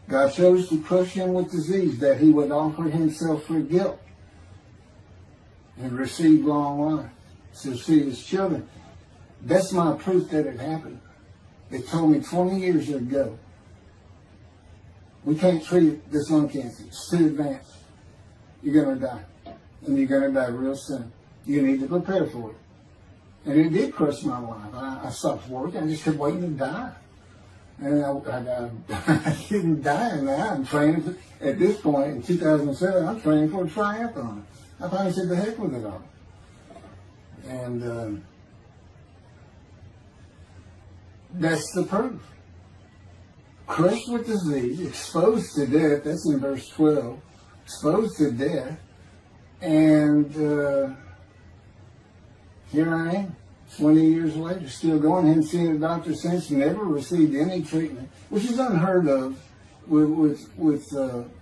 God chose to crush him with disease that he would offer himself for guilt and receive long life to see his children. That's my proof that it happened. They told me 20 years ago, we can't treat this lung cancer. It's too advanced. You're going to die. And you're going to die real soon. You need to prepare for it. And it did crush my life. I stopped working. I just kept waiting to die. And I didn't die now. I'm training at this point in 2007. I'm training for a triathlon. I finally said, the heck with it all. And that's the proof. Crushed with disease, exposed to death. That's in verse 12. Exposed to death. And here I am, 20 years later, still going. Haven't seen a doctor since. Never received any treatment, which is unheard of with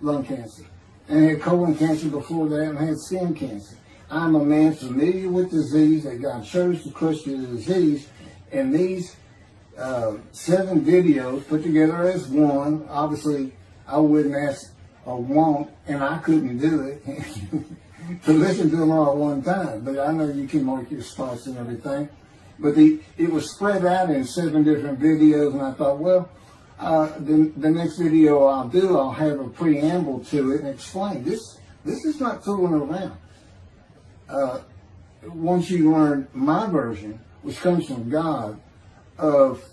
lung cancer. And I had colon cancer before that, and I had skin cancer. I'm a man familiar with disease, that God chose to crush the disease. And these 7 videos put together as one, obviously I wouldn't ask or want, and I couldn't do it, to listen to them all at one time. But I know you can mark your spots and everything. But it was spread out in 7 different videos, and I thought, well, the next video I'll do, I'll have a preamble to it and explain. This is not fooling around. Once you learn my version, which comes from God, of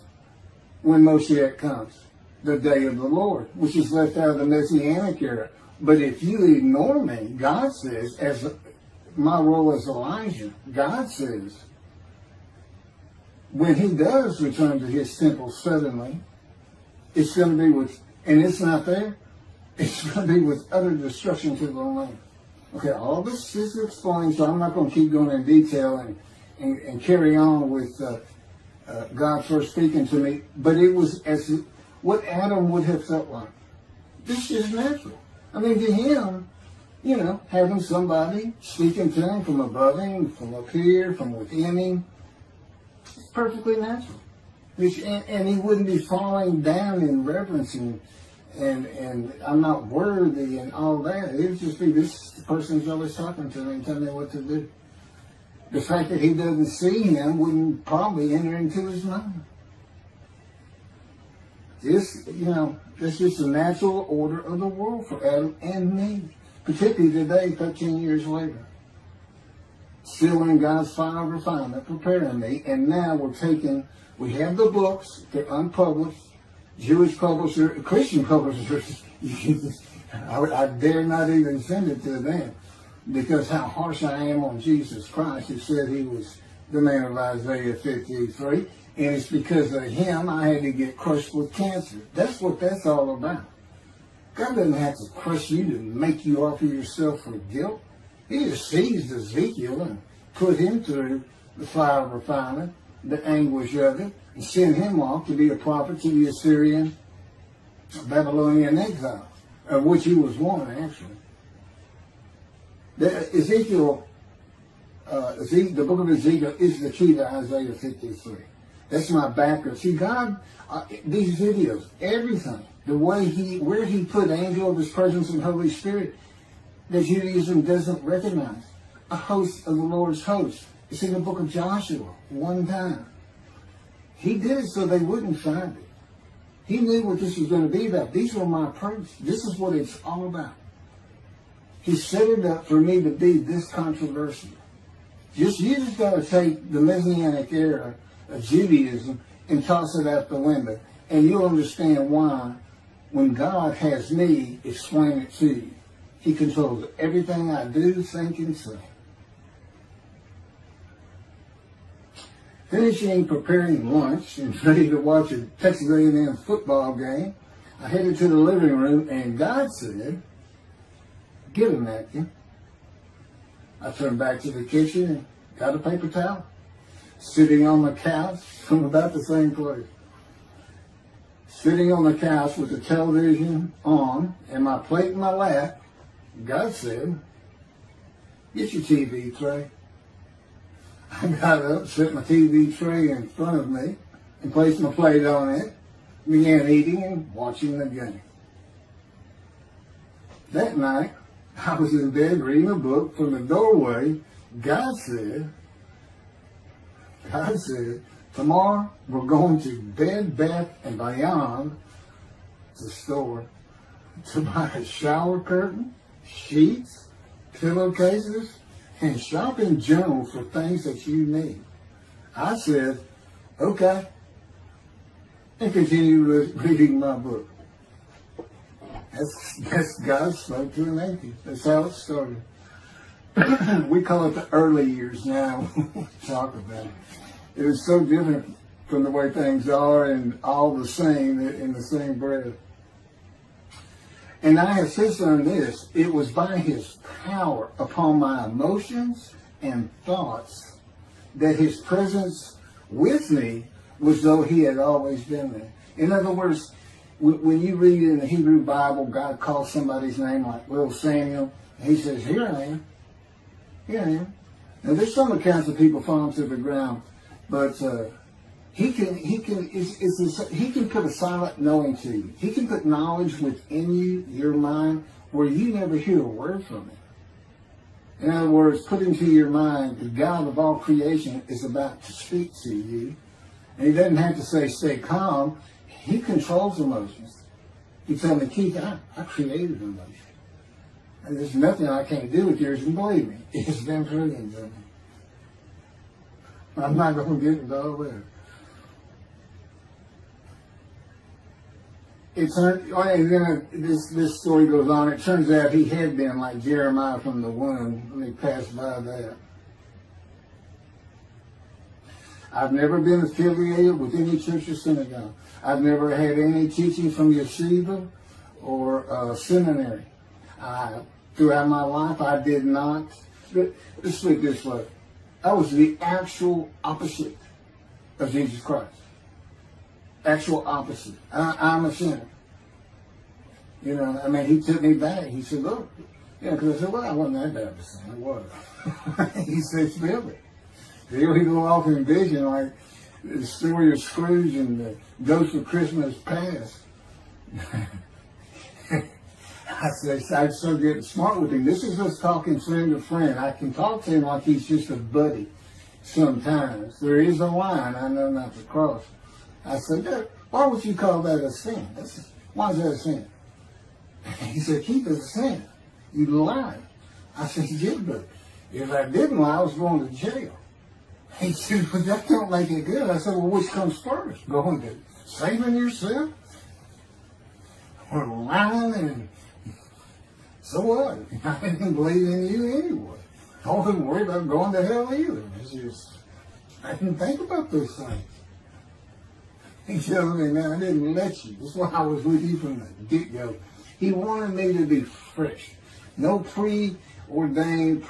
when Moshiach comes, the day of the Lord, which is left out of the Messianic era. But if you ignore me, God says, as my role as Elijah, God says, when he does return to his temple suddenly, it's going to be with, and it's not there, it's going to be with utter destruction to the land. Okay, all this is explained, so I'm not going to keep going in detail and carry on with God first speaking to me, but it was as what Adam would have felt like. This is natural. I mean, to him, you know, having somebody speaking to him from above him, from up here, from within him, it's perfectly natural. And he wouldn't be falling down in reverence and I'm not worthy and all that. It would just be, this person's always talking to me and telling me what to do. The fact that he doesn't see him wouldn't probably enter into his mind. This, you know, this is the natural order of the world for Adam and me, particularly today, 13 years later. Still in God's final refinement, preparing me, and now we have the books, they're unpublished, Jewish publisher, Christian publishers, I dare not even send it to them, because how harsh I am on Jesus Christ, who said he was the man of Isaiah 53, and it's because of him I had to get crushed with cancer. That's what that's all about. God doesn't have to crush you to make you offer yourself for guilt. He just seized Ezekiel and put him through the fire of refinement, the anguish of it, and sent him off to be a prophet to the Assyrian, Babylonian exile, of which he was one, actually. The book of Ezekiel is the key to Isaiah 53. That's my background. See, God, these videos, everything, the way where he put angel of his presence and Holy Spirit, that Judaism doesn't recognize. A host of the Lord's host. It's in the book of Joshua, one time. He did it so they wouldn't find it. He knew what this was going to be about. These were my proofs. This is what it's all about. He set it up for me to be this controversial. You just got to take the Messianic era of Judaism and toss it out the window. And you'll understand why, when God has me explain it to you, he controls everything I do, think, and say. Finishing preparing lunch and ready to watch a Texas A&M football game, I headed to the living room, and God said, "Get a napkin." I turned back to the kitchen and got a paper towel, sitting on the couch from about the same place. Sitting on the couch with the television on and my plate in my lap, God said, "Get your TV tray." I got up, set my TV tray in front of me, and placed my plate on it, began eating and watching the game. That night, I was in bed reading a book. From the doorway, God said, "Tomorrow we're going to Bed Bath & Beyond, the store, to buy a shower curtain, sheets, pillowcases, and shop in general for things that you need." I said, "Okay." and continue reading my book. That's God spoke to an atheist. That's how it started. We call it the early years now. Talk about it. It was so different from the way things are, and all the same in the same breath. And I have since learned this. It was by his power upon my emotions and thoughts that his presence with me was though he had always been there. In other words, when you read in the Hebrew Bible, God calls somebody's name like little Samuel, he says, here I am. Here I am. Now there's some accounts of people falling to the ground, but he can put a silent knowing to you. He can put knowledge within you, your mind, where you never hear a word from him. In other words, put into your mind the God of all creation is about to speak to you. And he doesn't have to say, stay calm. He controls emotions. He told me, Keith, I created emotions. And there's nothing I can't do with yours, and believe me, it's been proven to me. I'm not going to get into all that. And then this story goes on. It turns out he had been like Jeremiah from the womb when he passed by that. I've never been affiliated with any church or synagogue. I've never had any teaching from yeshiva or seminary. Throughout my life, I did not. Let's put it this way. I was the actual opposite of Jesus Christ. Actual opposite. I'm a sinner. You know, I mean, he took me back. He said, look. Yeah, because I said, well, I wasn't that bad of a sinner. I was. He said, feel it. Here we go off in vision like the story of Scrooge and the Ghost of Christmas Past. I said, I'm so getting smart with him. This is us talking friend to friend. I can talk to him like he's just a buddy sometimes. There is a line I know not to cross. I said, why would you call that a sin? Why is that a sin? He said, Keith, it's a sin. You lied. I said, yeah, but if I didn't lie, I was going to jail. He said, but that don't make it good. I said, well, which comes first? Going to saving yourself? Or lying? And so what? I didn't believe in you anyway. I wasn't worried about going to hell either. It's just, I didn't think about those things. He tells me, man, I didn't let you. That's why I was with you from the get-go. He wanted me to be fresh. No preordained,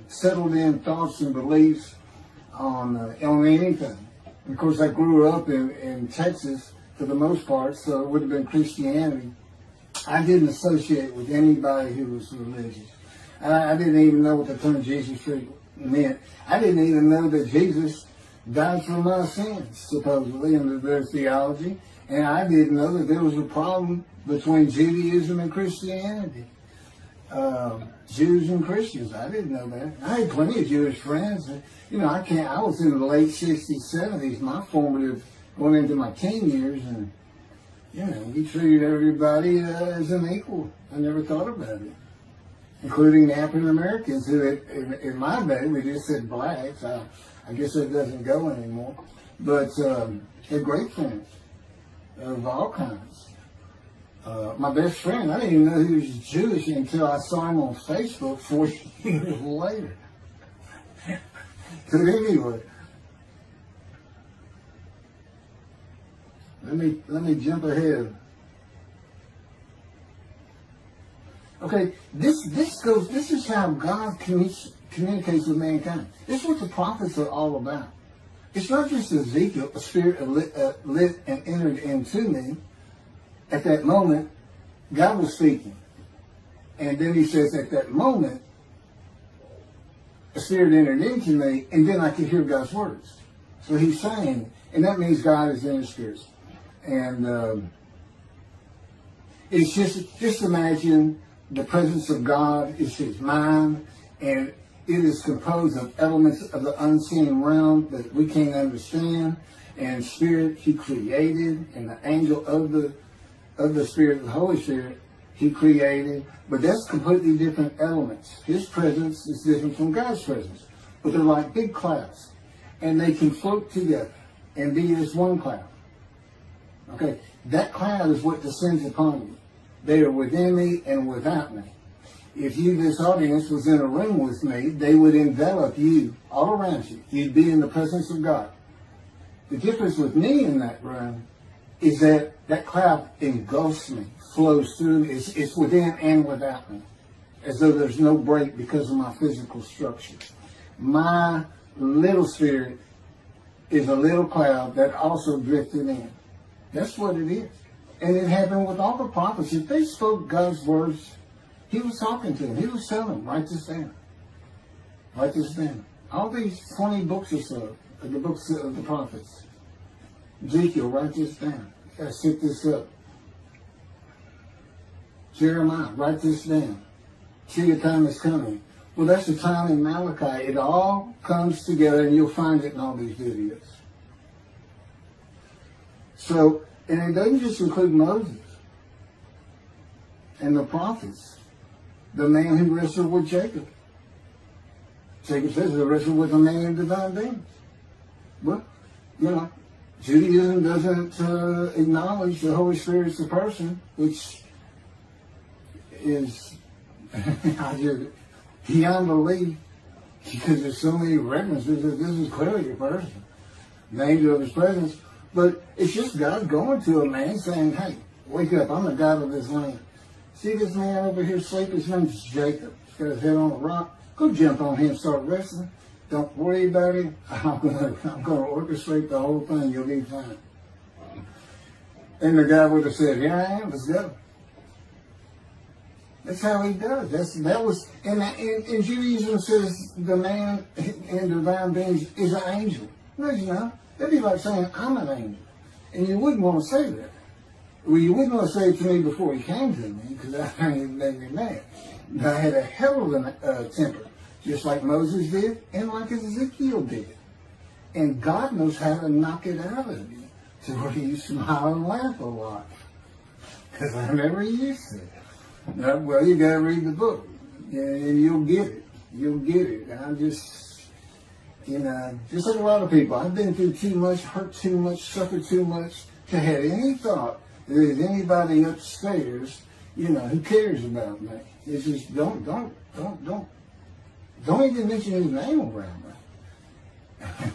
settled in thoughts and beliefs on anything. And of course, I grew up in Texas for the most part, so it would have been Christianity. I didn't associate with anybody who was religious. I didn't even know what the term Jesus meant. I didn't even know that Jesus died for my sins, supposedly, under their theology. And I didn't know that there was a problem between Judaism and Christianity. Jews and Christians. I didn't know that. I had plenty of Jewish friends. You know, I was in the late 60s, 70s, my formative, going into my teen years, and, you know, we treated everybody as an equal. I never thought about it. Including African Americans, who in my day, we just said blacks. I guess that doesn't go anymore. But they're great friends of all kinds. My best friend, I didn't even know he was Jewish until I saw him on Facebook 40 years later. But anyway, let me jump ahead. Okay, this is how God communicates with mankind. This is what the prophets are all about. It's not just Ezekiel, a spirit lit and entered into me. At that moment, God was speaking. And then he says, at that moment, a spirit entered into me, and then I could hear God's words. So he's saying, and that means God is in his spirits. And it's just imagine the presence of God is his mind, and it is composed of elements of the unseen realm that we can't understand, and spirit he created, and the angel of the Spirit, the Holy Spirit, he created. But that's completely different elements. His presence is different from God's presence. But they're like big clouds. And they can float together and be as one cloud. Okay, that cloud is what descends upon you. They are within me and without me. If you, this audience, was in a room with me, they would envelop you all around you. You'd be in the presence of God. The difference with me in that room is that that cloud engulfs me, flows through me. It's within and without me, as though there's no break because of my physical structure. My little spirit is a little cloud that also drifted in. That's what it is. And it happened with all the prophets. If they spoke God's words, he was talking to them. He was telling them, write this down. Write this down. All these 20 books or so, the books of the prophets. Ezekiel, write this down. You gotta set this up. Jeremiah, write this down. See, the time is coming. Well, that's the time in Malachi. It all comes together, and you'll find it in all these videos. So, and it doesn't just include Moses and the prophets. The man who wrestled with Jacob. Jacob says he wrestled with a man in divine beings. Well, you know, Judaism doesn't acknowledge the Holy Spirit's a person, which is beyond belief, because there's so many references that this is clearly a person, the angel of his presence. But it's just God going to a man saying, hey, wake up, I'm the God of this land. See this man over here sleeping? His name's Jacob. He's got his head on a rock. Go jump on him and start wrestling. Don't worry about it. I'm gonna orchestrate the whole thing. You'll be fine. And the guy would have said, here I am, let's go. That's how he does. And Judaism says the man in divine beings is an angel. No, you know. That'd be like saying, I'm an angel. And you wouldn't want to say that. Well, you wouldn't want to say it to me before he came to me, because I think it made me mad. I had a hell of a temper, just like Moses did, and like Ezekiel did. And God knows how to knock it out of you, to where you smile and laugh a lot. Because I never used to. No, well, you got to read the book, and you'll get it. You'll get it. I'm just, you know, just like a lot of people, I've been through too much, hurt too much, suffered too much to have any thought that there's anybody upstairs, you know, who cares about me. It's just don't even mention his name around me.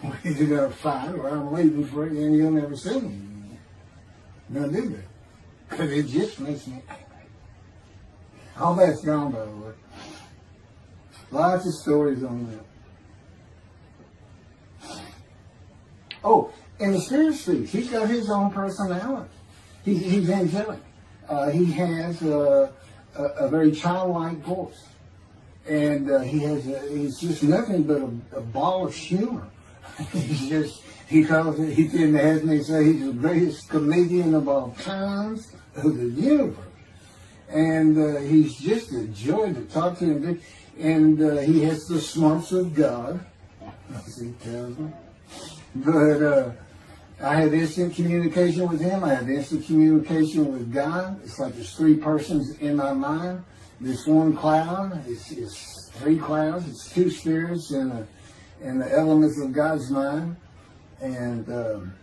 We're either gonna fight or I'm leaving for it, and you'll never see me anymore. No, do that, because it just makes me angry. All that's gone, by the way. Lots of stories on that. Oh, and the Spirit speaks. He's got his own personality. He's angelic. He has a very childlike voice. And he's just nothing but a ball of humor. He has me say he's the greatest comedian of all times of the universe. And he's just a joy to talk to him. And he has the smarts of God, as he tells me. But I have instant communication with him. I have instant communication with God. It's like there's three persons in my mind. This one cloud is three clouds. It's two spirits and the elements of God's mind. And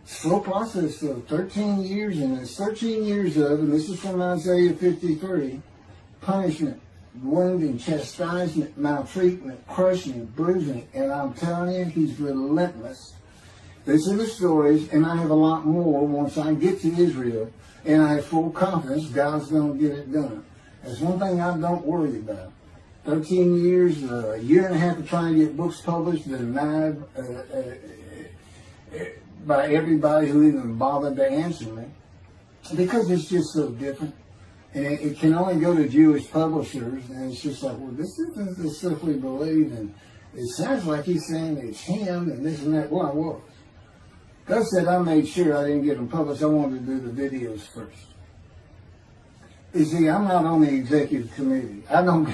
slow process of 13 years, and it's 13 years of, and this is from Isaiah 53, punishment, wounding, chastisement, maltreatment, crushing, bruising, and I'm telling you, he's relentless. These are the stories, and I have a lot more once I get to Israel, and I have full confidence God's going to get it done. That's one thing I don't worry about. 13 years, a year and a half of trying to get books published, denied by everybody who even bothered to answer me, because it's just so different. And it can only go to Jewish publishers, and it's just like, well, this isn't the stuff we believe, and it sounds like he's saying it's him, and this and that. Well, I was. God said I made sure I didn't get them published. I wanted to do the videos first. You see, I'm not on the executive committee. I don't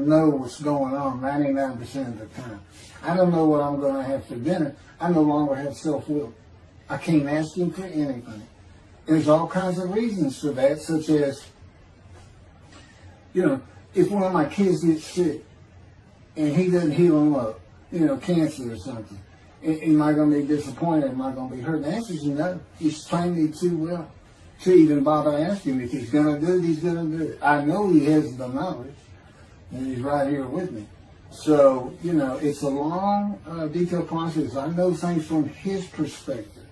know what's going on 99% of the time. I don't know what I'm going to have for dinner. I no longer have self-will. I can't ask him for anything. There's all kinds of reasons for that, such as, you know, if one of my kids gets sick and he doesn't heal them up, you know, cancer or something, Am I going to be disappointed? Am I going to be hurt? The answer is no. He's trained me too well to even bother asking me. If he's going to do it, he's going to do it. I know he has the knowledge, and he's right here with me. So, it's a long, detailed process. I know things from his perspective.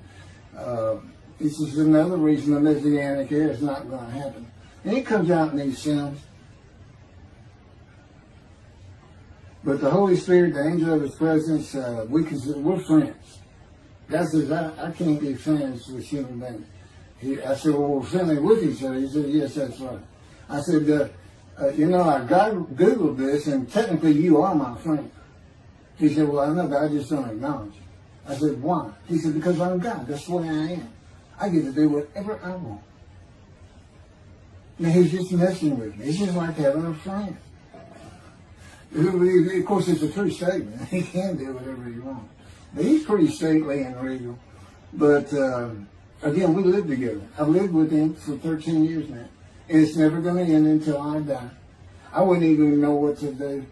This is another reason the Messianic era is not going to happen. And it comes out in these sins. But the Holy Spirit, the angel of his presence, we're friends. God says, I can't be friends with human beings. I said, well, we're friendly with each other. He said, yes, that's right. I said, I Googled this, and technically you are my friend. He said, well, I know, but I just don't acknowledge you. I said, why? He said, because I'm God. That's the way I am. I get to do whatever I want. Now, he's just messing with me. It's just like having a friend. Of course, it's a true statement. He can do whatever he wants. But he's pretty stately and regal. But, again, we live together. I've lived with him for 13 years now. And it's never going to end until I die. I wouldn't even know what to do.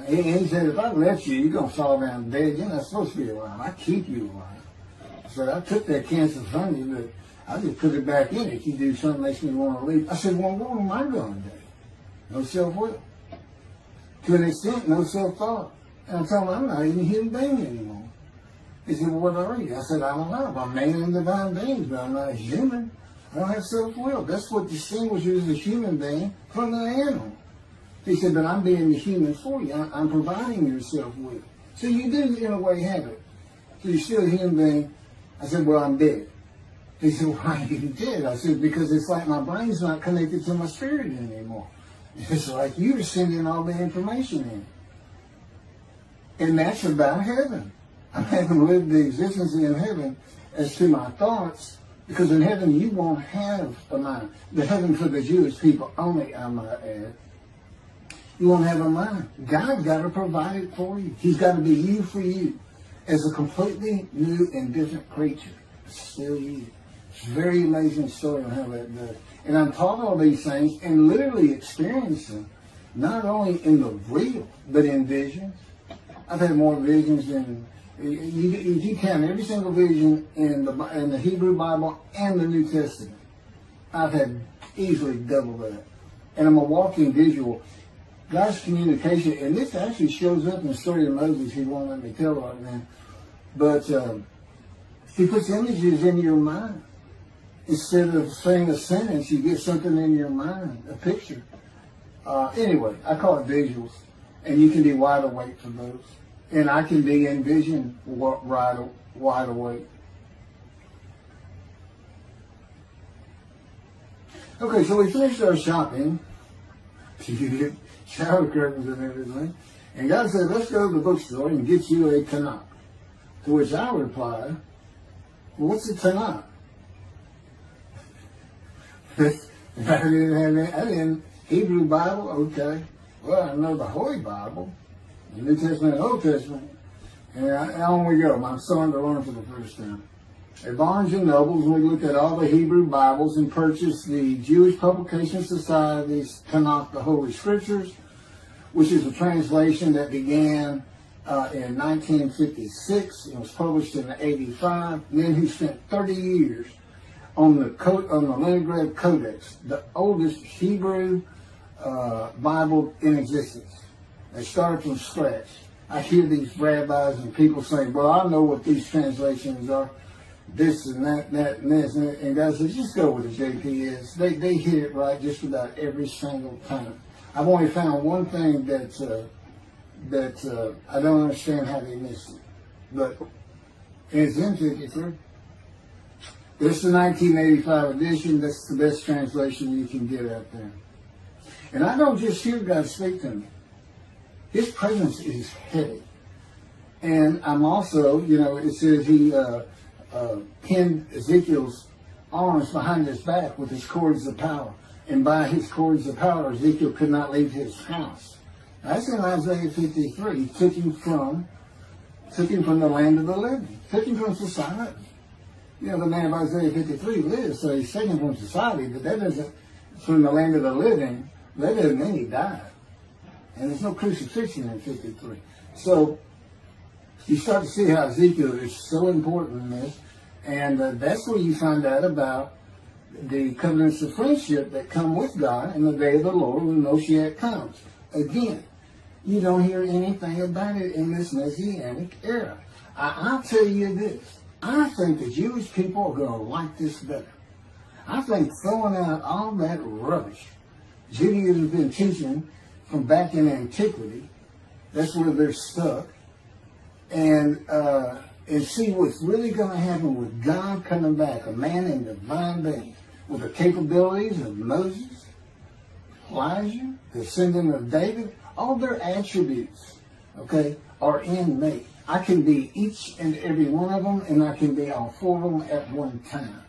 He said, if I let you, you're going to fall down dead. You're not supposed to be alive. I keep you alive. So I took that cancer from you, but I just put it back in if you do something that makes me want to leave. I said, well, what am I going to do? No self-will. To an extent, no self-thought. And I told him, I'm not even a human being anymore. He said, well, what are you? I said, I don't know. I'm a man and divine being, but I'm not a human. I don't have self-will. That's what distinguishes a human being from an animal. He said, but I'm being the human for you. I'm providing your self-will. So you do, in a way, have it. So you're still a human being. I said, well, I'm dead. He said, why are you dead? I said, because it's like my brain's not connected to my spirit anymore. It's like you're sending all the information in. And that's about heaven. I haven't lived the existence in heaven as to my thoughts, because in heaven you won't have a mind. The heaven for the Jewish people only, I might add. You won't have a mind. God got to provide it for you. He's got to be you for you as a completely new and different creature. It's still you. It's a very amazing story on how that does. And I'm taught all these things and literally experience them, not only in the real, but in visions. I've had more visions than, if you count every single vision in the Hebrew Bible and the New Testament, I've had easily double that. And I'm a walking visual. God's communication, and this actually shows up in the story of Moses. He won't let me tell right now. But he puts images in your mind. Instead of saying a sentence, you get something in your mind, a picture. Anyway, I call it visuals. And you can be wide awake for those. And I can be in vision wide awake. Okay, so we finished our shopping. You get shower curtains and everything. And God said, let's go to the bookstore and get you a Tanakh. To which I replied, well, what's a Tanakh? I didn't Hebrew Bible, okay. Well, I know the Holy Bible, the New Testament and Old Testament. And on we go. I'm starting to learn for the first time. At Barnes and Nobles, we looked at all the Hebrew Bibles and purchased the Jewish Publication Society's Tanakh, the Holy Scriptures, which is a translation that began in 1956. It was published in 85. Men who spent 30 years on the Leningrad Codex, the oldest Hebrew Bible in existence. They started from scratch. I hear these rabbis and people saying, well, I know what these translations are, this and that, and this, and God says, just go with the JPS. They hit it right just about every single time. I've only found one thing that I don't understand how they missed it. But it's in 53. This is the 1985 edition. That's the best translation you can get out there. And I don't just hear God speak to me. His presence is heavy. And I'm also, it says he pinned Ezekiel's arms behind his back with his cords of power. And by his cords of power, Ezekiel could not leave his house. That's in Isaiah 53. He took him from the land of the living. Took him from society. The man of Isaiah 53 lives, so he's taken from society, but that doesn't, from the land of the living, that doesn't mean he died. And there's no crucifixion in 53. So you start to see how Ezekiel is so important in this. And that's where you find out about the covenants of friendship that come with God in the day of the Lord when Moshiach comes. Again, you don't hear anything about it in this Messianic era. I'll tell you this. I think the Jewish people are going to like this better. I think throwing out all that rubbish Judaism has been teaching from back in antiquity, that's where they're stuck, and see what's really going to happen with God coming back, a man in divine being, with the capabilities of Moses, Elijah, the descendant of David. All their attributes, okay, are in me. I can be each and every one of them, and I can be all four of them at one time.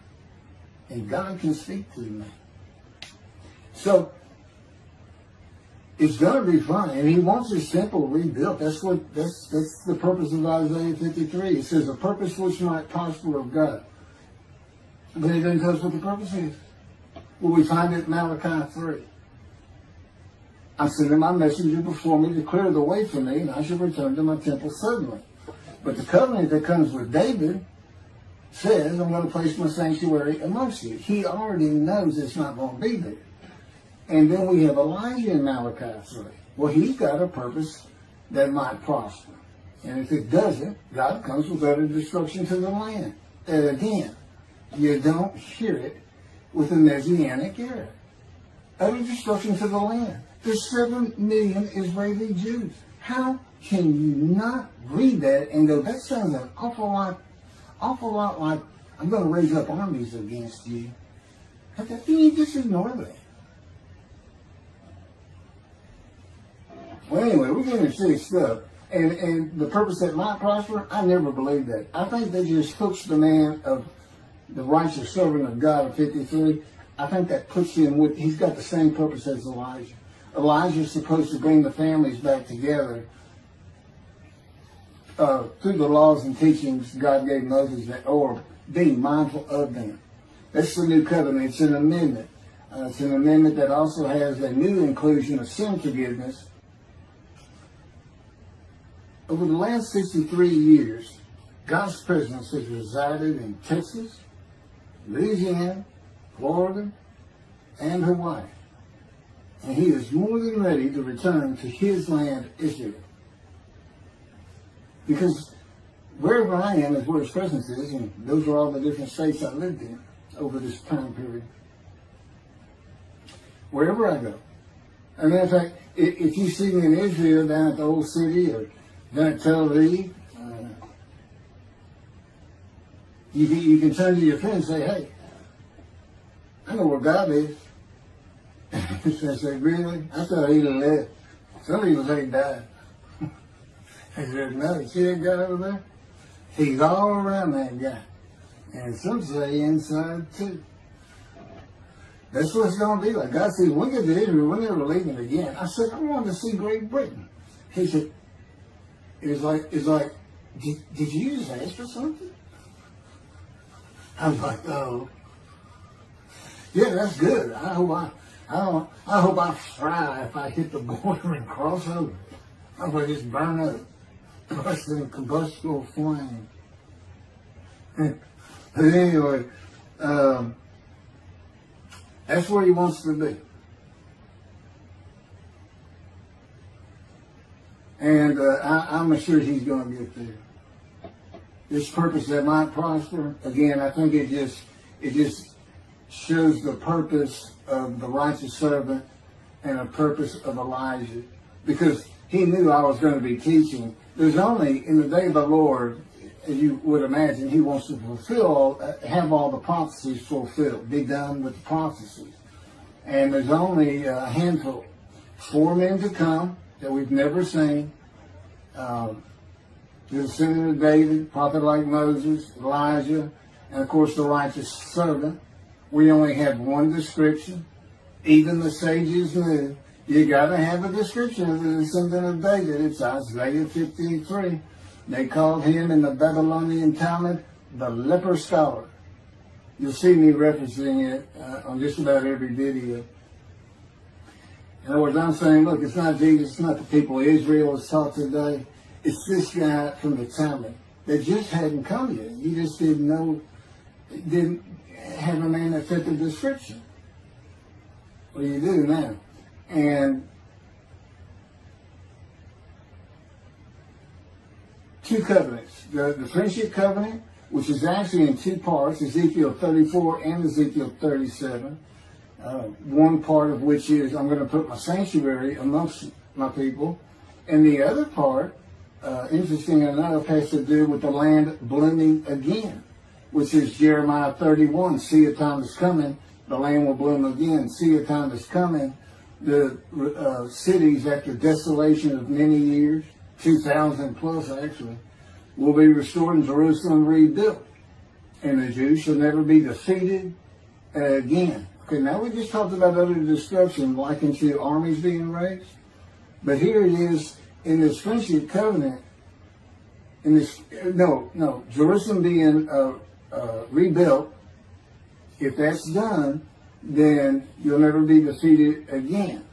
And God can speak to me. So, it's going to be fun, and he wants his temple rebuilt. That's the purpose of Isaiah 53. It says, a purpose which might prosper of God. But it doesn't tell us what the purpose is. Well, we find it in Malachi 3. I'm sending my messenger before me to clear the way for me, and I shall return to my temple suddenly. But the covenant that comes with David says, I'm going to place my sanctuary amongst you. He already knows it's not going to be there. And then we have Elijah in Malachi 3. Well, he's got a purpose that might prosper. And if it doesn't, God comes with utter destruction to the land. And again, you don't hear it with the Messianic era. Utter destruction to the land. There's 7 million Israeli Jews. How can you not read that and go, that sounds an awful lot like, I'm going to raise up armies against you. How can you just ignore that? Well, anyway, we're getting serious stuff. And the purpose that might prosper, I never believed that. I think they just hooks the man of the righteous servant of God of 53. I think that puts him with, he's got the same purpose as Elijah. Elijah's supposed to bring the families back together through the laws and teachings God gave Moses, or being mindful of them. That's the new covenant. It's an amendment. It's an amendment that also has a new inclusion of sin forgiveness. Over the last 63 years, God's presence has resided in Texas, Louisiana, Florida, and Hawaii. And he is more than ready to return to his land, Israel. Because wherever I am is where his presence is, and those are all the different states I lived in over this time period. Wherever I go. As a matter of fact, if you see me in Israel down at the old city or down at Tel Aviv, you can turn to your friend and say, hey, I know where God is. I said, really? I thought he'd have left. Some people say he died. I said, no, you see that guy over there? He's all around that guy. And some say inside too. That's what it's going to be like. God said, when we get to Israel, we're never leaving again. I said, I wanted to see Great Britain. He said, it's like, did you just ask for something? I was like, oh. Yeah, that's good. I hope I fry if I hit the border and cross over. I hope I just burn up, burst in combustible flame. But anyway, that's where he wants to be. And I'm assured he's going to get there. This purpose that might prosper, again, I think it just shows the purpose of the righteous servant and a purpose of Elijah. Because he knew I was going to be teaching. There's only, in the day of the Lord, as you would imagine, he wants to have all the prophecies fulfilled, be done with the prophecies. And there's only a handful, 4 men to come that we've never seen. The descendant of David, prophet like Moses, Elijah, and of course the righteous servant. We only have one description. Even the sages knew you got to have a description of the descendant of David. It's Isaiah 53. They called him in the Babylonian Talmud the leper scholar. You'll see me referencing it on just about every video. In other words, I'm saying, look, it's not Jesus, it's not the people of Israel as taught today. It's this guy from the Talmud that just hadn't come yet. You just didn't know, didn't have a name that fit the description. Well, you do now. And two covenants. The friendship covenant, which is actually in two parts, Ezekiel 34 and Ezekiel 37. One part of which is, I'm going to put my sanctuary amongst my people. And the other part, interesting enough, has to do with the land blooming again, which is Jeremiah 31. See, a time is coming, the land will bloom again. See, a time is coming, the cities after desolation of many years, 2,000 plus actually, will be restored in Jerusalem rebuilt. And the Jews shall never be defeated again. Okay, now we just talked about utter destruction likened to armies being raised. But here it is in this friendship covenant, in this, Jerusalem being rebuilt. If that's done, then you'll never be defeated again.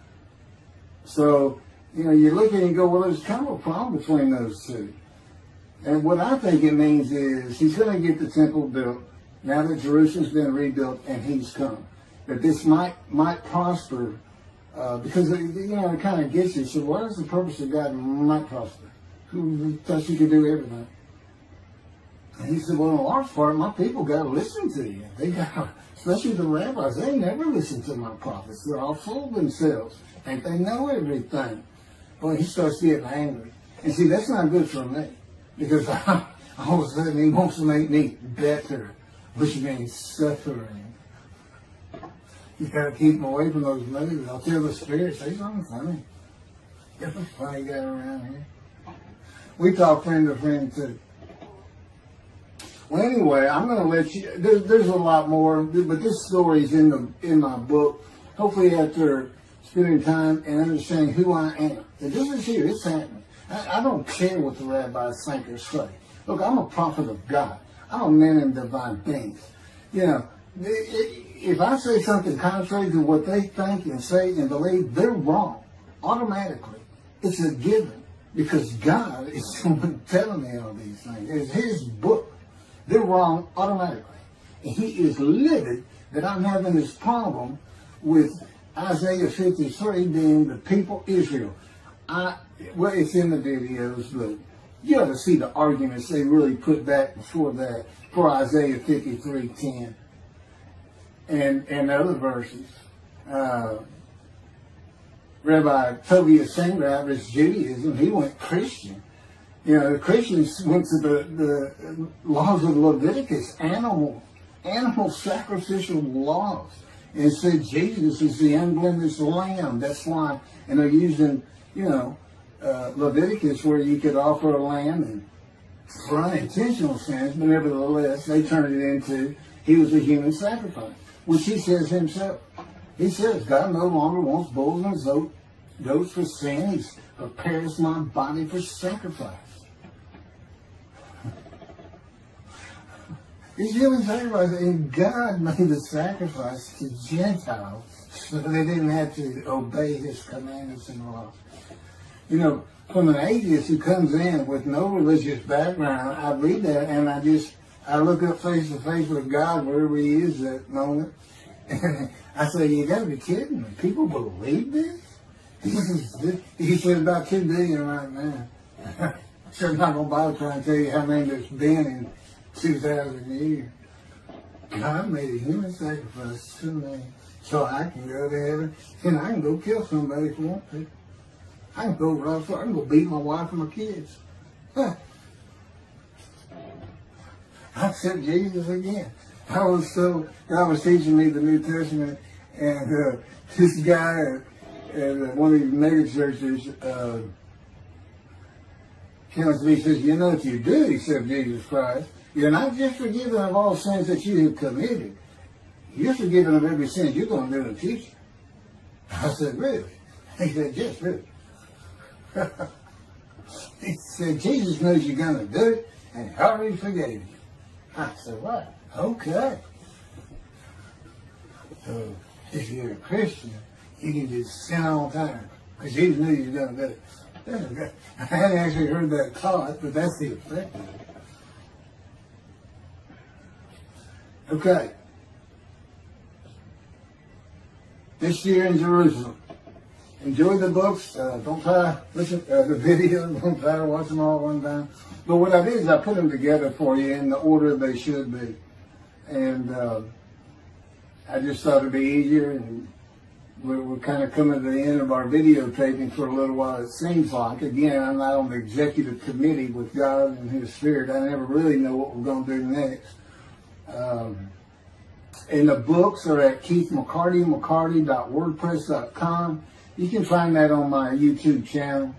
So, you look at it and go, well, there's kind of a problem between those two. And what I think it means is he's going to get the temple built now that Jerusalem's been rebuilt and he's come. That this might prosper because, it kind of gets you. So what is the purpose of God might prosper? Who thought you could do everything? And he said, well, in large part, my people got to listen to you. They got, especially the rabbis, they never listen to my prophets. They're all full of themselves. Think they know everything. Well, he starts getting angry. And see, that's not good for me. Because all of a sudden he wants to make me better, which means suffering. You got to keep them away from those movies. I'll tell the Spirit, say something funny. Get the funny guy around here. We talk friend to friend too. Well, anyway, I'm going to let you. There's a lot more, but this story is in my book. Hopefully, after spending time and understanding who I am, and this is here. It's happening. I don't care what the rabbis think or say. Look, I'm a prophet of God. I'm a man in divine things. If I say something contrary to what they think and say and believe, they're wrong. Automatically. It's a given. Because God is the one telling me all these things. It's His book. They're wrong automatically. And He is livid that I'm having this problem with Isaiah 53 being the people Israel. Well, it's in the videos, but you ought to see the arguments they really put back before that for Isaiah 53:10 and other verses. Rabbi Tobias Sangravis, Judaism, he went Christian. The Christians went to the laws of Leviticus, animal sacrificial laws, and said Jesus is the unblemished lamb. That's why, and they're using, Leviticus where you could offer a lamb and for unintentional sins, but nevertheless, they turned it into, he was a human sacrifice, which he says himself. He says, God no longer wants bulls and goats for sin. He prepares my body for sacrifice. He's human sacrifice, and God made the sacrifice to Gentiles so they didn't have to obey His commandments and laws. From an atheist who comes in with no religious background, I read that and I look up face to face with God wherever He is at that moment. And I say, you got to be kidding me. People believe this? He said about 2 billion right now. So I'm not going to bother trying to tell you how many there's been in 2,000 years. God made a human sacrifice to me so I can go to heaven and I can go kill somebody if I want to. I can go rob, I can go beat my wife and my kids. I accept Jesus again. God was teaching me the New Testament, and this guy at one of these mega churches comes to me and says, if you do accept Jesus Christ, you're not just forgiven of all sins that you have committed. You're forgiven of every sin you're going to do in the future. I said, really? He said, yes, really. He said, Jesus knows you're going to do it, and He already forgave you. I said, what? Okay. So, if you're a Christian, you can just sin all the time, because Jesus knew you were going to do it. I hadn't actually heard that taught, but that's the effect of it. Okay. This year in Jerusalem. Enjoy the books. Don't try to listen to the video. Don't try to watch them all at one time. But what I did is I put them together for you in the order they should be. And I just thought it'd be easier. And we're kind of coming to the end of our videotaping for a little while, it seems like. Again, I'm not on the executive committee with God and His Spirit. I never really know what we're going to do next. And the books are at keithmccarty.wordpress.com. You can find that on my YouTube channel.